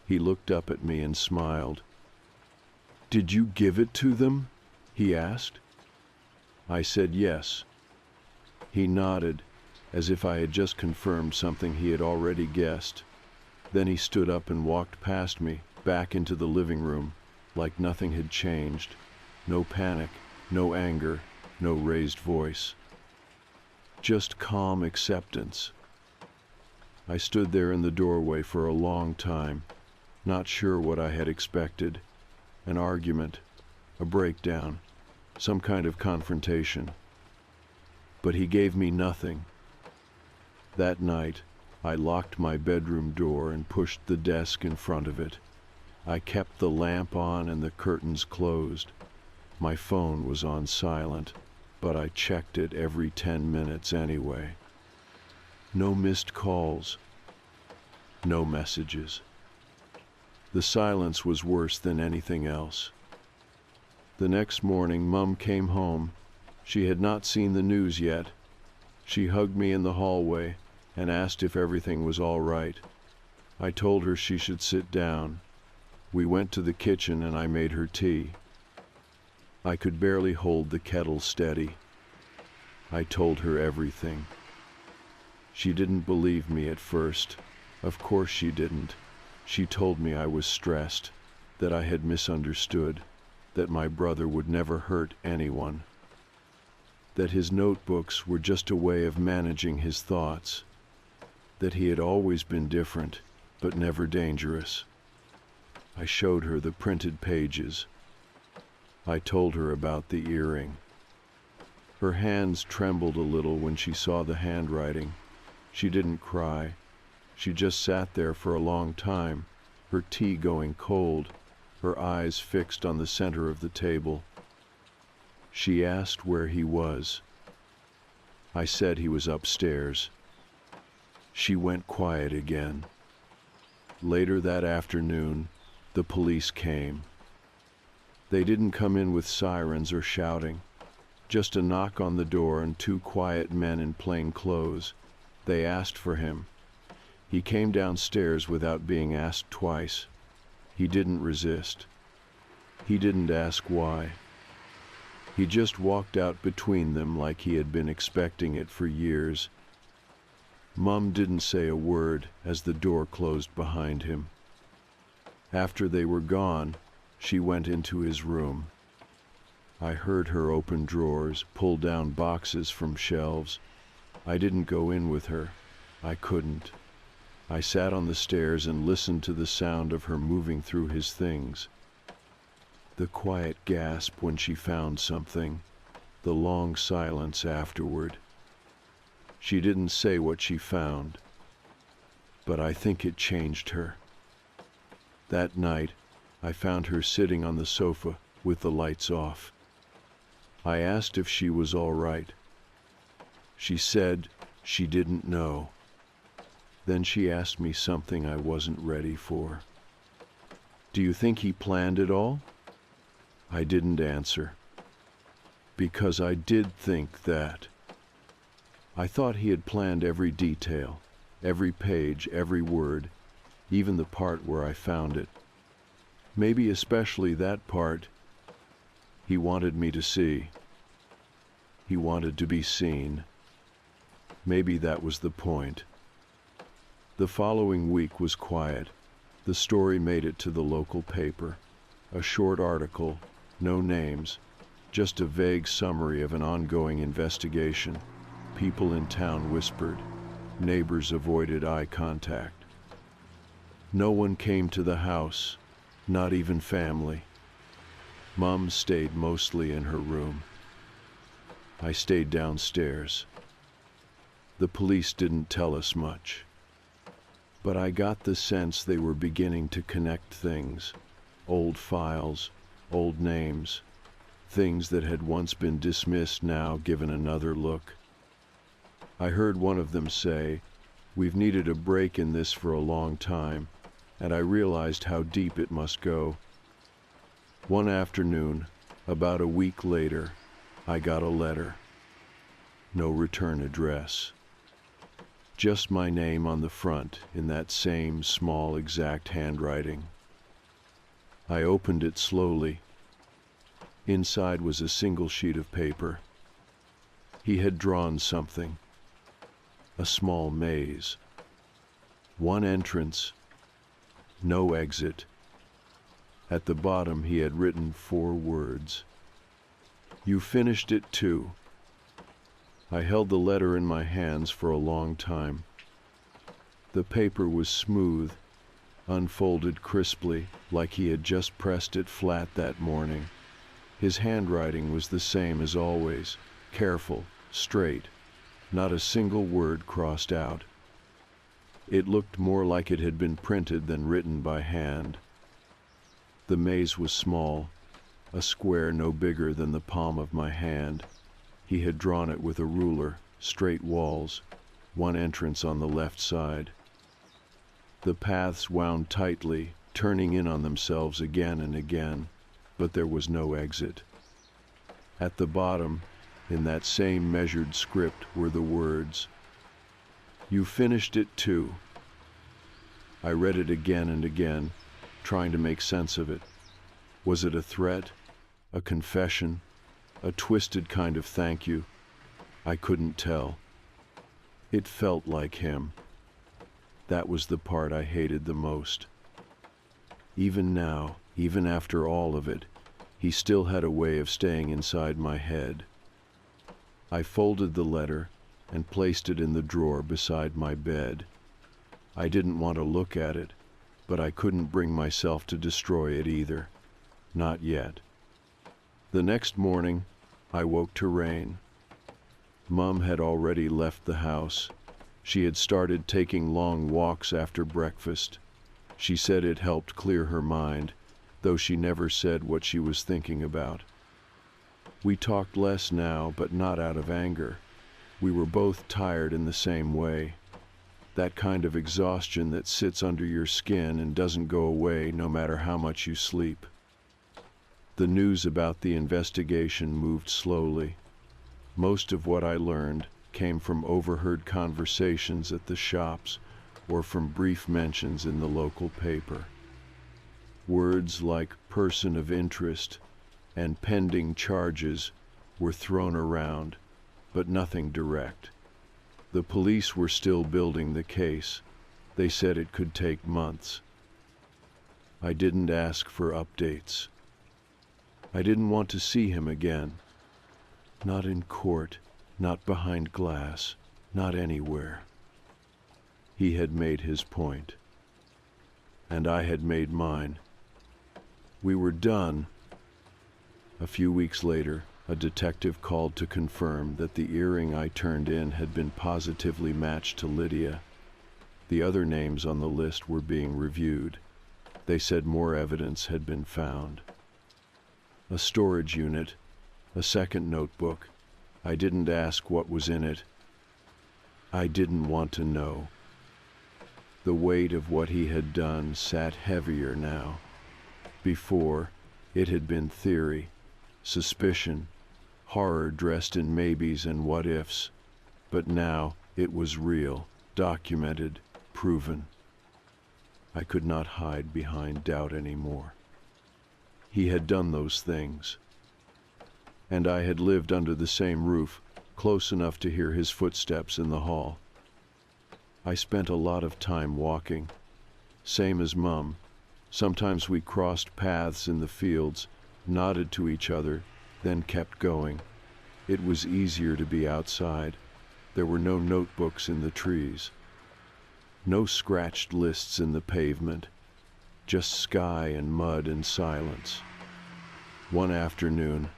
He looked up at me and smiled. "Did you give it to them?" he asked. I said yes. He nodded, as if I had just confirmed something he had already guessed. Then he stood up and walked past me, back into the living room, like nothing had changed. No panic, no anger, no raised voice. Just calm acceptance. I stood there in the doorway for a long time, not sure what I had expected. An argument, a breakdown, some kind of confrontation. But he gave me nothing. That night, I locked my bedroom door and pushed the desk in front of it. I kept the lamp on and the curtains closed. My phone was on silent, but I checked it every 10 minutes anyway. No missed calls. No messages. The silence was worse than anything else. The next morning, Mum came home. She had not seen the news yet. She hugged me in the hallway and asked if everything was all right. I told her she should sit down. We went to the kitchen and I made her tea. I could barely hold the kettle steady. I told her everything. She didn't believe me at first. Of course she didn't. She told me I was stressed, that I had misunderstood, that my brother would never hurt anyone, that his notebooks were just a way of managing his thoughts, that he had always been different, but never dangerous. I showed her the printed pages. I told her about the earring. Her hands trembled a little when she saw the handwriting. She didn't cry. She just sat there for a long time, her tea going cold, her eyes fixed on the center of the table. She asked where he was. I said he was upstairs. She went quiet again. Later that afternoon, the police came. They didn't come in with sirens or shouting, just a knock on the door and 2 quiet men in plain clothes. They asked for him. He came downstairs without being asked twice. He didn't resist. He didn't ask why. He just walked out between them like he had been expecting it for years. Mum didn't say a word as the door closed behind him. After they were gone, she went into his room. I heard her open drawers, pull down boxes from shelves. I didn't go in with her. I couldn't. I sat on the stairs and listened to the sound of her moving through his things. The quiet gasp when she found something, The long silence afterward. She didn't say what she found, but I think it changed her. That night, I found her sitting on the sofa with the lights off. I asked if she was all right. She said she didn't know. Then she asked me something I wasn't ready for. Do you think he planned it all? I didn't answer. Because I did think that. I thought he had planned every detail, every page, every word, even the part where I found it. Maybe especially that part he wanted me to see. He wanted to be seen. Maybe that was the point. The following week was quiet. The story made it to the local paper. A short article, no names, just a vague summary of an ongoing investigation. People in town whispered. Neighbors avoided eye contact. No one came to the house, not even family. Mom stayed mostly in her room. I stayed downstairs. The police didn't tell us much, but I got the sense they were beginning to connect things. Old files, old names, things that had once been dismissed now given another look. I heard one of them say, "We've needed a break in this for a long time," and I realized how deep it must go. One afternoon, about a week later, I got a letter. No return address. Just my name on the front in that same small, exact handwriting. I opened it slowly. Inside was a single sheet of paper. He had drawn something. A small maze. One entrance, no exit. At the bottom he had written 4 words. You finished it too. I held the letter in my hands for a long time. The paper was smooth, unfolded crisply, like he had just pressed it flat that morning. His handwriting was the same as always, careful, straight, not a single word crossed out. It looked more like it had been printed than written by hand. The maze was small, a square no bigger than the palm of my hand. He had drawn it with a ruler, straight walls, one entrance on the left side. The paths wound tightly, turning in on themselves again and again, but there was no exit. At the bottom, in that same measured script, were the words, You finished it too. I read it again and again, trying to make sense of it. Was it a threat, a confession, a twisted kind of thank you? I couldn't tell. It felt like him. That was the part I hated the most. Even now, even after all of it, he still had a way of staying inside my head. I folded the letter and placed it in the drawer beside my bed. I didn't want to look at it, but I couldn't bring myself to destroy it either. Not yet. The next morning, I woke to rain. Mom had already left the house. She had started taking long walks after breakfast. She said it helped clear her mind, though she never said what she was thinking about. We talked less now, but not out of anger. We were both tired in the same way. That kind of exhaustion that sits under your skin and doesn't go away no matter how much you sleep. The news about the investigation moved slowly. Most of what I learned came from overheard conversations at the shops or from brief mentions in the local paper. Words like person of interest and pending charges were thrown around, but nothing direct. The police were still building the case. They said it could take months. I didn't ask for updates. I didn't want to see him again. Not in court, not behind glass, not anywhere. He had made his point, and I had made mine. We were done. A few weeks later, A detective called to confirm that the earring I turned in had been positively matched to Lydia. The other names on the list were being reviewed. They said more evidence had been found. A storage unit, a second notebook. I didn't ask what was in it. I didn't want to know. The weight of what he had done sat heavier now. Before, it had been theory, suspicion, horror dressed in maybes and what-ifs. But now it was real, documented, proven. I could not hide behind doubt anymore. He had done those things. And I had lived under the same roof, close enough to hear his footsteps in the hall. I spent a lot of time walking, same as Mum. Sometimes we crossed paths in the fields, nodded to each other, then kept going. It was easier to be outside. There were no notebooks in the trees. No scratched lists in the pavement. Just sky and mud and silence. One afternoon,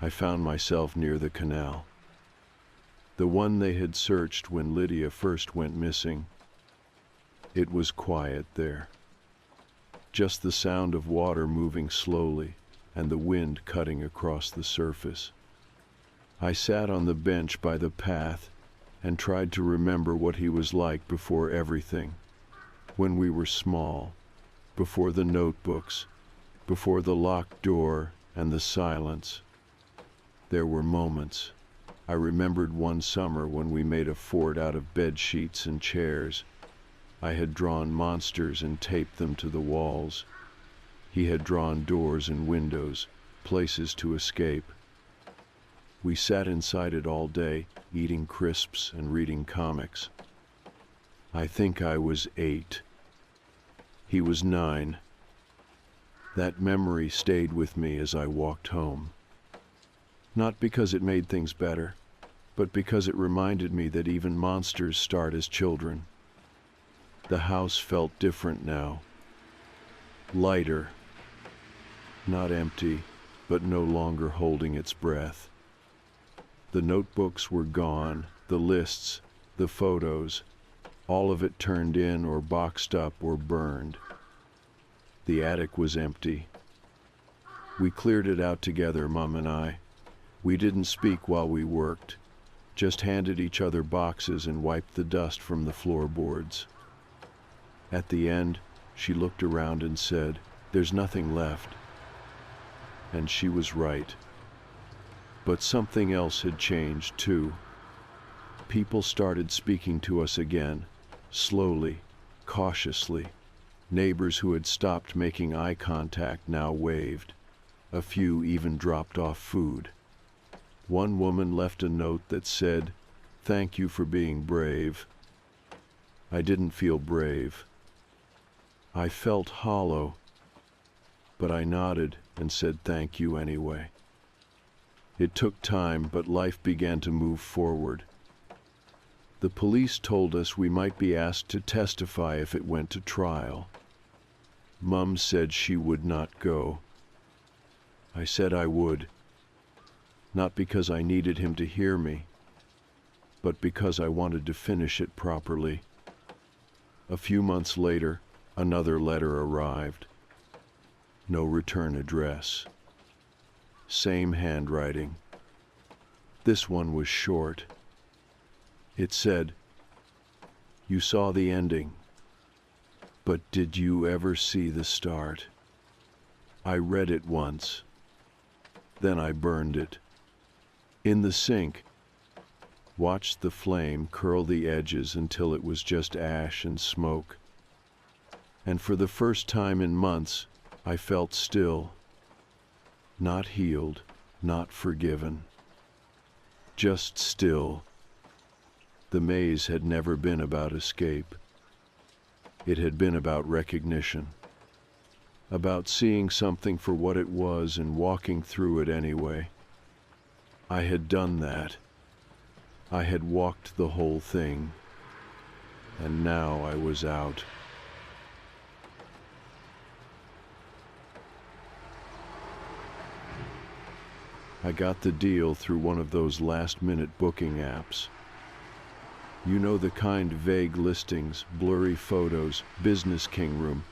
I found myself near the canal. The one they had searched when Lydia first went missing. It was quiet there. Just the sound of water moving slowly and the wind cutting across the surface. I sat on the bench by the path and tried to remember what he was like before everything, when we were small, before the notebooks, before the locked door and the silence. There were moments. I remembered one summer when we made a fort out of bed sheets and chairs. I had drawn monsters and taped them to the walls. He had drawn doors and windows, places to escape. We sat inside it all day, eating crisps and reading comics. I think I was 8. He was 9. That memory stayed with me as I walked home. Not because it made things better, but because it reminded me that even monsters start as children. The house felt different now. Lighter. Not empty, but no longer holding its breath. The notebooks were gone, the lists, the photos, all of it turned in or boxed up or burned. The attic was empty. We cleared it out together, Mum and I. We didn't speak while we worked, just handed each other boxes and wiped the dust from the floorboards. At the end, she looked around and said, "There's nothing left." And she was right. But something else had changed too. People started speaking to us again, slowly, cautiously. Neighbors who had stopped making eye contact now waved. A few even dropped off food. One woman left a note that said, "Thank you for being brave." I didn't feel brave. I felt hollow, but I nodded and said thank you anyway. It took time, but life began to move forward. The police told us we might be asked to testify if it went to trial. Mum said she would not go. I said I would. Not because I needed him to hear me, but because I wanted to finish it properly. A few months later, another letter arrived. No return address. Same handwriting. This one was short. It said, "You saw the ending, but did you ever see the start?" I read it once. Then I burned it. In the sink. Watched the flame curl the edges until it was just ash and smoke. And for the first time in months, I felt still. Not healed, not forgiven. Just still. The maze had never been about escape. It had been about recognition. About seeing something for what it was and walking through it anyway. I had done that. I had walked the whole thing. And now I was out. I got the deal through one of those last-minute booking apps. You know, the kind: vague listings, blurry photos, business king room,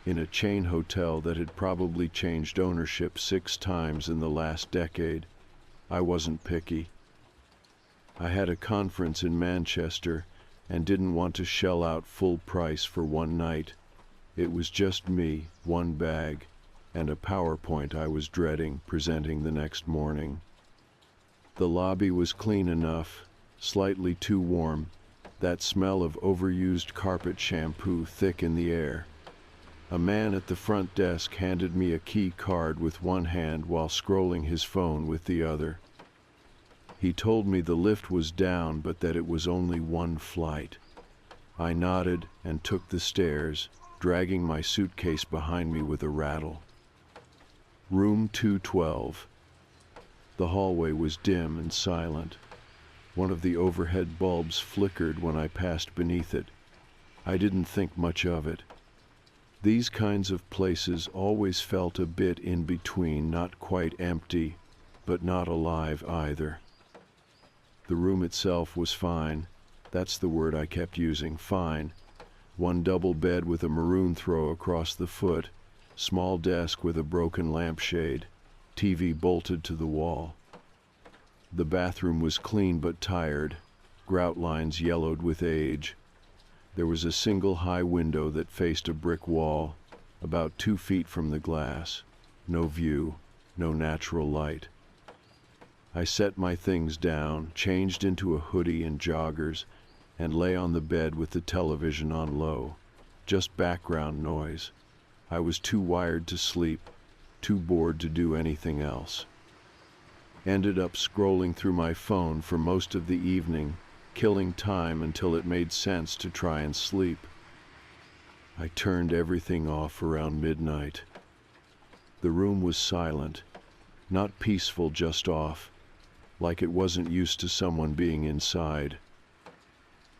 in a chain hotel that had probably changed ownership 6 times in the last decade. I wasn't picky. I had a conference in Manchester and didn't want to shell out full price for one night. It was just me, one bag, and a PowerPoint I was dreading presenting the next morning. The lobby was clean enough, slightly too warm, that smell of overused carpet shampoo thick in the air. A man at the front desk handed me a key card with one hand while scrolling his phone with the other. He told me the lift was down, but that it was only one flight. I nodded and took the stairs, dragging my suitcase behind me with a rattle. Room 212. The hallway was dim and silent. One of the overhead bulbs flickered when I passed beneath it. I didn't think much of it. These kinds of places always felt a bit in between, not quite empty, but not alive either. The room itself was fine. That's the word I kept using, fine. One double bed with a maroon throw across the foot, small desk with a broken lampshade, TV bolted to the wall. The bathroom was clean but tired, grout lines yellowed with age. There was a single high window that faced a brick wall, about 2 feet from the glass. No view, no natural light. I set my things down, changed into a hoodie and joggers, and lay on the bed with the television on low. Just background noise. I was too wired to sleep, too bored to do anything else. Ended up scrolling through my phone for most of the evening, killing time until it made sense to try and sleep. I turned everything off around midnight. The room was silent, not peaceful, just off, like it wasn't used to someone being inside.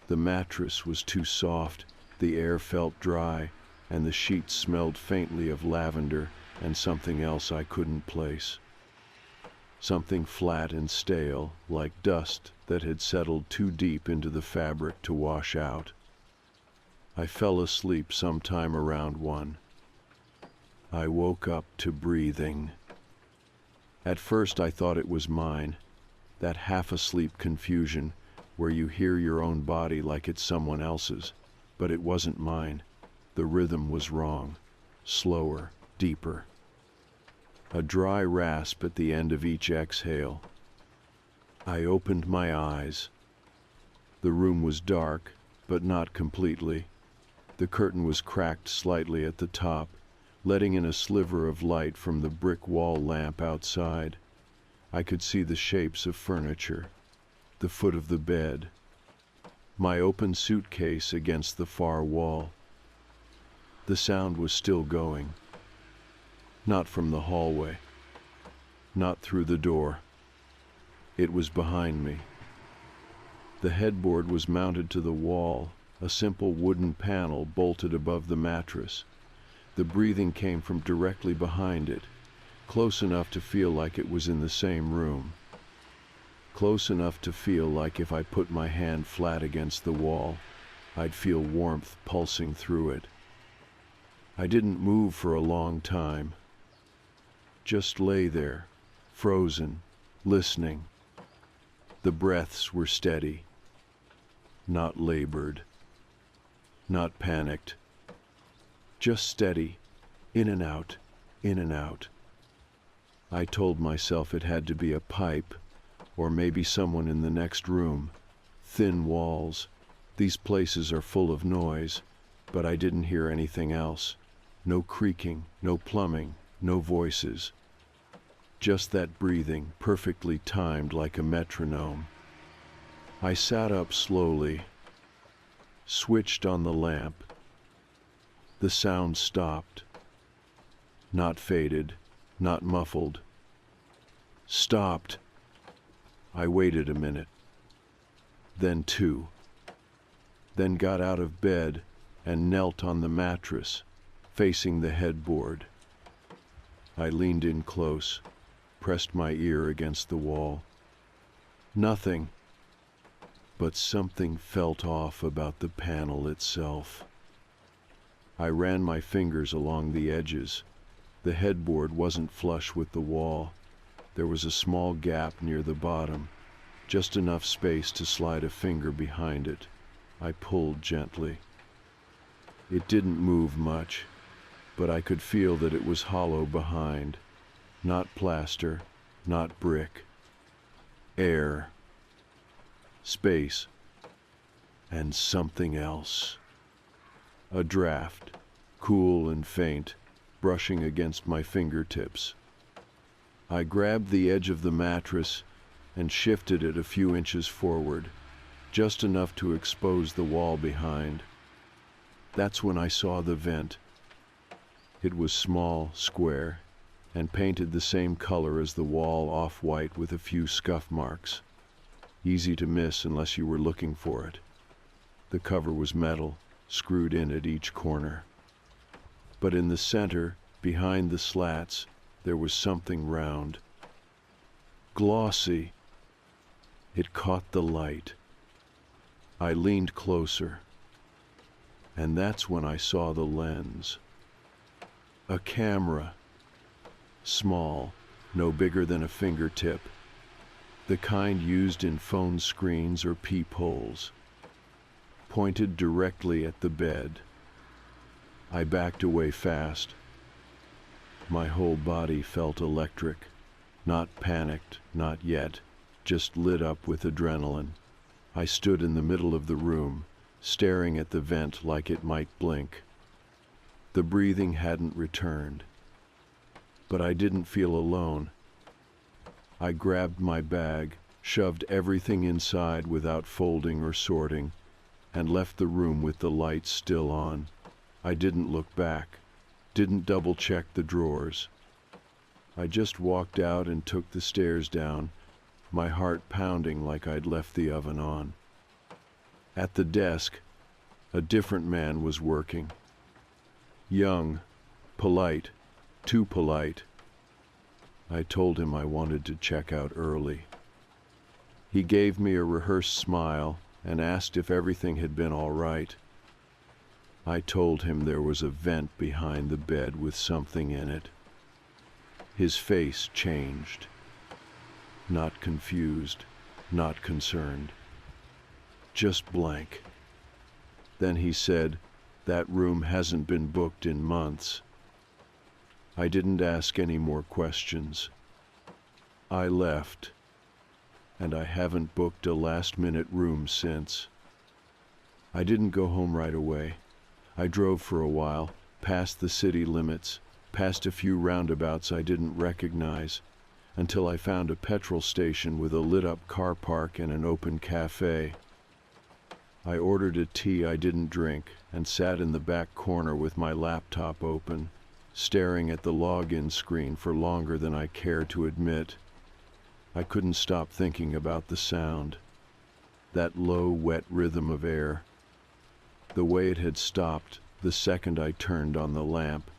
The mattress was too soft, the air felt dry, and the sheets smelled faintly of lavender and something else I couldn't place. Something flat and stale, like dust that had settled too deep into the fabric to wash out. I fell asleep sometime around 1. I woke up to breathing. At first I thought it was mine, that half-asleep confusion where you hear your own body like it's someone else's, but it wasn't mine. The rhythm was wrong, slower, deeper. A dry rasp at the end of each exhale. I opened my eyes. The room was dark, but not completely. The curtain was cracked slightly at the top, letting in a sliver of light from the brick wall lamp outside. I could see the shapes of furniture, the foot of the bed, my open suitcase against the far wall. The sound was still going. Not from the hallway. Not through the door. It was behind me. The headboard was mounted to the wall, a simple wooden panel bolted above the mattress. The breathing came from directly behind it, close enough to feel like it was in the same room. Close enough to feel like if I put my hand flat against the wall, I'd feel warmth pulsing through it. I didn't move for a long time. Just lay there, frozen, listening. The breaths were steady, not labored, not panicked. Just steady, in and out, in and out. I told myself it had to be a pipe, or maybe someone in the next room. Thin walls. These places are full of noise, but I didn't hear anything else. No creaking, no plumbing, no voices. Just that breathing, perfectly timed like a metronome. I sat up slowly, switched on the lamp. The sound stopped. Not faded, not muffled. Stopped. I waited a minute. Then 2. Then got out of bed and knelt on the mattress, facing the headboard. I leaned in close. pressed my ear against the wall. Nothing, but something felt off about the panel itself. I ran my fingers along the edges. The headboard wasn't flush with the wall. There was a small gap near the bottom, just enough space to slide a finger behind it. I pulled gently. It didn't move much, but I could feel that it was hollow behind. Not plaster, not brick. Air. Space. And something else. A draft, cool and faint, brushing against my fingertips. I grabbed the edge of the mattress and shifted it a few inches forward, just enough to expose the wall behind. That's when I saw the vent. It was small, square, and painted the same color as the wall, off-white with a few scuff marks. Easy to miss unless you were looking for it. The cover was metal, screwed in at each corner. But in the center, behind the slats, there was something round. Glossy. It caught the light. I leaned closer, and that's when I saw the lens. A camera. Small, no bigger than a fingertip. The kind used in phone screens or peepholes. Pointed directly at the bed. I backed away fast. My whole body felt electric. Not panicked, not yet, just lit up with adrenaline. I stood in the middle of the room, staring at the vent like it might blink. The breathing hadn't returned. But I didn't feel alone. I grabbed my bag, shoved everything inside without folding or sorting, and left the room with the lights still on. I didn't look back, didn't double-check the drawers. I just walked out and took the stairs down, my heart pounding like I'd left the oven on. At the desk, a different man was working. Young, polite, too polite. I told him I wanted to check out early. He gave me a rehearsed smile and asked if everything had been all right. I told him there was a vent behind the bed with something in it. His face changed. Not confused, not concerned. Just blank. Then he said, "That room hasn't been booked in months." I didn't ask any more questions. I left, and I haven't booked a last-minute room since. I didn't go home right away. I drove for a while, past the city limits, past a few roundabouts I didn't recognize, until I found a petrol station with a lit-up car park and an open cafe. I ordered a tea I didn't drink and sat in the back corner with my laptop open, staring at the login screen for longer than I care to admit. I couldn't stop thinking about the sound. That low, wet rhythm of air. The way it had stopped the second I turned on the lamp,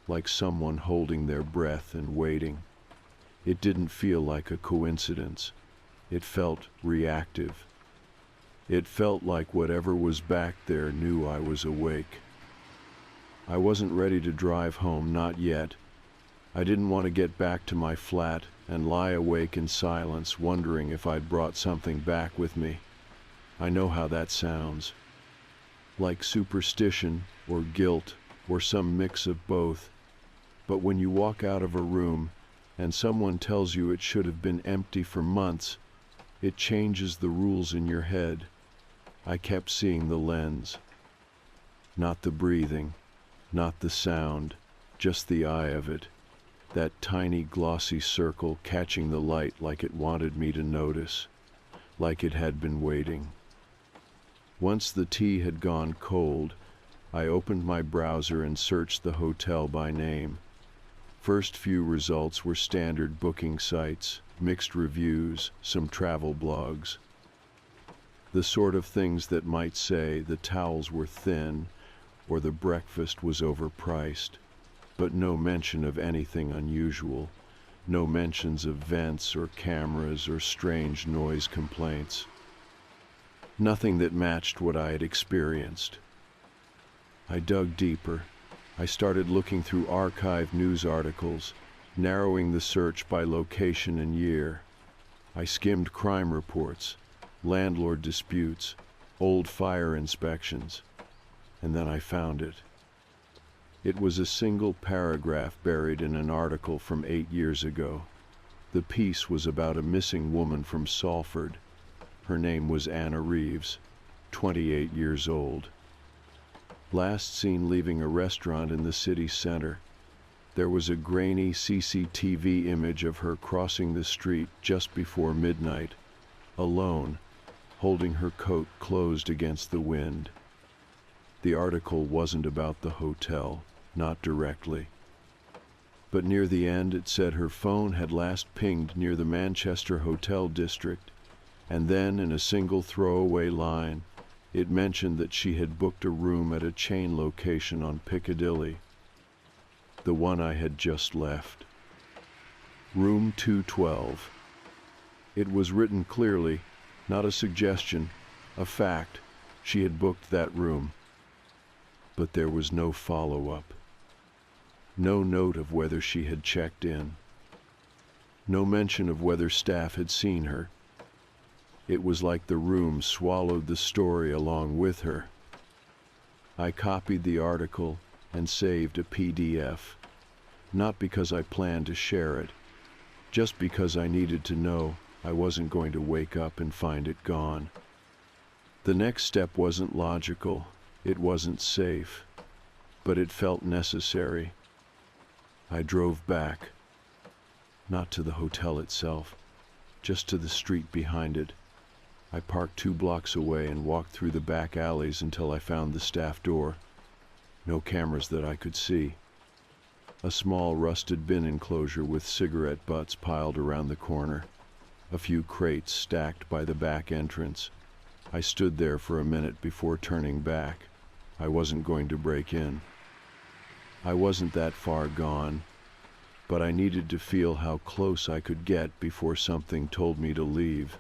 like someone holding their breath and waiting. It didn't feel like a coincidence. It felt reactive. It felt like whatever was back there knew I was awake. I wasn't ready to drive home, not yet. I didn't want to get back to my flat and lie awake in silence, wondering if I'd brought something back with me. I know how that sounds. Like superstition or guilt or some mix of both. But when you walk out of a room and someone tells you it should have been empty for months, it changes the rules in your head. I kept seeing the lens. Not the breathing, not the sound, just the eye of it. That tiny glossy circle catching the light like it wanted me to notice, like it had been waiting. Once the tea had gone cold, I opened my browser and searched the hotel by name. First few results were standard booking sites, mixed reviews, some travel blogs. The sort of things that might say the towels were thin or the breakfast was overpriced, but no mention of anything unusual, No mentions of vents or cameras or strange noise complaints. Nothing that matched what I had experienced. I dug deeper. I started looking through archived news articles, narrowing the search by location and year. I skimmed crime reports, landlord disputes, old fire inspections, and then I found it. It was a single paragraph buried in an article from 8 years ago. The piece was about a missing woman from Salford. Her name was Anna Reeves, 28 years old. Last seen leaving a restaurant in the city center. There was a grainy CCTV image of her crossing the street just before midnight, alone, holding her coat closed against the wind. The article wasn't about the hotel, not directly. But near the end it said her phone had last pinged near the Manchester Hotel district, and then in a single throwaway line, it mentioned that she had booked a room at a chain location on Piccadilly, the one I had just left. Room 212. It was written clearly, not a suggestion, a fact. She had booked that room. But there was no follow-up. No note of whether she had checked in. No mention of whether staff had seen her. It was like the room swallowed the story along with her. I copied the article and saved a PDF, not because I planned to share it, just because I needed to know I wasn't going to wake up and find it gone. The next step wasn't logical, it wasn't safe, but it felt necessary. I drove back, not to the hotel itself, just to the street behind it. I parked 2 blocks away and walked through the back alleys until I found the staff door. No cameras that I could see. A small rusted bin enclosure with cigarette butts piled around the corner. A few crates stacked by the back entrance. I stood there for a minute before turning back. I wasn't going to break in. I wasn't that far gone, but I needed to feel how close I could get before something told me to leave.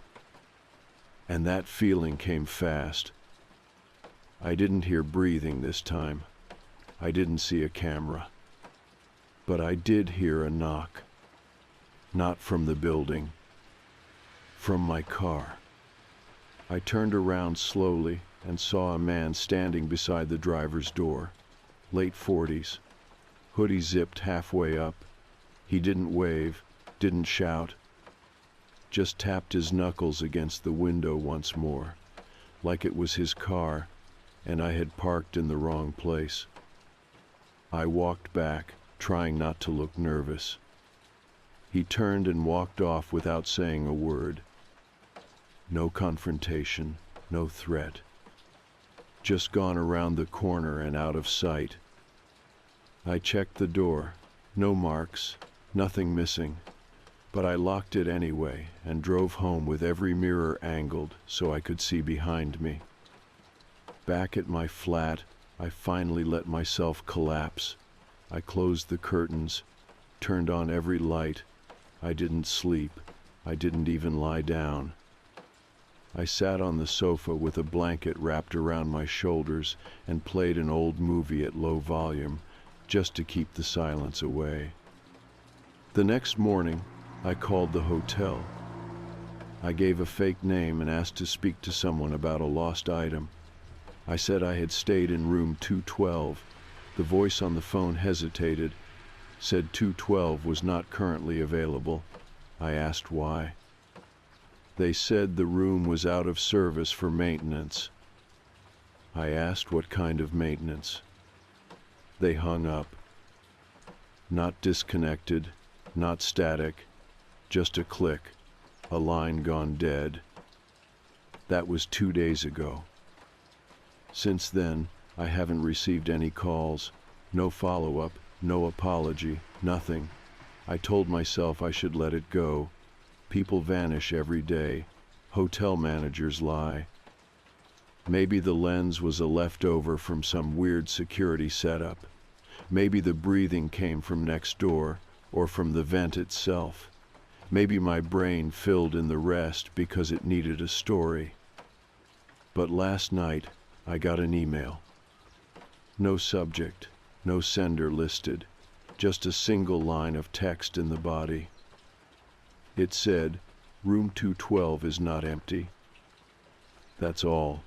And that feeling came fast. I didn't hear breathing this time. I didn't see a camera. But I did hear a knock. Not from the building. From my car. I turned around slowly and saw a man standing beside the driver's door. Late 40s. Hoodie zipped halfway up. He didn't wave, didn't shout. Just tapped his knuckles against the window once more, like it was his car, and I had parked in the wrong place. I walked back, trying not to look nervous. He turned and walked off without saying a word. No confrontation, no threat. Just gone around the corner and out of sight. I checked the door. No marks, nothing missing. But I locked it anyway and drove home with every mirror angled so I could see behind me. Back at my flat, I finally let myself collapse. I closed the curtains, turned on every light. I didn't sleep. I didn't even lie down. I sat on the sofa with a blanket wrapped around my shoulders and played an old movie at low volume, just to keep the silence away. The next morning, I called the hotel. I gave a fake name and asked to speak to someone about a lost item. I said I had stayed in room 212. The voice on the phone hesitated, said 212 was not currently available. I asked why. They said the room was out of service for maintenance. I asked what kind of maintenance. They hung up. Not disconnected, not static, just a click, a line gone dead. That was 2 days ago. Since then, I haven't received any calls, no follow-up, no apology, nothing. I told myself I should let it go. People vanish every day. Hotel managers lie. Maybe the lens was a leftover from some weird security setup. Maybe the breathing came from next door, or from the vent itself. Maybe my brain filled in the rest because it needed a story. But last night, I got an email. No subject, no sender listed, just a single line of text in the body. It said, "Room 212 is not empty." That's all.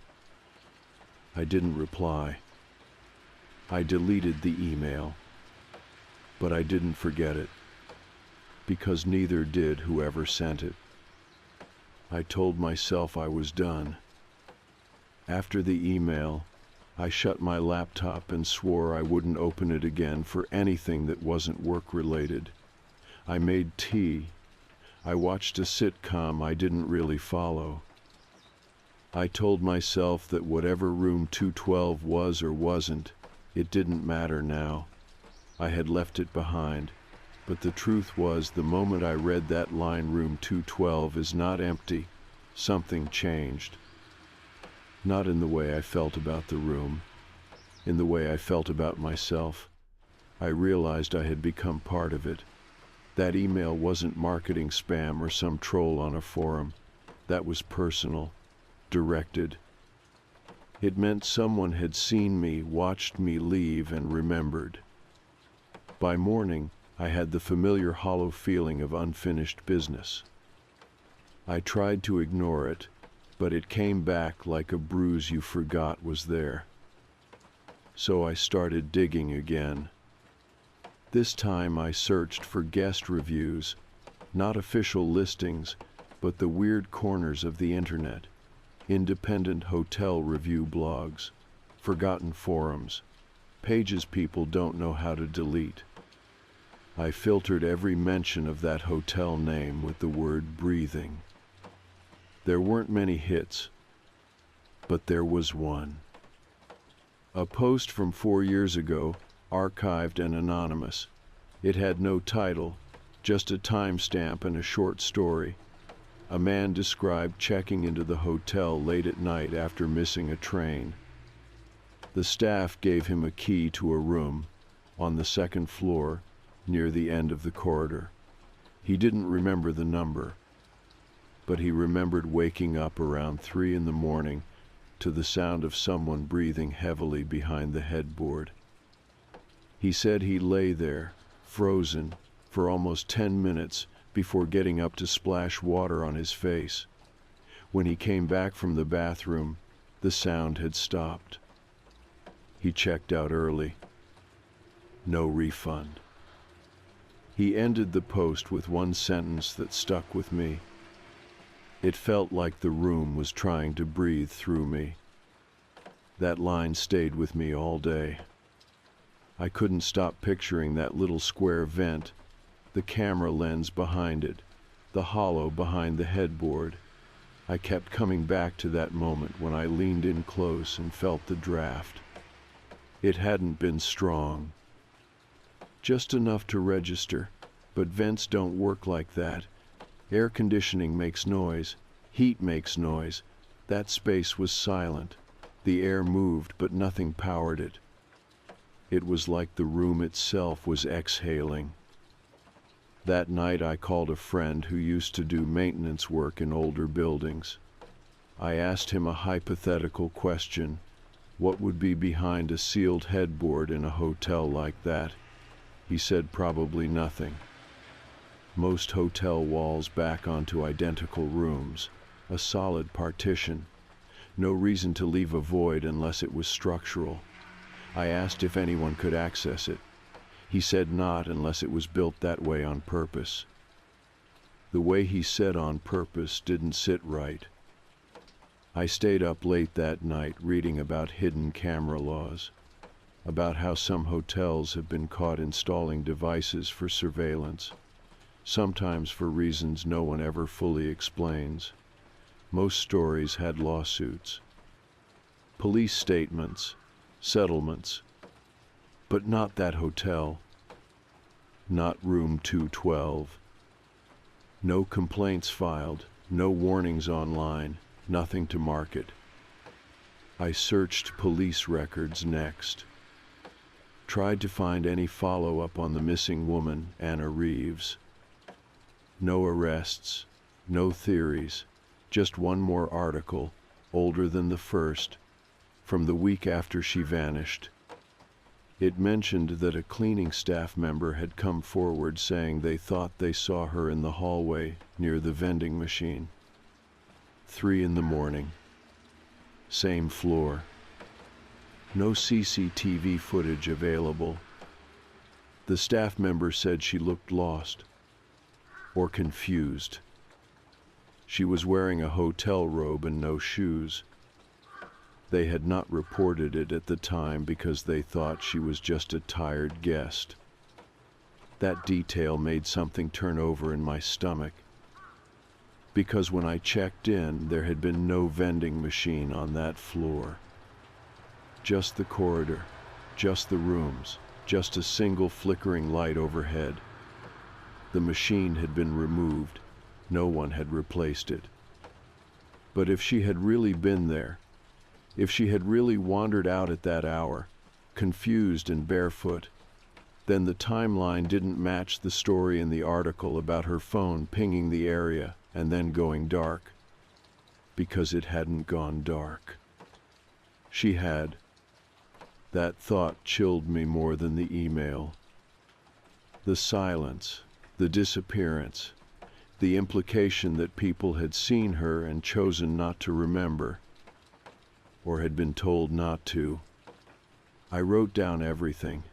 I didn't reply. I deleted the email. But I didn't forget it, because neither did whoever sent it. I told myself I was done. After the email, I shut my laptop and swore I wouldn't open it again for anything that wasn't work-related. I made tea. I watched a sitcom I didn't really follow. I told myself that whatever room 212 was or wasn't, it didn't matter now. I had left it behind. But the truth was, the moment I read that line, "Room 212 is not empty," something changed. Not in the way I felt about the room, in the way I felt about myself. I realized I had become part of it. That email wasn't marketing spam or some troll on a forum. That was personal, directed. It meant someone had seen me, watched me leave, and remembered. By morning, I had the familiar hollow feeling of unfinished business. I tried to ignore it, but it came back like a bruise you forgot was there. So I started digging again. This time I searched for guest reviews, not official listings, but the weird corners of the internet, independent hotel review blogs, forgotten forums, pages people don't know how to delete. I filtered every mention of that hotel name with the word "breathing." There weren't many hits, but there was one. A post from 4 years ago, archived and anonymous. It had no title, just a timestamp and a short story. A man described checking into the hotel late at night after missing a train. The staff gave him a key to a room on the second floor, near the end of the corridor. He didn't remember the number, but he remembered waking up around 3 in the morning to the sound of someone breathing heavily behind the headboard. He said he lay there, frozen, for almost 10 minutes before getting up to splash water on his face. When he came back from the bathroom, the sound had stopped. He checked out early. No refund. He ended the post with one sentence that stuck with me. It felt like the room was trying to breathe through me. That line stayed with me all day. I couldn't stop picturing that little square vent, the camera lens behind it, the hollow behind the headboard. I kept coming back to that moment when I leaned in close and felt the draft. It hadn't been strong. Just enough to register, but vents don't work like that. Air conditioning makes noise, heat makes noise. That space was silent. The air moved, but nothing powered it. It was like the room itself was exhaling. That night I called a friend who used to do maintenance work in older buildings. I asked him a hypothetical question. What would be behind a sealed headboard in a hotel like that? He said probably nothing. Most hotel walls back onto identical rooms, a solid partition. No reason to leave a void unless it was structural. I asked if anyone could access it. He said not unless it was built that way on purpose. The way he said "on purpose" didn't sit right. I stayed up late that night reading about hidden camera laws, about how some hotels have been caught installing devices for surveillance, sometimes for reasons no one ever fully explains. Most stories had lawsuits, police statements, settlements, but not that hotel, not room 212. No complaints filed, no warnings online, nothing to market. I searched police records next. Tried to find any follow-up on the missing woman, Anna Reeves. No arrests, no theories, just one more article, older than the first, from the week after she vanished. It mentioned that a cleaning staff member had come forward saying they thought they saw her in the hallway near the vending machine. 3 in the morning. Same floor. No CCTV footage available. The staff member said she looked lost or confused. She was wearing a hotel robe and no shoes. They had not reported it at the time because they thought she was just a tired guest. That detail made something turn over in my stomach, because when I checked in, there had been no vending machine on that floor. Just the corridor, just the rooms, just a single flickering light overhead. The machine had been removed. No one had replaced it. But if she had really been there, if she had really wandered out at that hour, confused and barefoot, then the timeline didn't match the story in the article about her phone pinging the area and then going dark, because it hadn't gone dark. She had. That thought chilled me more than the email. The silence, the disappearance, the implication that people had seen her and chosen not to remember, or had been told not to. I wrote down everything.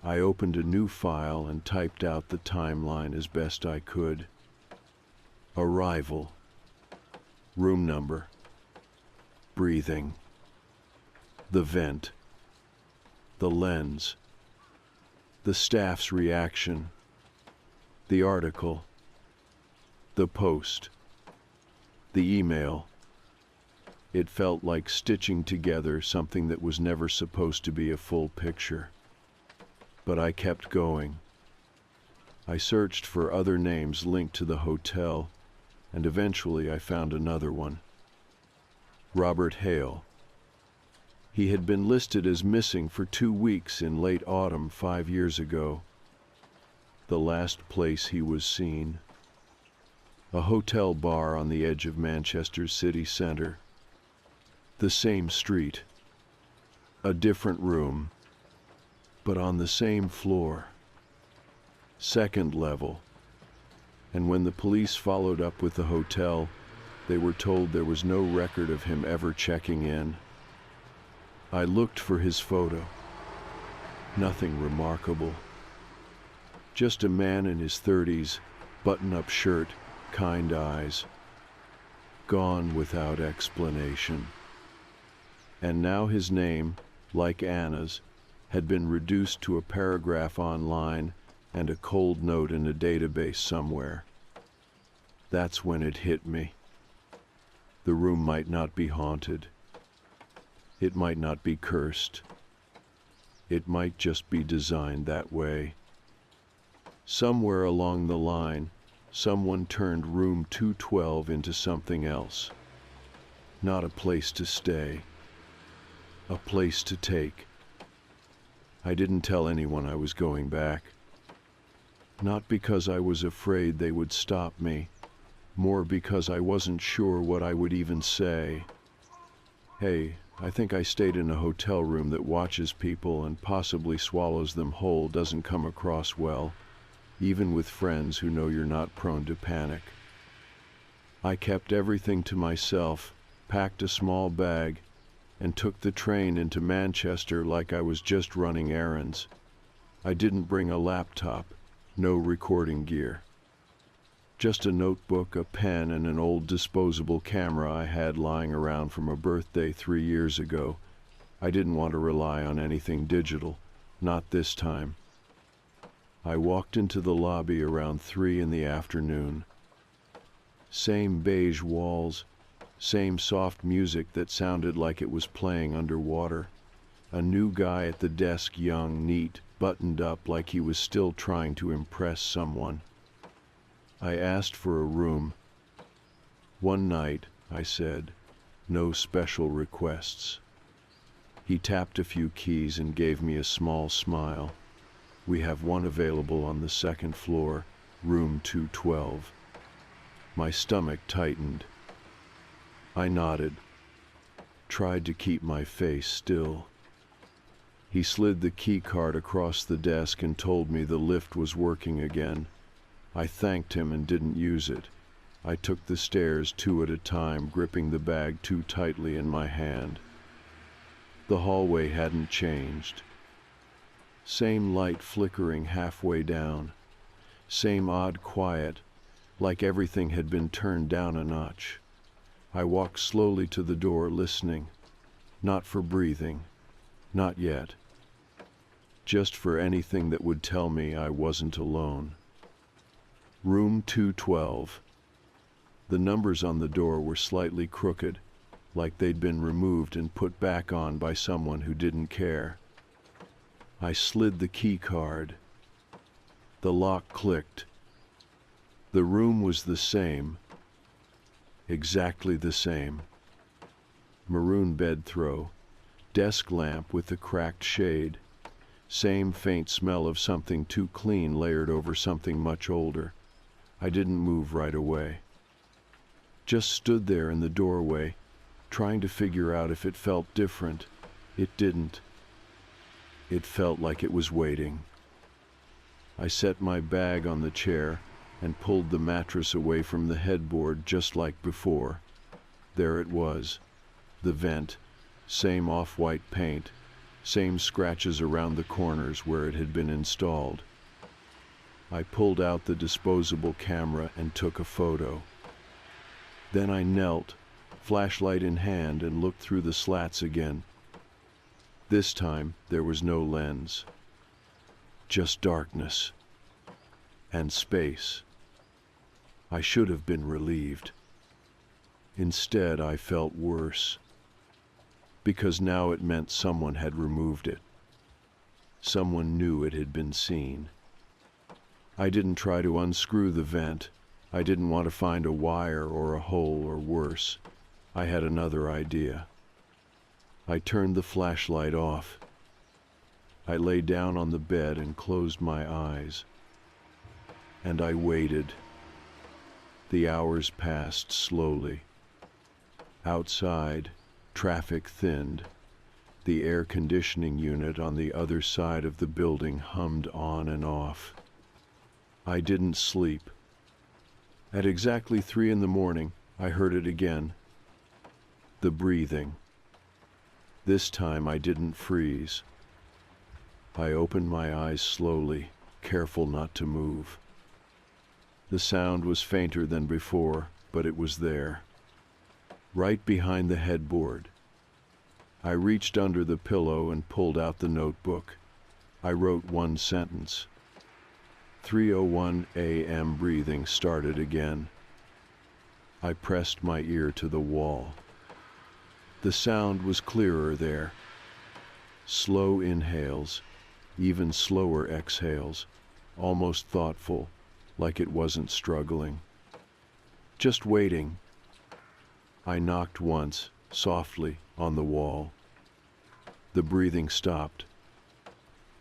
I opened a new file and typed out the timeline as best I could. Arrival. Room number. Breathing. The vent. The lens. The staff's reaction. The article. The post. The email. It felt like stitching together something that was never supposed to be a full picture. But I kept going. I searched for other names linked to the hotel, and eventually I found another one. Robert Hale. He had been listed as missing for 2 weeks in late autumn 5 years ago. The last place he was seen. A hotel bar on the edge of Manchester's city centre. The same street, a different room, but on the same floor. 2nd level. And when the police followed up with the hotel, they were told there was no record of him ever checking in. I looked for his photo. Nothing remarkable. Just a man in his 30s, button-up shirt, kind eyes. Gone without explanation. And now his name, like Anna's, had been reduced to a paragraph online and a cold note in a database somewhere. That's when it hit me. The room might not be haunted. It might not be cursed. It might just be designed that way. Somewhere along the line, someone turned room 212 into something else. Not a place to stay. A place to take. I didn't tell anyone I was going back. Not because I was afraid they would stop me, more because I wasn't sure what I would even say. Hey, I think I stayed in a hotel room that watches people and possibly swallows them whole doesn't come across well, even with friends who know you're not prone to panic. I kept everything to myself, packed a small bag, and took the train into Manchester like I was just running errands. I didn't bring a laptop, no recording gear. Just a notebook, a pen, and an old disposable camera I had lying around from a birthday 3 years ago. I didn't want to rely on anything digital, not this time. I walked into the lobby around 3 in the afternoon. Same beige walls, same soft music that sounded like it was playing underwater. A new guy at the desk, young, neat, buttoned up like he was still trying to impress someone. I asked for a room. One night, I said, no special requests. He tapped a few keys and gave me a small smile. "We have one available on the second floor, room 212. My stomach tightened. I nodded, tried to keep my face still. He slid the key card across the desk and told me the lift was working again. I thanked him and didn't use it. I took the stairs 2 at a time, gripping the bag too tightly in my hand. The hallway hadn't changed. Same light flickering halfway down. Same odd quiet, like everything had been turned down a notch. I walked slowly to the door, listening. Not for breathing. Not yet. Just for anything that would tell me I wasn't alone. Room 212. The numbers on the door were slightly crooked, like they'd been removed and put back on by someone who didn't care. I slid the key card. The lock clicked. The room was the same. Exactly the same. Maroon bed throw. Desk lamp with the cracked shade. Same faint smell of something too clean layered over something much older. I didn't move right away. Just stood there in the doorway, trying to figure out if it felt different. It didn't. It felt like it was waiting. I set my bag on the chair and pulled the mattress away from the headboard just like before. There it was, the vent, same off-white paint, same scratches around the corners where it had been installed. I pulled out the disposable camera and took a photo. Then I knelt, flashlight in hand, and looked through the slats again. This time there was no lens. Just darkness. And space. I should have been relieved. Instead, I felt worse. Because now it meant someone had removed it. Someone knew it had been seen. I didn't try to unscrew the vent. I didn't want to find a wire or a hole or worse. I had another idea. I turned the flashlight off. I lay down on the bed and closed my eyes. And I waited. The hours passed slowly. Outside, traffic thinned. The air conditioning unit on the other side of the building hummed on and off. I didn't sleep. At exactly 3 in the morning, I heard it again. The breathing. This time I didn't freeze. I opened my eyes slowly, careful not to move. The sound was fainter than before, but it was there. Right behind the headboard. I reached under the pillow and pulled out the notebook. I wrote one sentence. 3:01 a.m. breathing started again. I pressed my ear to the wall. The sound was clearer there. Slow inhales, even slower exhales, almost thoughtful, like it wasn't struggling. Just waiting. I knocked once, softly, on the wall. The breathing stopped.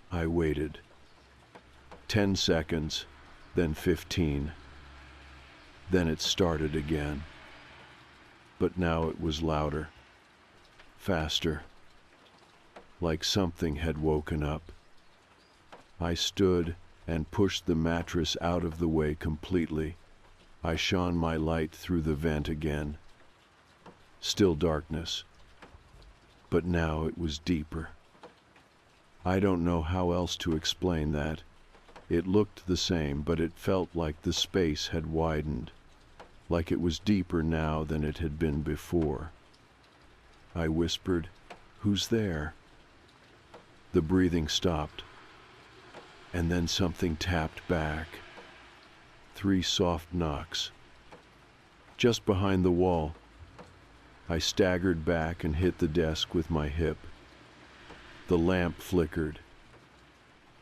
I waited. 10 seconds, then 15. Then it started again. But now it was louder, faster, like something had woken up. I stood and pushed the mattress out of the way completely. I shone my light through the vent again. Still darkness, but now it was deeper. I don't know how else to explain that. It looked the same, but it felt like the space had widened, like it was deeper now than it had been before. I whispered, "Who's there?" The breathing stopped, and then something tapped back. 3 soft knocks. Just behind the wall. I staggered back and hit the desk with my hip. The lamp flickered.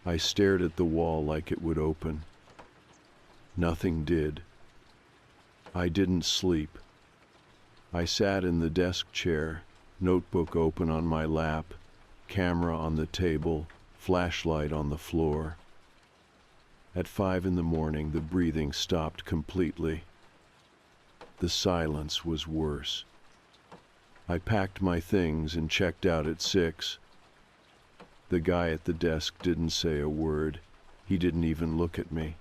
I stared at the wall like it would open. Nothing did. I didn't sleep. I sat in the desk chair, notebook open on my lap, camera on the table, flashlight on the floor. At 5 in the morning, the breathing stopped completely. The silence was worse. I packed my things and checked out at 6. The guy at the desk didn't say a word. He didn't even look at me.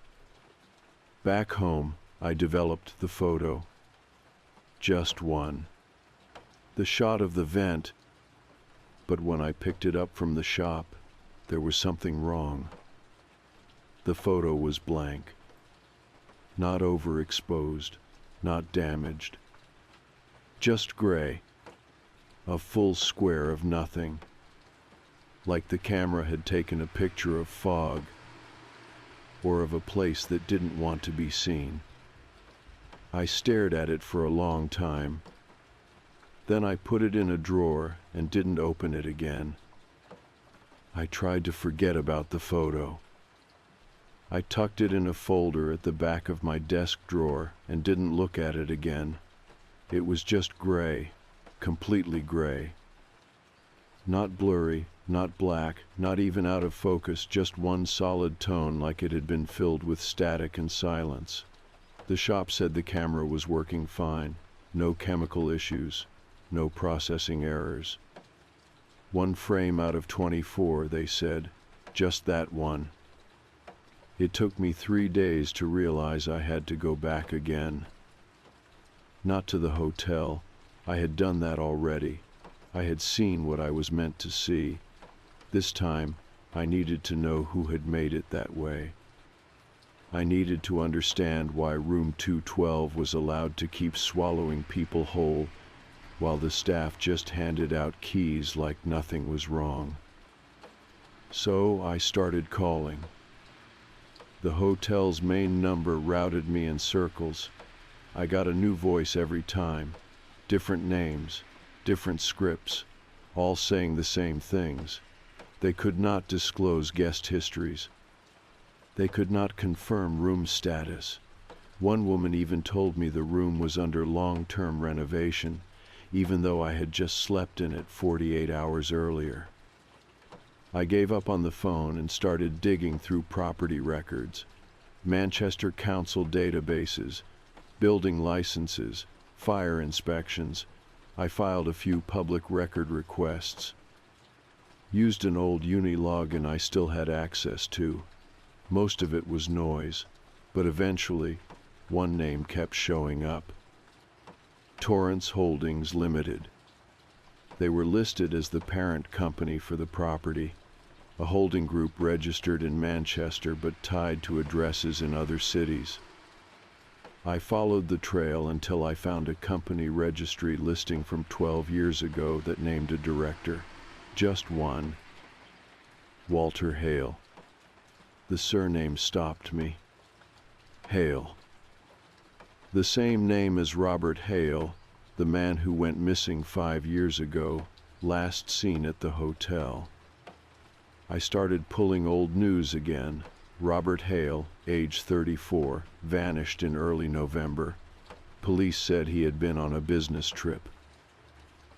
Back home, I developed the photo. Just one. The shot of the vent. But when I picked it up from the shop, there was something wrong. The photo was blank. Not overexposed, not damaged. Just gray. A full square of nothing. Like the camera had taken a picture of fog, or of a place that didn't want to be seen. I stared at it for a long time. Then I put it in a drawer and didn't open it again. I tried to forget about the photo. I tucked it in a folder at the back of my desk drawer and didn't look at it again. It was just gray, completely gray. Not blurry, not black, not even out of focus, just one solid tone like it had been filled with static and silence. The shop said the camera was working fine, no chemical issues, no processing errors. 1 frame out of 24, they said, just that one. It took me 3 days to realize I had to go back again. Not to the hotel. I had done that already. I had seen what I was meant to see. This time, I needed to know who had made it that way. I needed to understand why room 212 was allowed to keep swallowing people whole, while the staff just handed out keys like nothing was wrong. So I started calling. The hotel's main number routed me in circles. I got a new voice every time, different names, different scripts, all saying the same things. They could not disclose guest histories. They could not confirm room status. One woman even told me the room was under long-term renovation, even though I had just slept in it 48 hours earlier. I gave up on the phone and started digging through property records, Manchester Council databases, building licenses, fire inspections. I filed a few public record requests. Used an old uni login I still had access to. Most of it was noise, but eventually, one name kept showing up. Torrance Holdings Limited. They were listed as the parent company for the property, a holding group registered in Manchester but tied to addresses in other cities. I followed the trail until I found a company registry listing from 12 years ago that named a director. Just one. Walter Hale. The surname stopped me. Hale. The same name as Robert Hale, the man who went missing 5 years ago, last seen at the hotel. I started pulling old news again. Robert Hale, age 34, vanished in early November. Police said he had been on a business trip.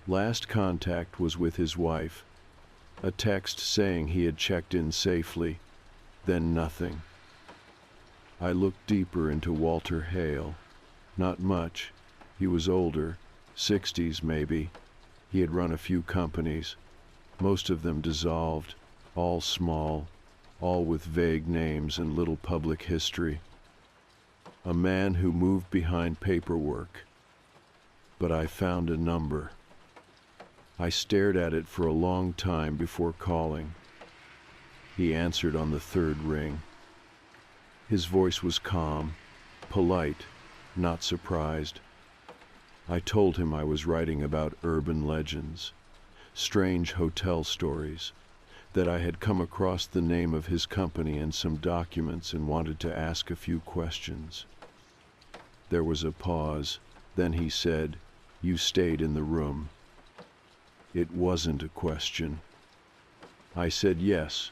Last contact was with his wife. A text saying he had checked in safely, then nothing. I looked deeper into Walter Hale. Not much. He was older, 60s maybe. He had run a few companies, most of them dissolved, all small, all with vague names and little public history. A man who moved behind paperwork. But I found a number. I stared at it for a long time before calling. He answered on the 3rd ring. His voice was calm, polite, not surprised. I told him I was writing about urban legends, strange hotel stories, that I had come across the name of his company in some documents and wanted to ask a few questions. There was a pause. Then he said, "You stayed in the room." It wasn't a question. I said yes.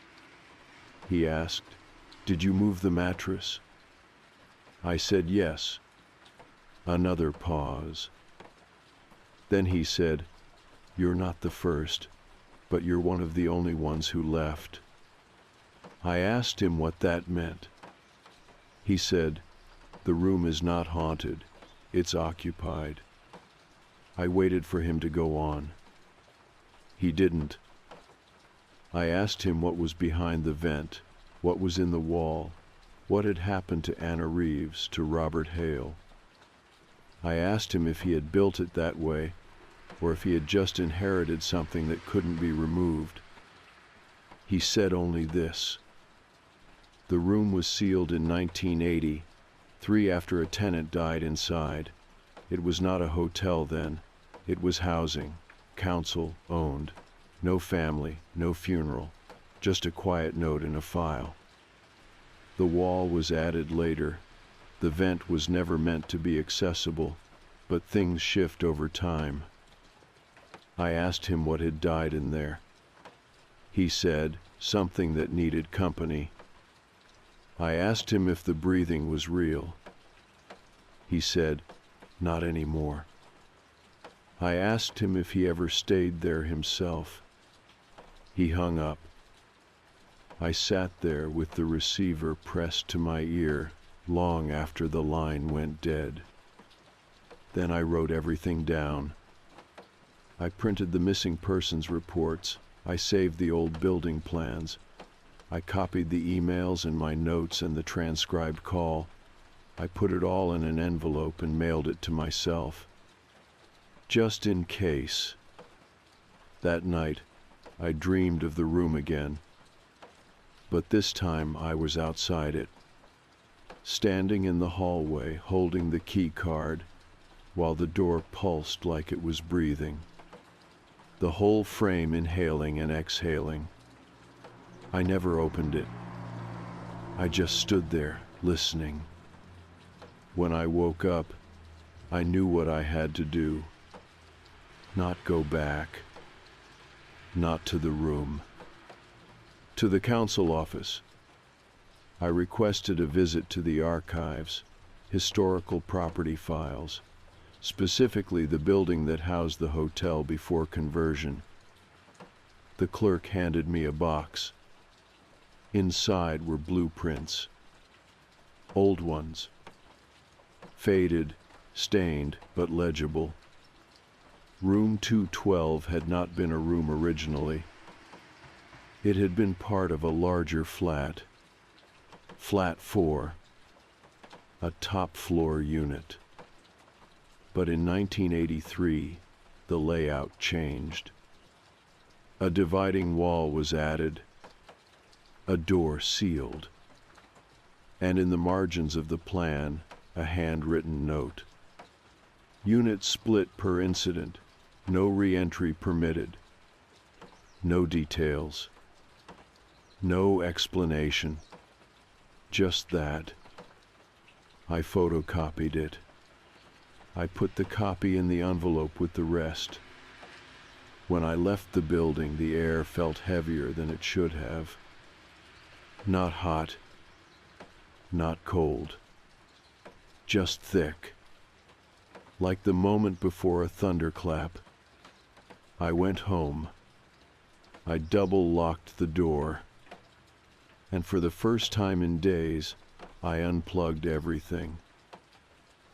He asked, "Did you move the mattress?" I said yes. Another pause. Then he said, "You're not the first. but you're one of the only ones who left." I asked him what that meant. He said, "The room is not haunted, it's occupied." I waited for him to go on. He didn't. I asked him what was behind the vent, what was in the wall, what had happened to Anna Reeves, to Robert Hale. I asked him if he had built it that way, or if he had just inherited something that couldn't be removed. He said only this: "The room was sealed in 1980, 3 after a tenant died inside. It was not a hotel then. It was housing, council owned. No family, no funeral, just a quiet note in a file. The wall was added later. The vent was never meant to be accessible, but things shift over time." I asked him what had died in there. He said, "Something that needed company." I asked him if the breathing was real. He said, "Not anymore." I asked him if he ever stayed there himself. He hung up. I sat there with the receiver pressed to my ear long after the line went dead. Then I wrote everything down. I printed the missing persons reports. I saved the old building plans. I copied the emails and my notes and the transcribed call. I put it all in an envelope and mailed it to myself. Just in case. That night, I dreamed of the room again. But this time I was outside it, standing in the hallway holding the key card while the door pulsed like it was breathing. The whole frame inhaling and exhaling. I never opened it. I just stood there, listening. When I woke up, I knew what I had to do. Not go back. Not to the room. To the council office. I requested a visit to the archives, historical property files, specifically the building that housed the hotel before conversion. The clerk handed me a box. Inside were blueprints. Old ones. Faded, stained, but legible. Room 212 had not been a room originally. It had been part of a larger flat. Flat 4. A top-floor unit. But in 1983, the layout changed. A dividing wall was added. A door sealed. And in the margins of the plan, a handwritten note. Unit split per incident. No re-entry permitted. No details. No explanation. Just that. I photocopied it. I put the copy in the envelope with the rest. When I left the building, the air felt heavier than it should have. Not hot. Not cold. Just thick. Like the moment before a thunderclap. I went home. I double-locked the door. And for the first time in days, I unplugged everything.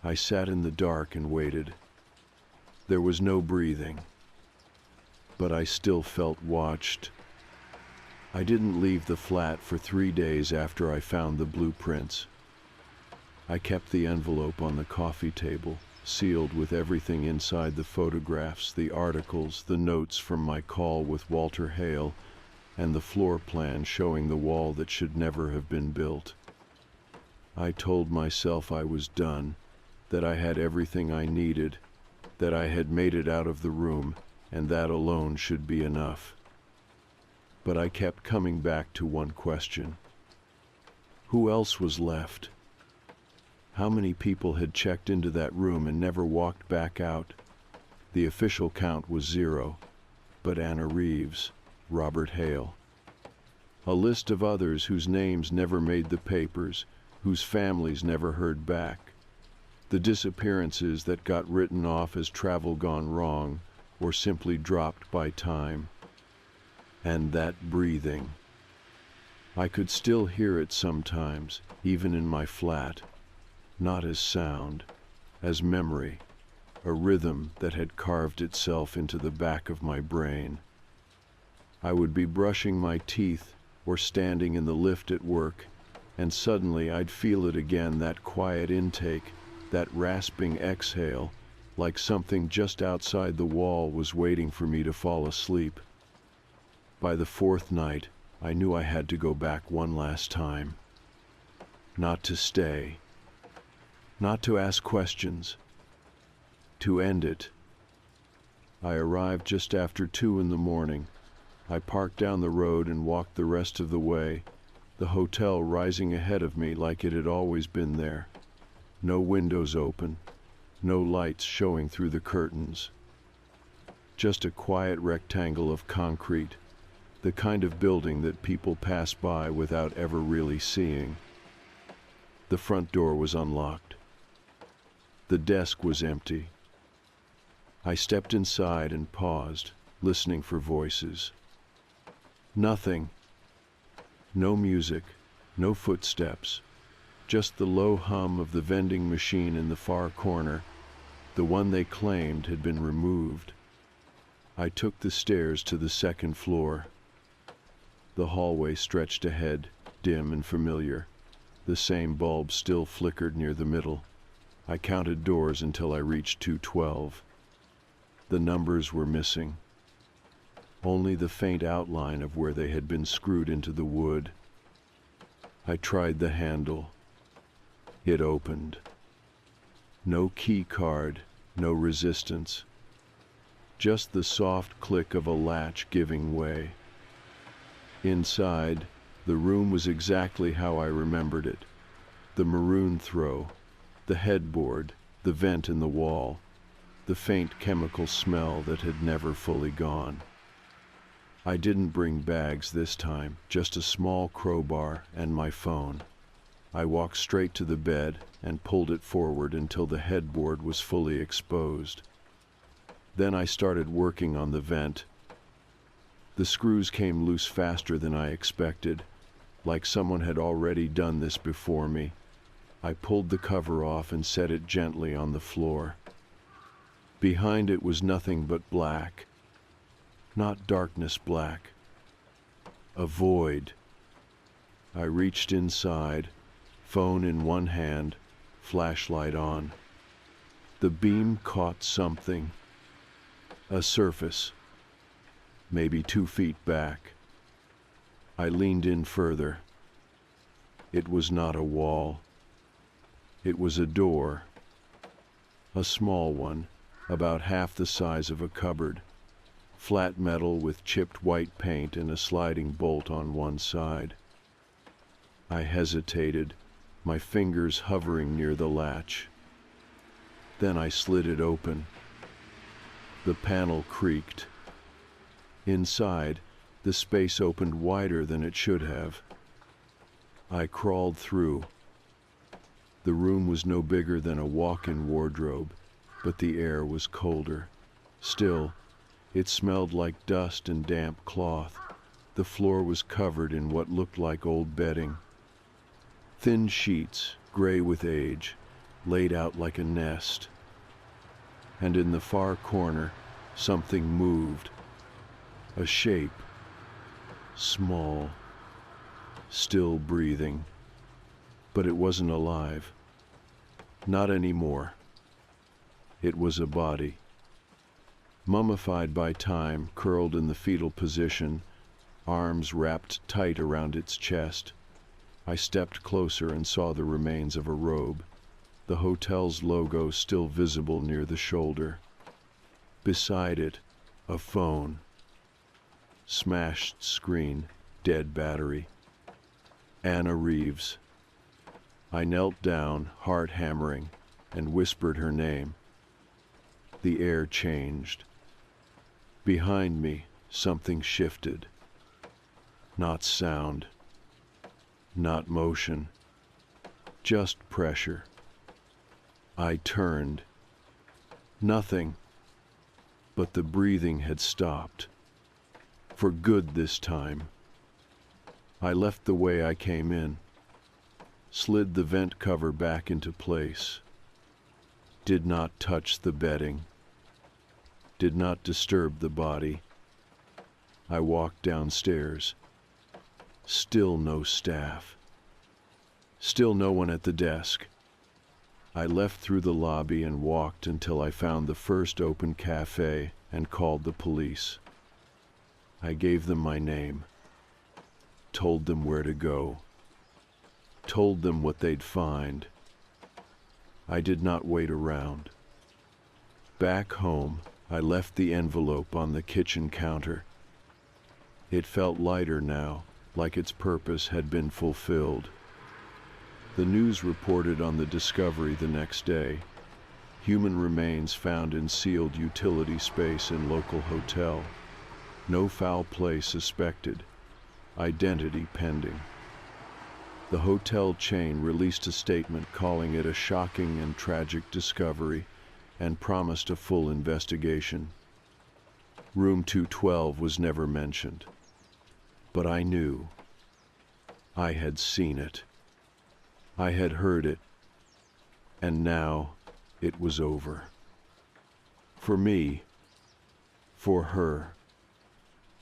I sat in the dark and waited. There was no breathing. But I still felt watched. I didn't leave the flat for 3 days after I found the blueprints. I kept the envelope on the coffee table, sealed with everything inside: the photographs, the articles, the notes from my call with Walter Hale, and the floor plan showing the wall that should never have been built. I told myself I was done, that I had everything I needed, that I had made it out of the room, and that alone should be enough. But I kept coming back to one question. Who else was left? How many people had checked into that room and never walked back out? The official count was 0, but Anna Reeves, Robert Hale. A list of others whose names never made the papers, whose families never heard back. The disappearances that got written off as travel gone wrong, or simply dropped by time. And that breathing. I could still hear it sometimes, even in my flat, not as sound, as memory, a rhythm that had carved itself into the back of my brain. I would be brushing my teeth or standing in the lift at work, and suddenly I'd feel it again, that quiet intake, that rasping exhale, like something just outside the wall was waiting for me to fall asleep. By the fourth night, I knew I had to go back one last time. Not to stay, not to ask questions, to end it. I arrived just after 2 in the morning. I parked down the road and walked the rest of the way, the hotel rising ahead of me like it had always been there. No windows open, no lights showing through the curtains. Just a quiet rectangle of concrete, the kind of building that people pass by without ever really seeing. The front door was unlocked. The desk was empty. I stepped inside and paused, listening for voices. Nothing. No music, no footsteps, just the low hum of the vending machine in the far corner, the one they claimed had been removed. I took the stairs to the second floor. The hallway stretched ahead, dim and familiar. The same bulb still flickered near the middle. I counted doors until I reached 212. The numbers were missing. Only the faint outline of where they had been screwed into the wood. I tried the handle. It opened. No key card, no resistance. Just the soft click of a latch giving way. Inside, the room was exactly how I remembered it. The maroon throw, the headboard, the vent in the wall, the faint chemical smell that had never fully gone. I didn't bring bags this time, just a small crowbar and my phone. I walked straight to the bed and pulled it forward until the headboard was fully exposed. Then I started working on the vent. The screws came loose faster than I expected, like someone had already done this before me. I pulled the cover off and set it gently on the floor. Behind it was nothing but black. Not darkness black. A void. I reached inside, phone in one hand, flashlight on. The beam caught something. A surface. Maybe 2 feet back. I leaned in further. It was not a wall. It was a door. A small one, about half the size of a cupboard. Flat metal with chipped white paint and a sliding bolt on one side. I hesitated, my fingers hovering near the latch. Then I slid it open. The panel creaked. Inside, the space opened wider than it should have. I crawled through. The room was no bigger than a walk-in wardrobe, but the air was colder. Still, it smelled like dust and damp cloth. The floor was covered in what looked like old bedding. Thin sheets, gray with age, laid out like a nest. And in the far corner, something moved. A shape. Small. Still breathing. But it wasn't alive. Not anymore. It was a body. Mummified by time, curled in the fetal position, arms wrapped tight around its chest. I stepped closer and saw the remains of a robe, the hotel's logo still visible near the shoulder. Beside it, a phone. Smashed screen, dead battery. Anna Reeves. I knelt down, heart hammering, and whispered her name. The air changed. Behind me, something shifted. Not sound. Not motion. Just pressure. I turned. Nothing. But the breathing had stopped. For good this time. I left the way I came in, slid the vent cover back into place, did not touch the bedding, did not disturb the body. I walked downstairs. Still no staff. Still no one at the desk. I left through the lobby and walked until I found the first open cafe and called the police. I gave them my name, told them where to go, told them what they'd find. I did not wait around. Back home, I left the envelope on the kitchen counter. It felt lighter now, like its purpose had been fulfilled. The news reported on the discovery the next day. Human remains found in sealed utility space in local hotel. No foul play suspected. Identity pending. The hotel chain released a statement calling it a shocking and tragic discovery and promised a full investigation. Room 212 was never mentioned. But I knew. I had seen it. I had heard it. And now it was over. For me. For her.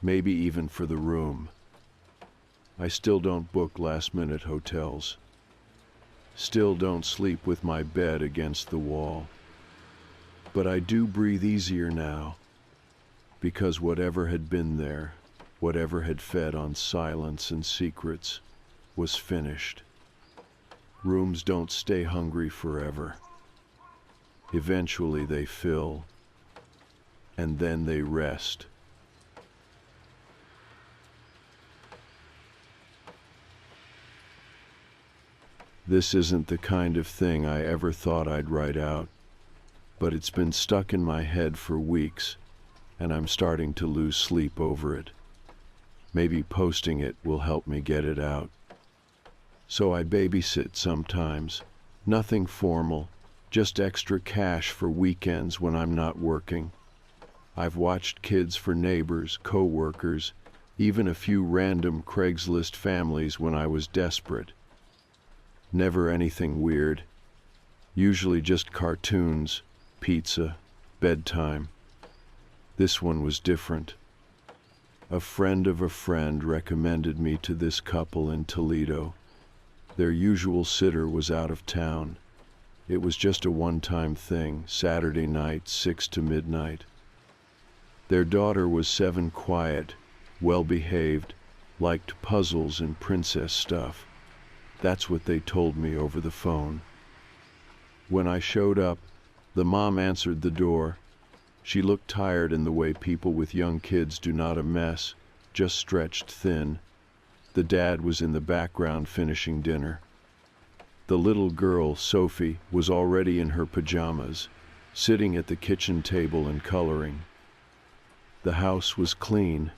Maybe even for the room. I still don't book last-minute hotels. Still don't sleep with my bed against the wall. But I do breathe easier now, because whatever had been there, whatever had fed on silence and secrets, was finished. Rooms don't stay hungry forever. Eventually they fill, and then they rest. This isn't the kind of thing I ever thought I'd write out, but it's been stuck in my head for weeks, and I'm starting to lose sleep over it. Maybe posting it will help me get it out. So I babysit sometimes. Nothing formal, just extra cash for weekends when I'm not working. I've watched kids for neighbors, co-workers, even a few random Craigslist families when I was desperate. Never anything weird. Usually just cartoons, pizza, bedtime. This one was different. A friend of a friend recommended me to this couple in Toledo. Their usual sitter was out of town. It was just a one-time thing, Saturday night, 6 to midnight. Their daughter was 7, quiet, well-behaved, liked puzzles and princess stuff. That's what they told me over the phone. When I showed up, the mom answered the door. She looked tired in the way people with young kids do, not a mess, just stretched thin. The dad was in the background finishing dinner. The little girl, Sophie, was already in her pajamas, sitting at the kitchen table and coloring. The house was clean,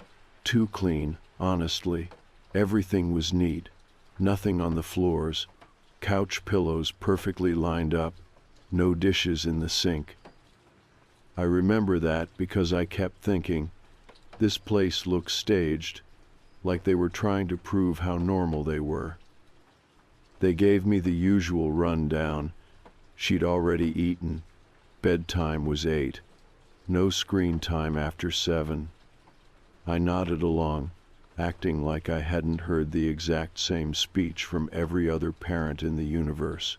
too clean, honestly. Everything was neat, nothing on the floors, couch pillows perfectly lined up, no dishes in the sink. I remember that because I kept thinking, this place looks staged, like they were trying to prove how normal they were. They gave me the usual rundown. She'd already eaten. Bedtime was 8. No screen time after 7. I nodded along, acting like I hadn't heard the exact same speech from every other parent in the universe.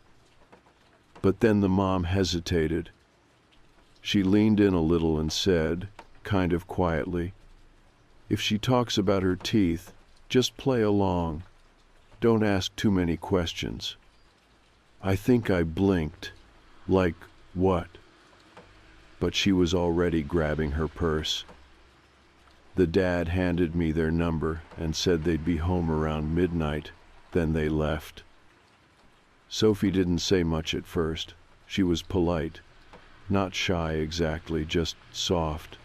But then the mom hesitated. She leaned in a little and said, kind of quietly, "If she talks about her teeth, just play along. Don't ask too many questions." I think I blinked, like, what? But she was already grabbing her purse. The dad handed me their number and said they'd be home around midnight, then they left. Sophie didn't say much at first. She was polite, not shy exactly, just soft,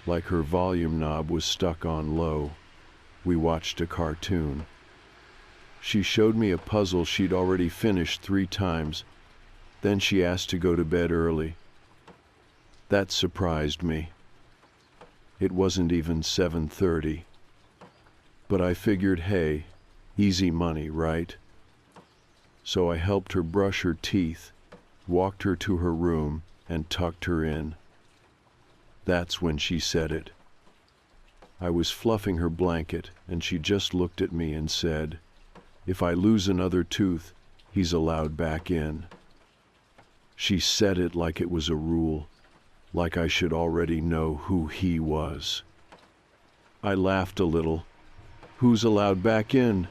like her volume knob was stuck on low. We watched a cartoon. She showed me a puzzle she'd already finished 3 times. Then she asked to go to bed early. That surprised me. It wasn't even 7:30. But I figured, hey, easy money, right? So I helped her brush her teeth, walked her to her room, and tucked her in. That's when she said it. I was fluffing her blanket, and she just looked at me and said, "If I lose another tooth, he's allowed back in." She said it like it was a rule, like I should already know who he was. I laughed a little. "Who's allowed back in?"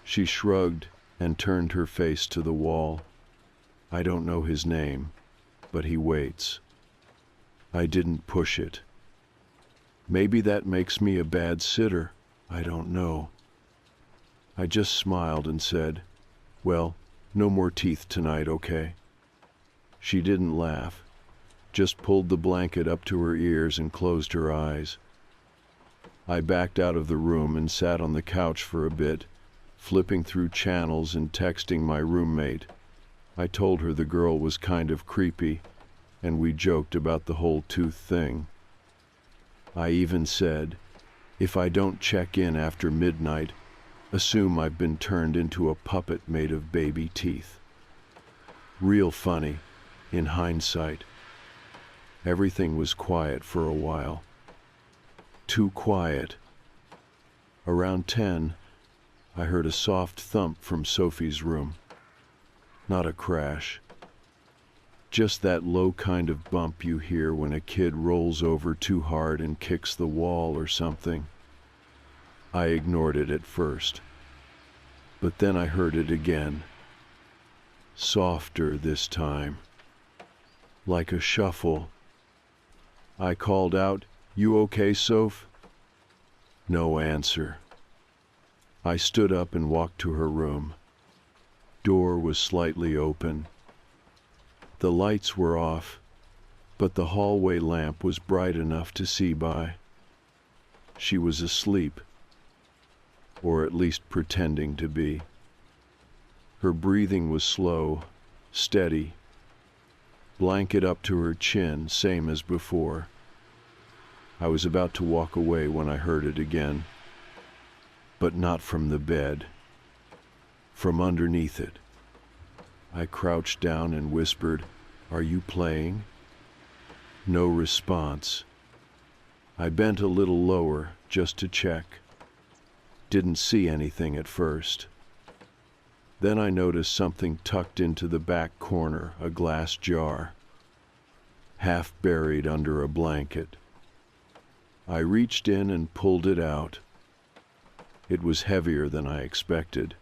She shrugged and turned her face to the wall. "I don't know his name, but he waits." I didn't push it. Maybe that makes me a bad sitter. I don't know. I just smiled and said, "Well, no more teeth tonight, okay?" She didn't laugh, just pulled the blanket up to her ears and closed her eyes. I backed out of the room and sat on the couch for a bit, flipping through channels and texting my roommate. I told her the girl was kind of creepy, and we joked about the whole tooth thing. I even said, if I don't check in after midnight, assume I've been turned into a puppet made of baby teeth. Real funny, in hindsight. Everything was quiet for a while. Too quiet. Around 10, I heard a soft thump from Sophie's room. Not a crash. Just that low kind of bump you hear when a kid rolls over too hard and kicks the wall or something. I ignored it at first. But then I heard it again. Softer this time. Like a shuffle. I called out, "You okay, Soph?" No answer. I stood up and walked to her room. Door was slightly open. The lights were off, but the hallway lamp was bright enough to see by. She was asleep, or at least pretending to be. Her breathing was slow, steady, blanket up to her chin, same as before. I was about to walk away when I heard it again, but not from the bed, from underneath it. I crouched down and whispered, "Are you playing?" No response. I bent a little lower just to check. Didn't see anything at first. Then I noticed something tucked into the back corner, a glass jar, half buried under a blanket. I reached in and pulled it out. It was heavier than I expected.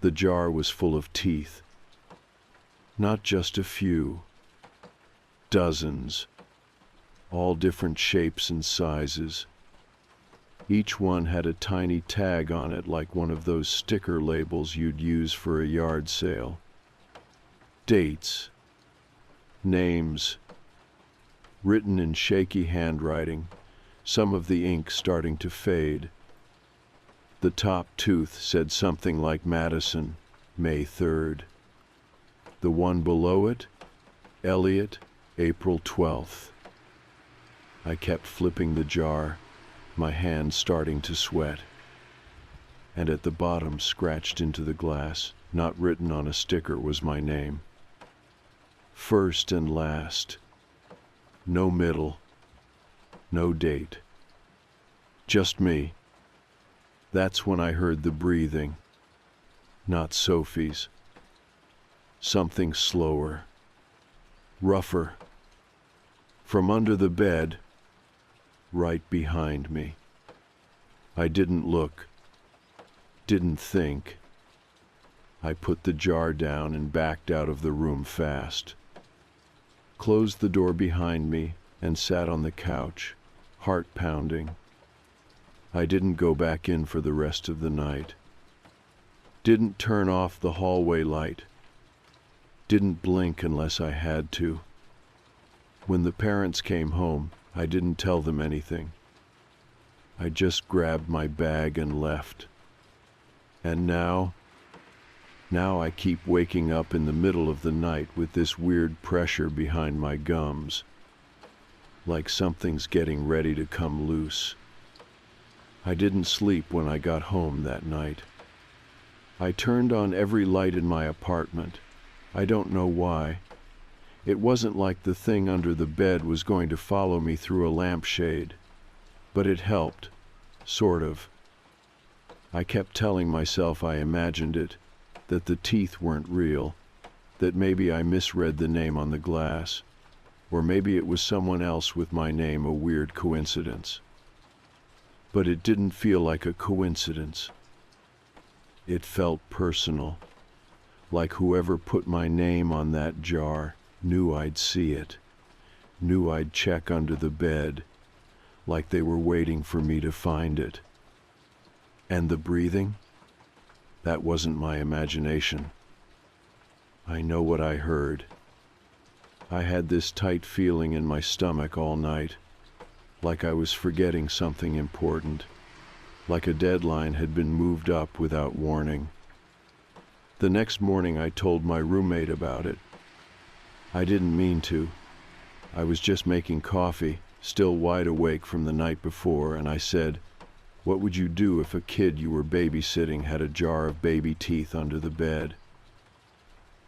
The jar was full of teeth. Not just a few. Dozens. All different shapes and sizes. Each one had a tiny tag on it like one of those sticker labels you'd use for a yard sale. Dates. Names. Written in shaky handwriting, some of the ink starting to fade. The top tooth said something like Madison, May 3rd. The one below it, Elliot, April 12th. I kept flipping the jar, my hand starting to sweat. And at the bottom, scratched into the glass, not written on a sticker, was my name. First and last. No middle. No date. Just me. That's when I heard the breathing. Not Sophie's. Something slower. Rougher. From under the bed. Right behind me. I didn't look. Didn't think. I put the jar down and backed out of the room fast. Closed the door behind me and sat on the couch, heart pounding. I didn't go back in for the rest of the night. Didn't turn off the hallway light. Didn't blink unless I had to. When the parents came home, I didn't tell them anything. I just grabbed my bag and left. And now I keep waking up in the middle of the night with this weird pressure behind my gums. like something's getting ready to come loose. I didn't sleep when I got home that night. I turned on every light in my apartment. I don't know why. It wasn't like the thing under the bed was going to follow me through a lampshade, but it helped, sort of. I kept telling myself I imagined it, that the teeth weren't real, that maybe I misread the name on the glass, or maybe it was someone else with my name, a weird coincidence. But it didn't feel like a coincidence. It felt personal, like whoever put my name on that jar knew I'd see it, knew I'd check under the bed, like they were waiting for me to find it. And the breathing? That wasn't my imagination. I know what I heard. I had this tight feeling in my stomach all night, like I was forgetting something important, like a deadline had been moved up without warning. The next morning I told my roommate about it. I didn't mean to. I was just making coffee, still wide awake from the night before, and I said, "What would you do if a kid you were babysitting had a jar of baby teeth under the bed?"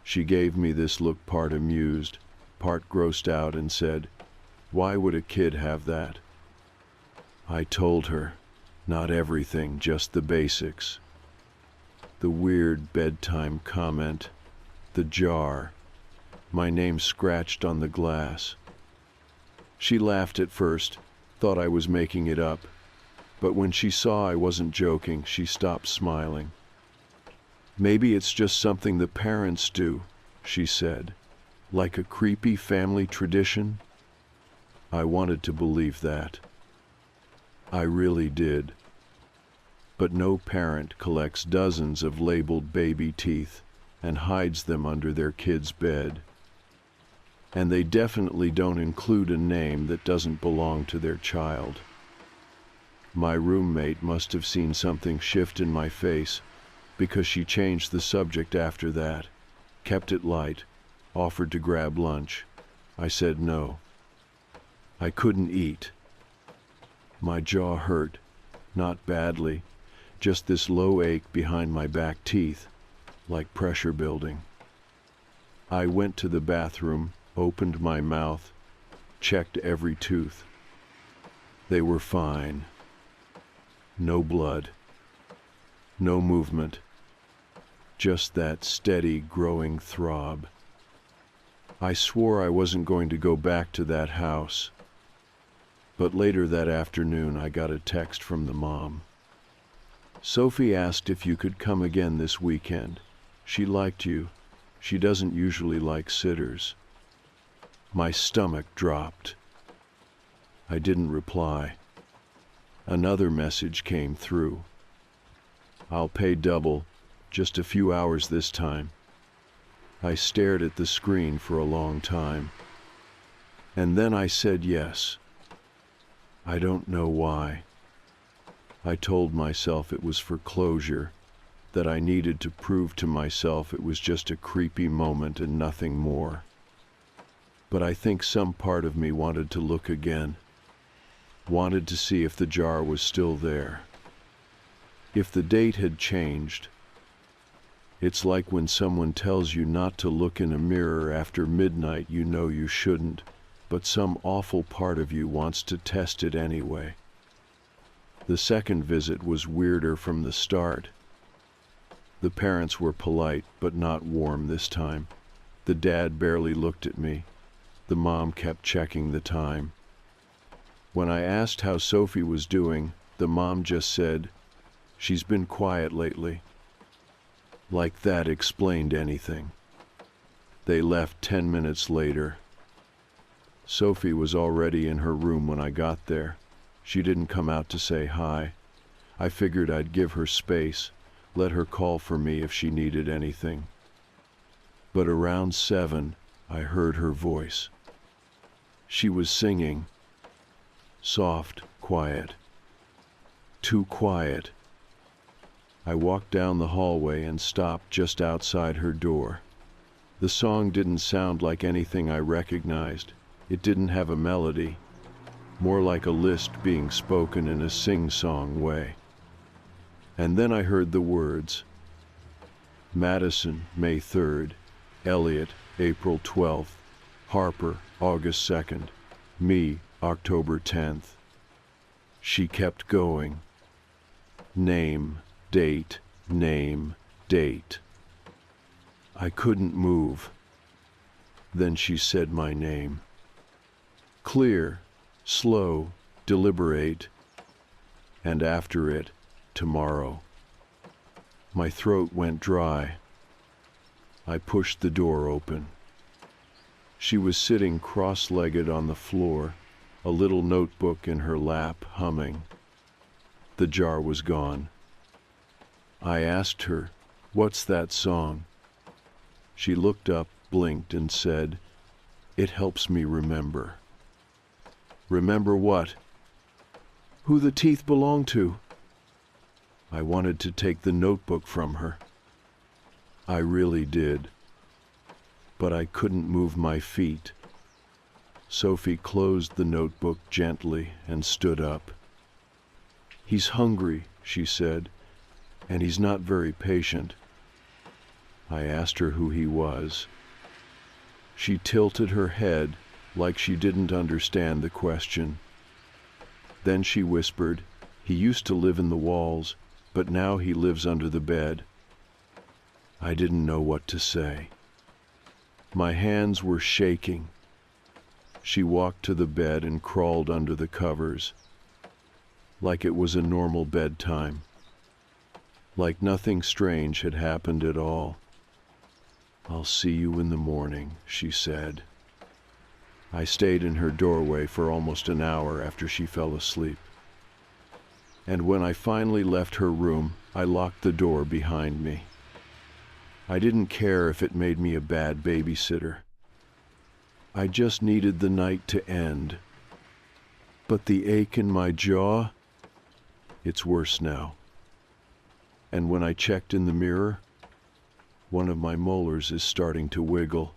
She gave me this look, part amused, part grossed out, and said, "Why would a kid have that?" I told her, not everything, just the basics. The weird bedtime comment, the jar, my name scratched on the glass. She laughed at first, thought I was making it up, but when she saw I wasn't joking, she stopped smiling. "Maybe it's just something the parents do," she said, "like a creepy family tradition." I wanted to believe that. I really did. But no parent collects dozens of labeled baby teeth and hides them under their kid's bed. And they definitely don't include a name that doesn't belong to their child. My roommate must have seen something shift in my face, because she changed the subject after that, kept it light, offered to grab lunch. I said no. I couldn't eat. My jaw hurt, not badly, just this low ache behind my back teeth, like pressure building. I went to the bathroom, opened my mouth, checked every tooth. They were fine. No blood. No movement. Just that steady, growing throb. I swore I wasn't going to go back to that house. But later that afternoon, I got a text from the mom. "Sophie asked if you could come again this weekend. She liked you. She doesn't usually like sitters." My stomach dropped. I didn't reply. Another message came through. "I'll pay double, just a few hours this time." I stared at the screen for a long time. And then I said yes. I don't know why. I told myself it was for closure, that I needed to prove to myself it was just a creepy moment and nothing more. But I think some part of me wanted to look again, wanted to see if the jar was still there, if the date had changed. It's like when someone tells you not to look in a mirror after midnight. You know you shouldn't, but some awful part of you wants to test it anyway. The second visit was weirder from the start. The parents were polite, but not warm this time. The dad barely looked at me. The mom kept checking the time. When I asked how Sophie was doing, the mom just said, "She's been quiet lately." Like that explained anything. They left 10 minutes later. Sophie was already in her room when I got there. She didn't come out to say hi. I figured I'd give her space, let her call for me if she needed anything. But around 7, I heard her voice. She was singing. Soft, quiet. Too quiet. I walked down the hallway and stopped just outside her door. The song didn't sound like anything I recognized. It didn't have a melody. more like a list being spoken in a sing-song way. And then I heard the words: Madison, May 3rd, Elliot, April 12th, Harper, August 2nd, me, October 10th. She kept going. Name, date, name, date. I couldn't move. Then she said my name. Clear, slow, deliberate, and after it, tomorrow. My throat went dry. I pushed the door open. She was sitting cross-legged on the floor, a little notebook in her lap, humming. The jar was gone. I asked her, "What's that song?" She looked up, blinked, and said, "It helps me remember." Remember what? Who the teeth belong to. I wanted to take the notebook from her. I really did. But I couldn't move my feet. Sophie closed the notebook gently and stood up. "He's hungry," she said, "and he's not very patient." I asked her who he was. She tilted her head like she didn't understand the question. Then she whispered, "He used to live in the walls, but now he lives under the bed." I didn't know what to say. My hands were shaking. She walked to the bed and crawled under the covers, like it was a normal bedtime, like nothing strange had happened at all. "I'll see you in the morning," she said. I stayed in her doorway for almost an hour after she fell asleep. And when I finally left her room, I locked the door behind me. I didn't care if it made me a bad babysitter. I just needed the night to end. But the ache in my jaw, it's worse now. And when I checked in the mirror, one of my molars is starting to wiggle.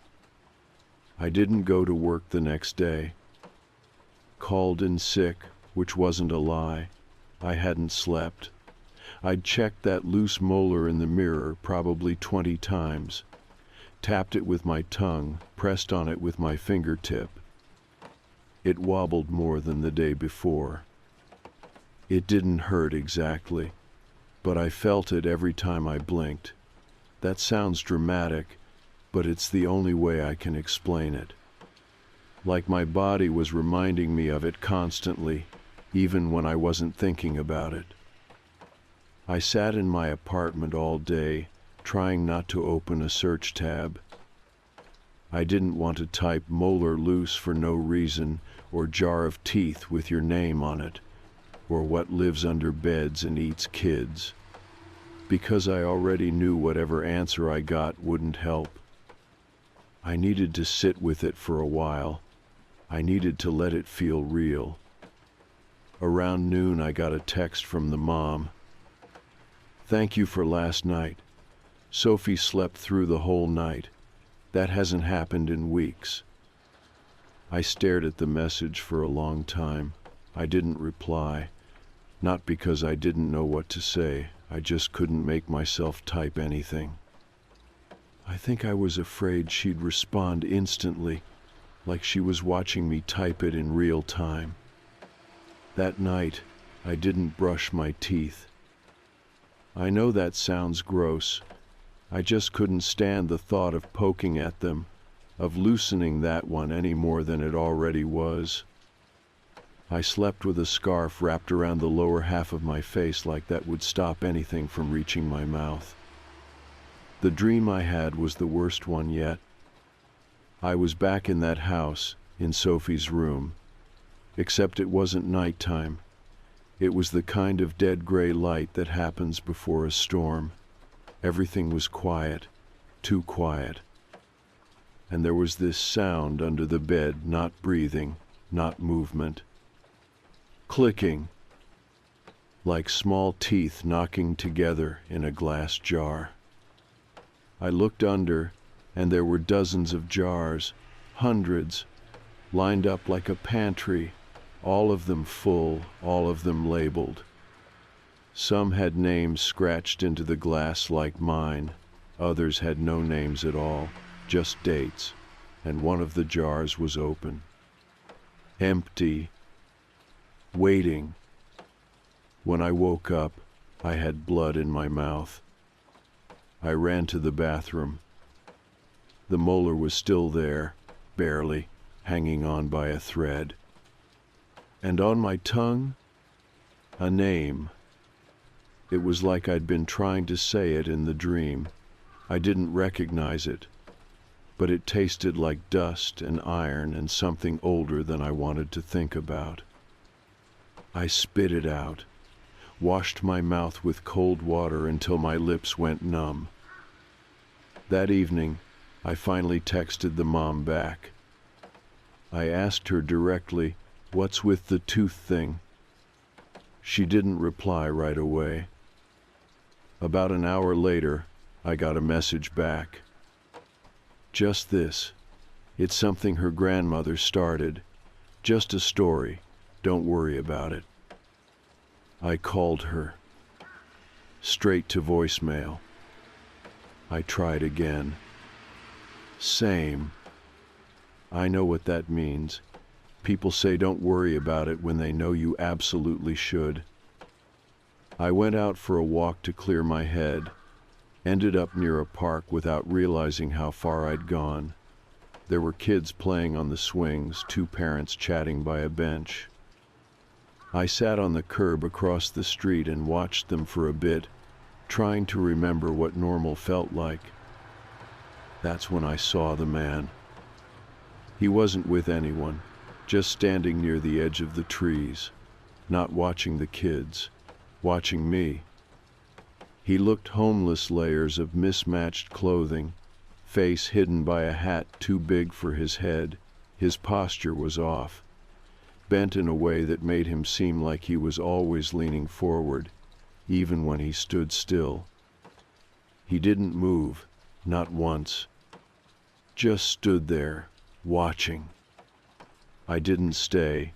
I didn't go to work the next day. Called in sick, which wasn't a lie. I hadn't slept. I'd checked that loose molar in the mirror probably 20 times, tapped it with my tongue, pressed on it with my fingertip. It wobbled more than the day before. It didn't hurt exactly, but I felt it every time I blinked. That sounds dramatic, but it's the only way I can explain it. Like my body was reminding me of it constantly, even when I wasn't thinking about it. I sat in my apartment all day, trying not to open a search tab. I didn't want to type "molar loose" for no reason, or "jar of teeth" with your name on it, or "what lives under beds and eats kids," because I already knew whatever answer I got wouldn't help. I needed to sit with it for a while. I needed to let it feel real. Around noon, I got a text from the mom. "Thank you for last night. Sophie slept through the whole night. That hasn't happened in weeks." I stared at the message for a long time. I didn't reply, not because I didn't know what to say. I just couldn't make myself type anything. I think I was afraid she'd respond instantly, like she was watching me type it in real time. That night, I didn't brush my teeth. I know that sounds gross. I just couldn't stand the thought of poking at them, of loosening that one any more than it already was. I slept with a scarf wrapped around the lower half of my face like that would stop anything from reaching my mouth. The dream I had was the worst one yet. I was back in that house, in Sophie's room, except it wasn't nighttime. It was the kind of dead gray light that happens before a storm. Everything was quiet, too quiet. And there was this sound under the bed, not breathing, not movement. Clicking, like small teeth knocking together in a glass jar. I looked under, and there were dozens of jars, hundreds, lined up like a pantry, all of them full, all of them labeled. Some had names scratched into the glass like mine, others had no names at all, just dates, and one of the jars was open. Empty. Waiting. When I woke up, I had blood in my mouth. I ran to the bathroom. The molar was still there, barely, hanging on by a thread. And on my tongue, a name. It was like I'd been trying to say it in the dream. I didn't recognize it, but it tasted like dust and iron and something older than I wanted to think about. I spit it out, washed my mouth with cold water until my lips went numb. That evening, I finally texted the mom back. I asked her directly, "What's with the tooth thing?" She didn't reply right away. About an hour later, I got a message back. Just this. It's something her grandmother started. Just a story. Don't worry about it. I called her. Straight to voicemail. I tried again. Same. I know what that means. People say don't worry about it when they know you absolutely should. I went out for a walk to clear my head. Ended up near a park without realizing how far I'd gone. There were kids playing on the swings, two parents chatting by a bench. I sat on the curb across the street and watched them for a bit, trying to remember what normal felt like. That's when I saw the man. He wasn't with anyone, just standing near the edge of the trees, not watching the kids, watching me. He looked homeless, layers of mismatched clothing, face hidden by a hat too big for his head. His posture was off, bent in a way that made him seem like he was always leaning forward, even when he stood still. He didn't move, not once. Just stood there, watching. I didn't stay.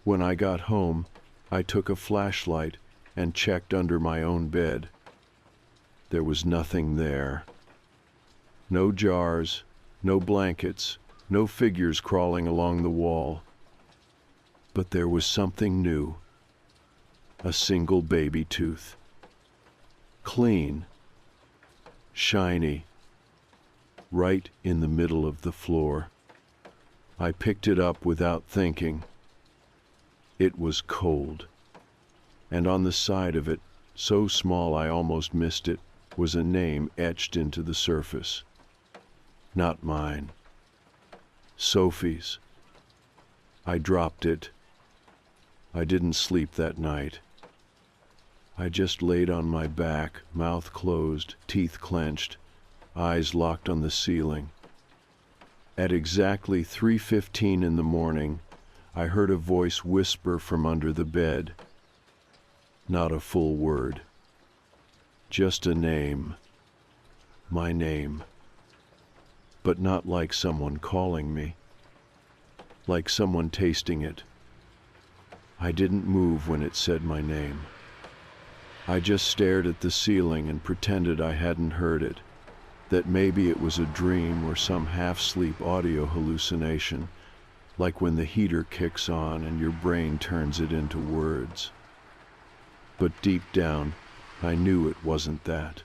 When I got home, I took a flashlight and checked under my own bed. There was nothing there. No jars, no blankets, no figures crawling along the wall. But there was something new. A single baby tooth. Clean. Shiny. Right in the middle of the floor. I picked it up without thinking. It was cold. And on the side of it, so small I almost missed it, was a name etched into the surface. Not mine. Sophie's. I dropped it. I didn't sleep that night. I just laid on my back, mouth closed, teeth clenched, eyes locked on the ceiling. At exactly 3:15 in the morning, I heard a voice whisper from under the bed. Not a full word. Just a name. My name. But not like someone calling me. Like someone tasting it. I didn't move when it said my name. I just stared at the ceiling and pretended I hadn't heard it, that maybe it was a dream or some half-sleep audio hallucination, like when the heater kicks on and your brain turns it into words. But deep down, I knew it wasn't that.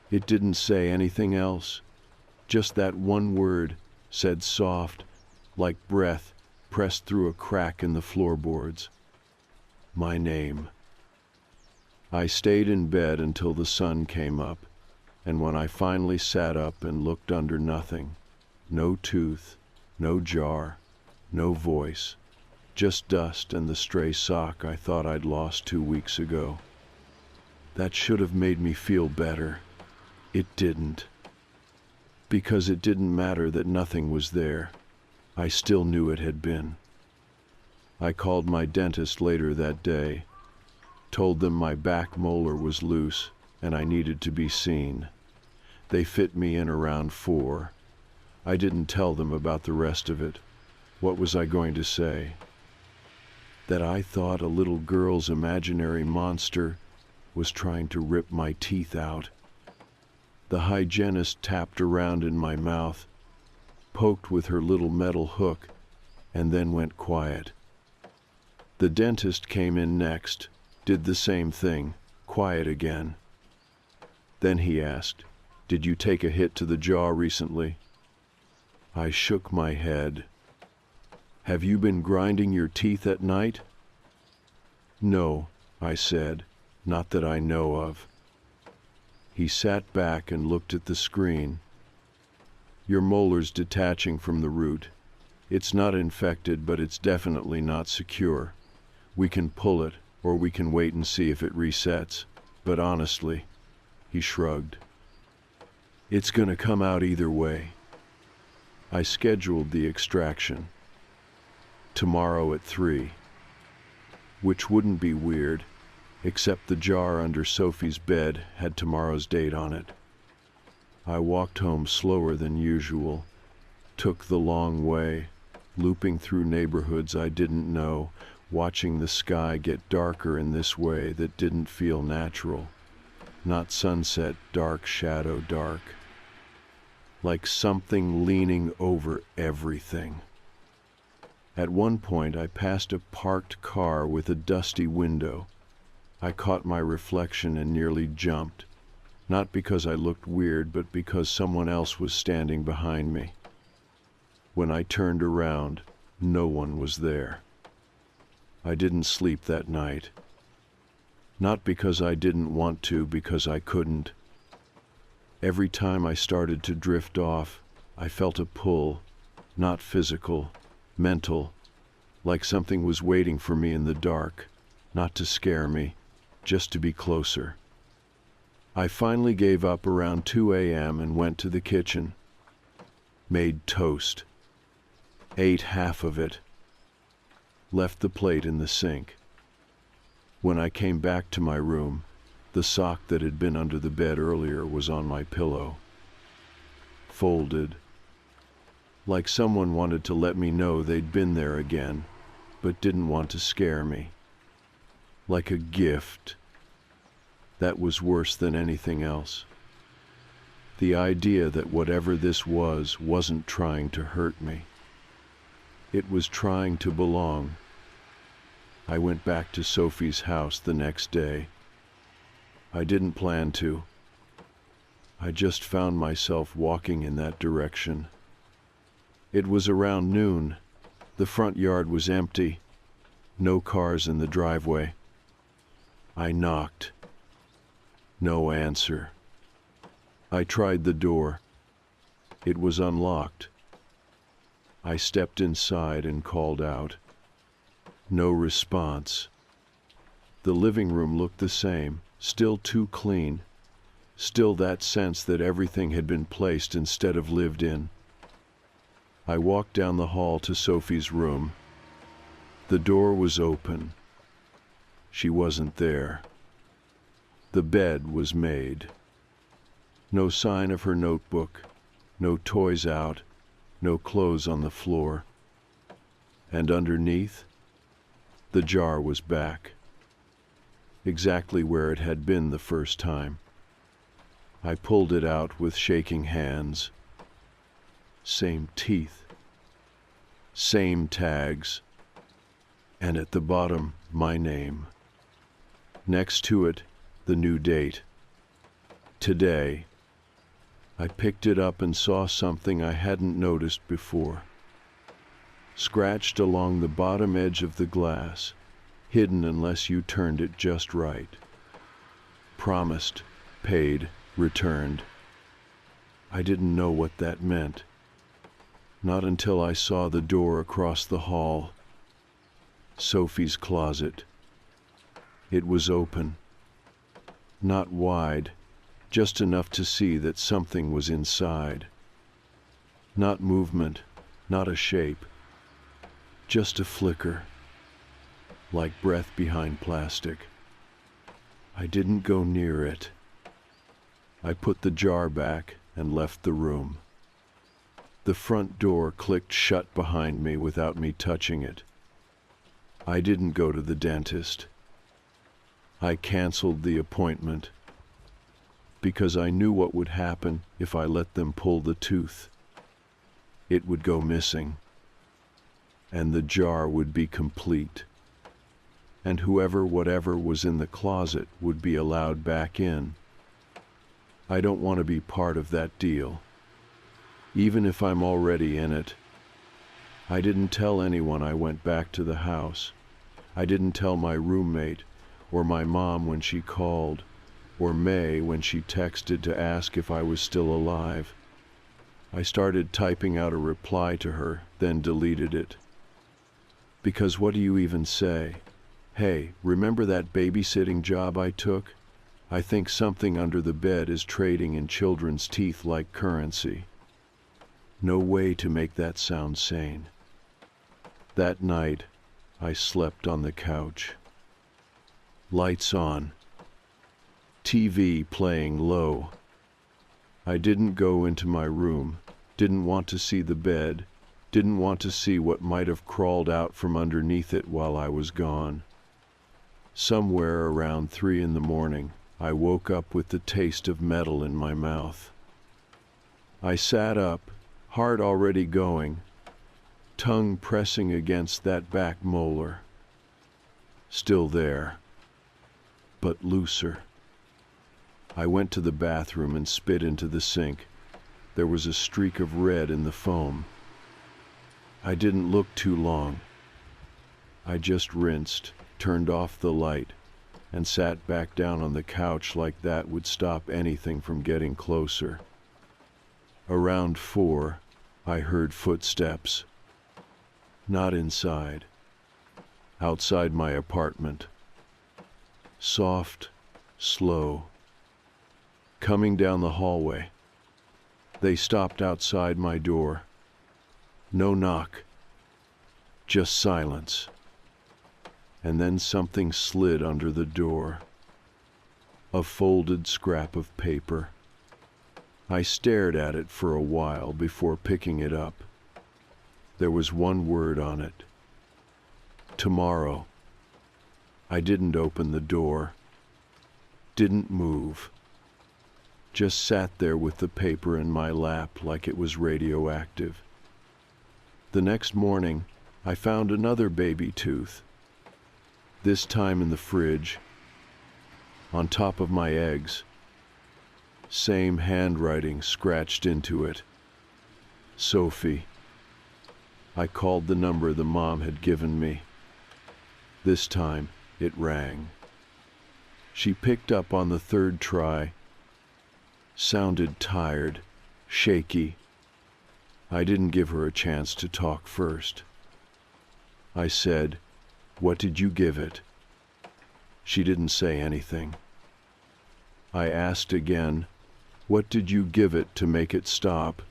It didn't say anything else, just that one word, said soft, like breath pressed through a crack in the floorboards. My name. I stayed in bed until the sun came up, and when I finally sat up and looked under nothing, no tooth, no jar, no voice, just dust and the stray sock I thought I'd lost 2 weeks ago. That should have made me feel better. It didn't. Because it didn't matter that nothing was there. I still knew it had been. I called my dentist later that day, told them my back molar was loose and I needed to be seen. They fit me in around 4. I didn't tell them about the rest of it. What was I going to say? That I thought a little girl's imaginary monster was trying to rip my teeth out. The hygienist tapped around in my mouth, poked with her little metal hook, and then went quiet. The dentist came in next, did the same thing, quiet again. Then he asked, "Did you take a hit to the jaw recently?" I shook my head. "Have you been grinding your teeth at night?" "No," I said, "not that I know of." He sat back and looked at the screen. "Your molar's detaching from the root. It's not infected, but it's definitely not secure. We can pull it, or we can wait and see if it resets. But honestly," he shrugged, "it's gonna come out either way." I scheduled the extraction. Tomorrow at 3. Which wouldn't be weird, except the jar under Sophie's bed had tomorrow's date on it. I walked home slower than usual, took the long way, looping through neighborhoods I didn't know, watching the sky get darker in this way that didn't feel natural. Not sunset, dark, shadow, dark. Like something leaning over everything. At one point, I passed a parked car with a dusty window. I caught my reflection and nearly jumped, not because I looked weird, but because someone else was standing behind me. When I turned around, no one was there. I didn't sleep that night. Not because I didn't want to, because I couldn't. Every time I started to drift off, I felt a pull, not physical, mental, like something was waiting for me in the dark, not to scare me, just to be closer. I finally gave up around 2 a.m. and went to the kitchen. Made toast. Ate half of it. Left the plate in the sink. When I came back to my room, the sock that had been under the bed earlier was on my pillow. Folded. Like someone wanted to let me know they'd been there again, but didn't want to scare me. Like a gift. That was worse than anything else. The idea that whatever this was wasn't trying to hurt me. It was trying to belong. I went back to Sophie's house the next day. I didn't plan to. I just found myself walking in that direction. It was around noon. The front yard was empty. No cars in the driveway. I knocked. No answer. I tried the door. It was unlocked. I stepped inside and called out. No response. The living room looked the same, still too clean, still that sense that everything had been placed instead of lived in. I walked down the hall to Sophie's room. The door was open. She wasn't there. The bed was made. No sign of her notebook, no toys out, no clothes on the floor. And underneath, the jar was back. Exactly where it had been the first time. I pulled it out with shaking hands. Same teeth. Same tags. And at the bottom, my name. Next to it, the new date. Today. I picked it up and saw something I hadn't noticed before. Scratched along the bottom edge of the glass, hidden unless you turned it just right. Promised, paid, returned. I didn't know what that meant. Not until I saw the door across the hall. Sophie's closet. It was open. Not wide, just enough to see that something was inside. Not movement, not a shape. Just a flicker. Like breath behind plastic. I didn't go near it. I put the jar back and left the room. The front door clicked shut behind me without me touching it. I didn't go to the dentist. I canceled the appointment because I knew what would happen if I let them pull the tooth. It would go missing, and the jar would be complete, and whatever was in the closet would be allowed back in. I don't want to be part of that deal, even if I'm already in it. I didn't tell anyone I went back to the house. I didn't tell my roommate, or my mom when she called, or May when she texted to ask if I was still alive. I started typing out a reply to her, then deleted it. Because what do you even say? Hey, remember that babysitting job I took? I think something under the bed is trading in children's teeth like currency. No way to make that sound sane. That night, I slept on the couch. Lights on. TV playing low. I didn't go into my room, didn't want to see the bed, didn't want to see what might have crawled out from underneath it while I was gone. Somewhere around 3 a.m, I woke up with the taste of metal in my mouth. I sat up, heart already going, tongue pressing against that back molar. Still there, but looser. I went to the bathroom and spit into the sink. There was a streak of red in the foam. I didn't look too long. I just rinsed, turned off the light, and sat back down on the couch like that would stop anything from getting closer. Around 4, I heard footsteps. Not inside. Outside my apartment. Soft, slow. Coming down the hallway. They stopped outside my door. No knock. Just silence. And then something slid under the door. A folded scrap of paper. I stared at it for a while before picking it up. There was one word on it. Tomorrow. I didn't open the door. Didn't move. Just sat there with the paper in my lap like it was radioactive. The next morning, I found another baby tooth. This time in the fridge, on top of my eggs. Same handwriting scratched into it. Sophie. I called the number the mom had given me. This time, it rang. She picked up on the 3rd try. Sounded tired, shaky. I didn't give her a chance to talk first. I said, "What did you give it?" She didn't say anything. I asked again, "What did you give it to make it stop?"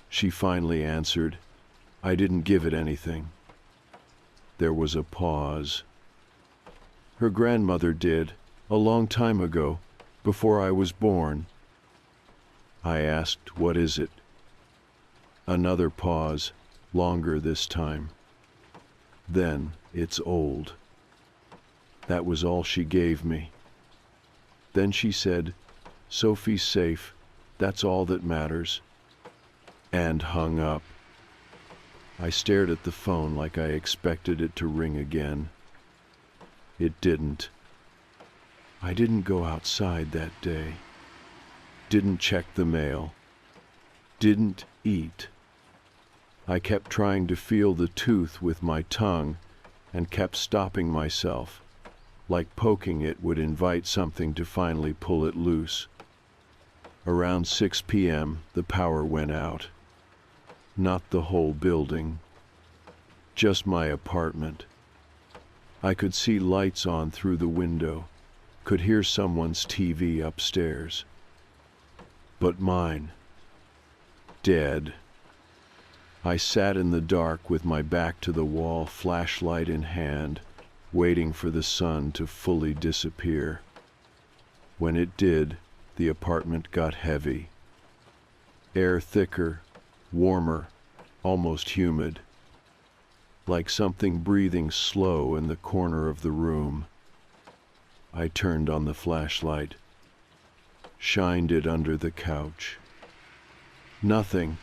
She finally answered, "I didn't give it anything." There was a pause. Her grandmother did, a long time ago, before I was born. I asked, "What is it?" Another pause, longer this time. Then, "It's old." That was all she gave me. Then she said, "Sophie's safe, that's all that matters," and hung up. I stared at the phone like I expected it to ring again. It didn't. I didn't go outside that day. Didn't check the mail. Didn't eat. I kept trying to feel the tooth with my tongue and kept stopping myself, like poking it would invite something to finally pull it loose. Around 6 p.m., the power went out. Not the whole building. Just my apartment. I could see lights on through the window, could hear someone's TV upstairs. But mine, dead. I sat in the dark with my back to the wall, flashlight in hand, waiting for the sun to fully disappear. When it did, the apartment got heavy. Air thicker, warmer, almost humid, like something breathing slow in the corner of the room. I turned on the flashlight, shined it under the couch. Nothing.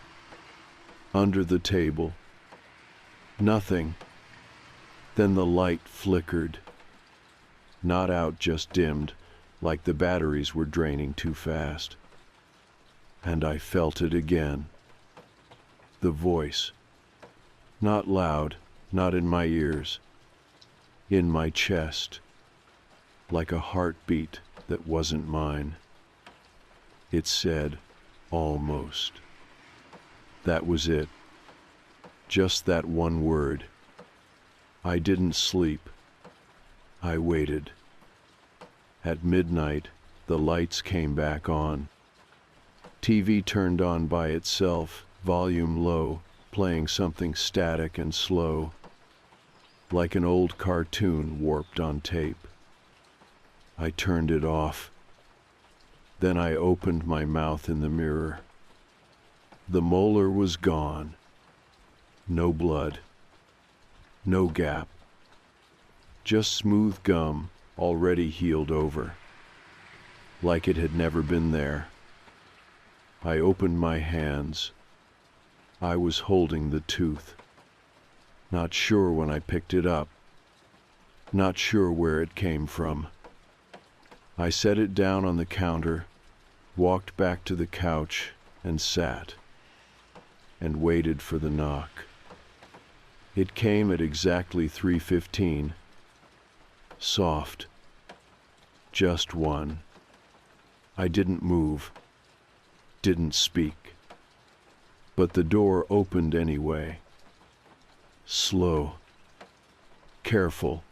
Under the table. Nothing. Then the light flickered. Not out, just dimmed, like the batteries were draining too fast. And I felt it again. The voice. Not loud, not in my ears. In my chest. Like a heartbeat that wasn't mine. It said, almost. That was it. Just that one word. I didn't sleep. I waited. At midnight, the lights came back on. TV turned on by itself, volume low, playing something static and slow, like an old cartoon warped on tape. I turned it off. Then I opened my mouth in the mirror. The molar was gone. No blood. No gap. Just smooth gum, already healed over. Like it had never been there. I opened my hands. I was holding the tooth. Not sure when I picked it up. Not sure where it came from. I set it down on the counter, walked back to the couch, and sat, and waited for the knock. It came at exactly 3:15. Soft. Just one. I didn't move. Didn't speak. But the door opened anyway. Slow. Careful.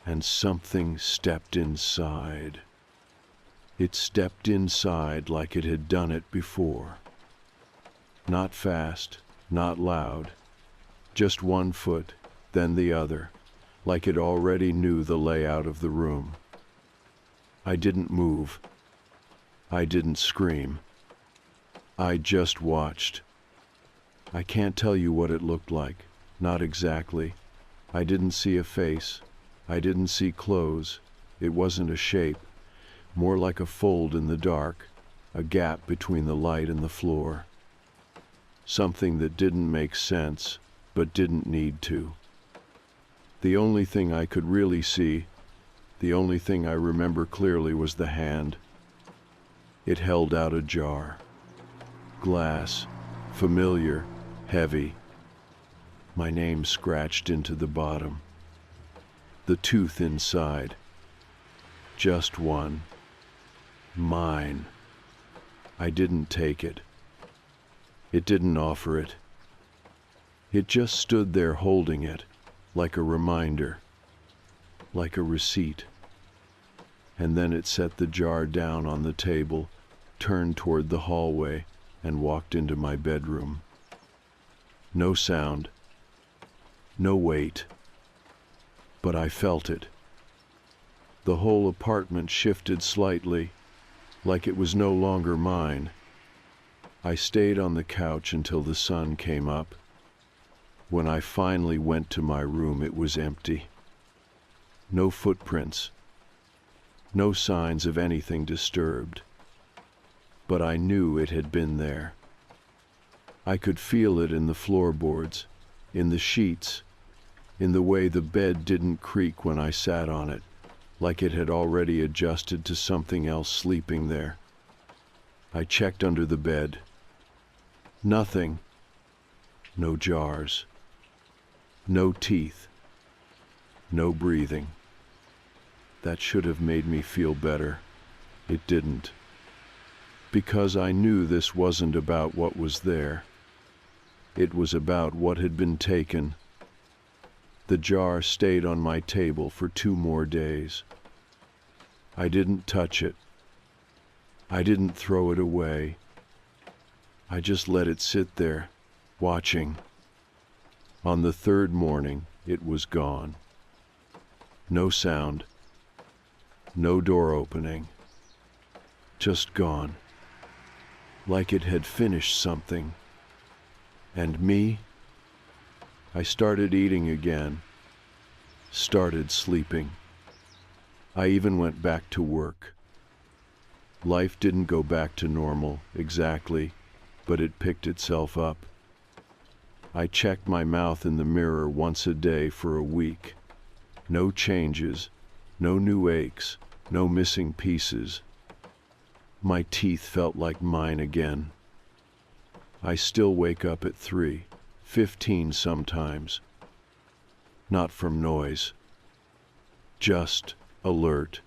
And something stepped inside. It stepped inside like it had done it before. Not fast, not loud. Just one foot, then the other, like it already knew the layout of the room. I didn't move. I didn't scream. I just watched. I can't tell you what it looked like, not exactly. I didn't see a face. I didn't see clothes. It wasn't a shape, more like a fold in the dark, a gap between the light and the floor. Something that didn't make sense, but didn't need to. The only thing I could really see, the only thing I remember clearly was the hand. It held out a jar. Glass, familiar, heavy. My name scratched into the bottom. The tooth inside. Just one. Mine. I didn't take it. It didn't offer it. It just stood there holding it, like a reminder, like a receipt. And then it set the jar down on the table, turned toward the hallway, and walked into my bedroom. No sound. No weight. But I felt it. The whole apartment shifted slightly, like it was no longer mine. I stayed on the couch until the sun came up. When I finally went to my room, it was empty. No footprints. No signs of anything disturbed. But I knew it had been there. I could feel it in the floorboards, in the sheets, in the way the bed didn't creak when I sat on it, like it had already adjusted to something else sleeping there. I checked under the bed. Nothing. No jars. No teeth. No breathing. That should have made me feel better. It didn't. Because I knew this wasn't about what was there. It was about what had been taken. The jar stayed on my table for 2 more days. I didn't touch it. I didn't throw it away. I just let it sit there, watching. On the 3rd morning, it was gone. No sound. No door opening. Just gone. Like it had finished something, And me? I started eating again, started sleeping. I even went back to work. Life didn't go back to normal, exactly, but it picked itself up. I checked my mouth in the mirror once a day for a week. No changes, no new aches, no missing pieces. My teeth felt like mine again. I still wake up at 3:15 sometimes. Not from noise. Just alert.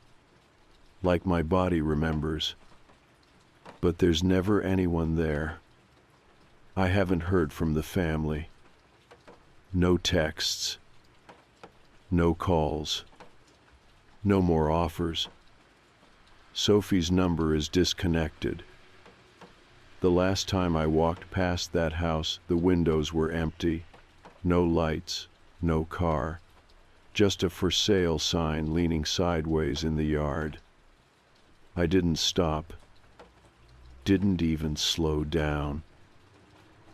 Like my body remembers. But there's never anyone there. I haven't heard from the family. No texts. No calls. No more offers. Sophie's number is disconnected. The last time I walked past that house, the windows were empty. No lights, no car. Just a for sale sign leaning sideways in the yard. I didn't stop. Didn't even slow down.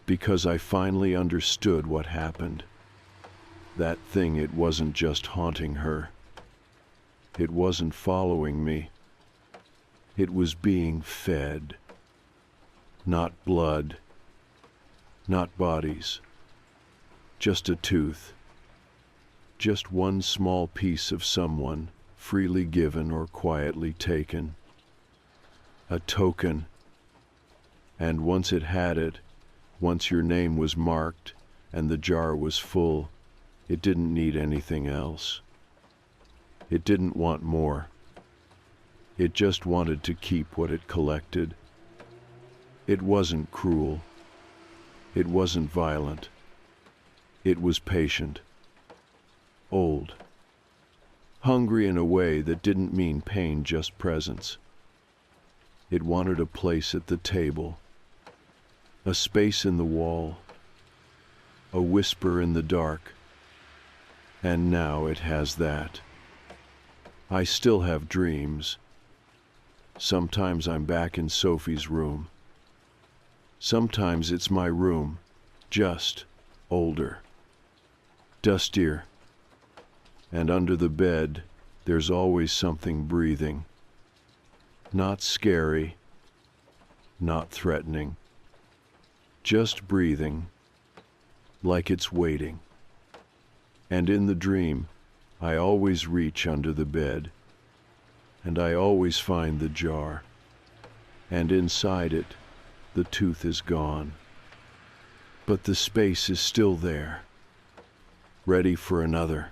Because I finally understood what happened. That thing, it wasn't just haunting her. It wasn't following me. It was being fed. Not blood. Not bodies. Just a tooth. Just one small piece of someone, freely given or quietly taken. A token. And once it had it, once your name was marked and the jar was full, it didn't need anything else. It didn't want more. It just wanted to keep what it collected. It wasn't cruel. It wasn't violent. It was patient. Old. Hungry in a way that didn't mean pain, just presence. It wanted a place at the table, a space in the wall, a whisper in the dark. And now it has that. I still have dreams. Sometimes I'm back in Sophie's room. Sometimes it's my room, just older, dustier. And under the bed, there's always something breathing. Not scary, not threatening. Just breathing, like it's waiting. And in the dream, I always reach under the bed, and I always find the jar, and inside it, the tooth is gone. But the space is still there, ready for another.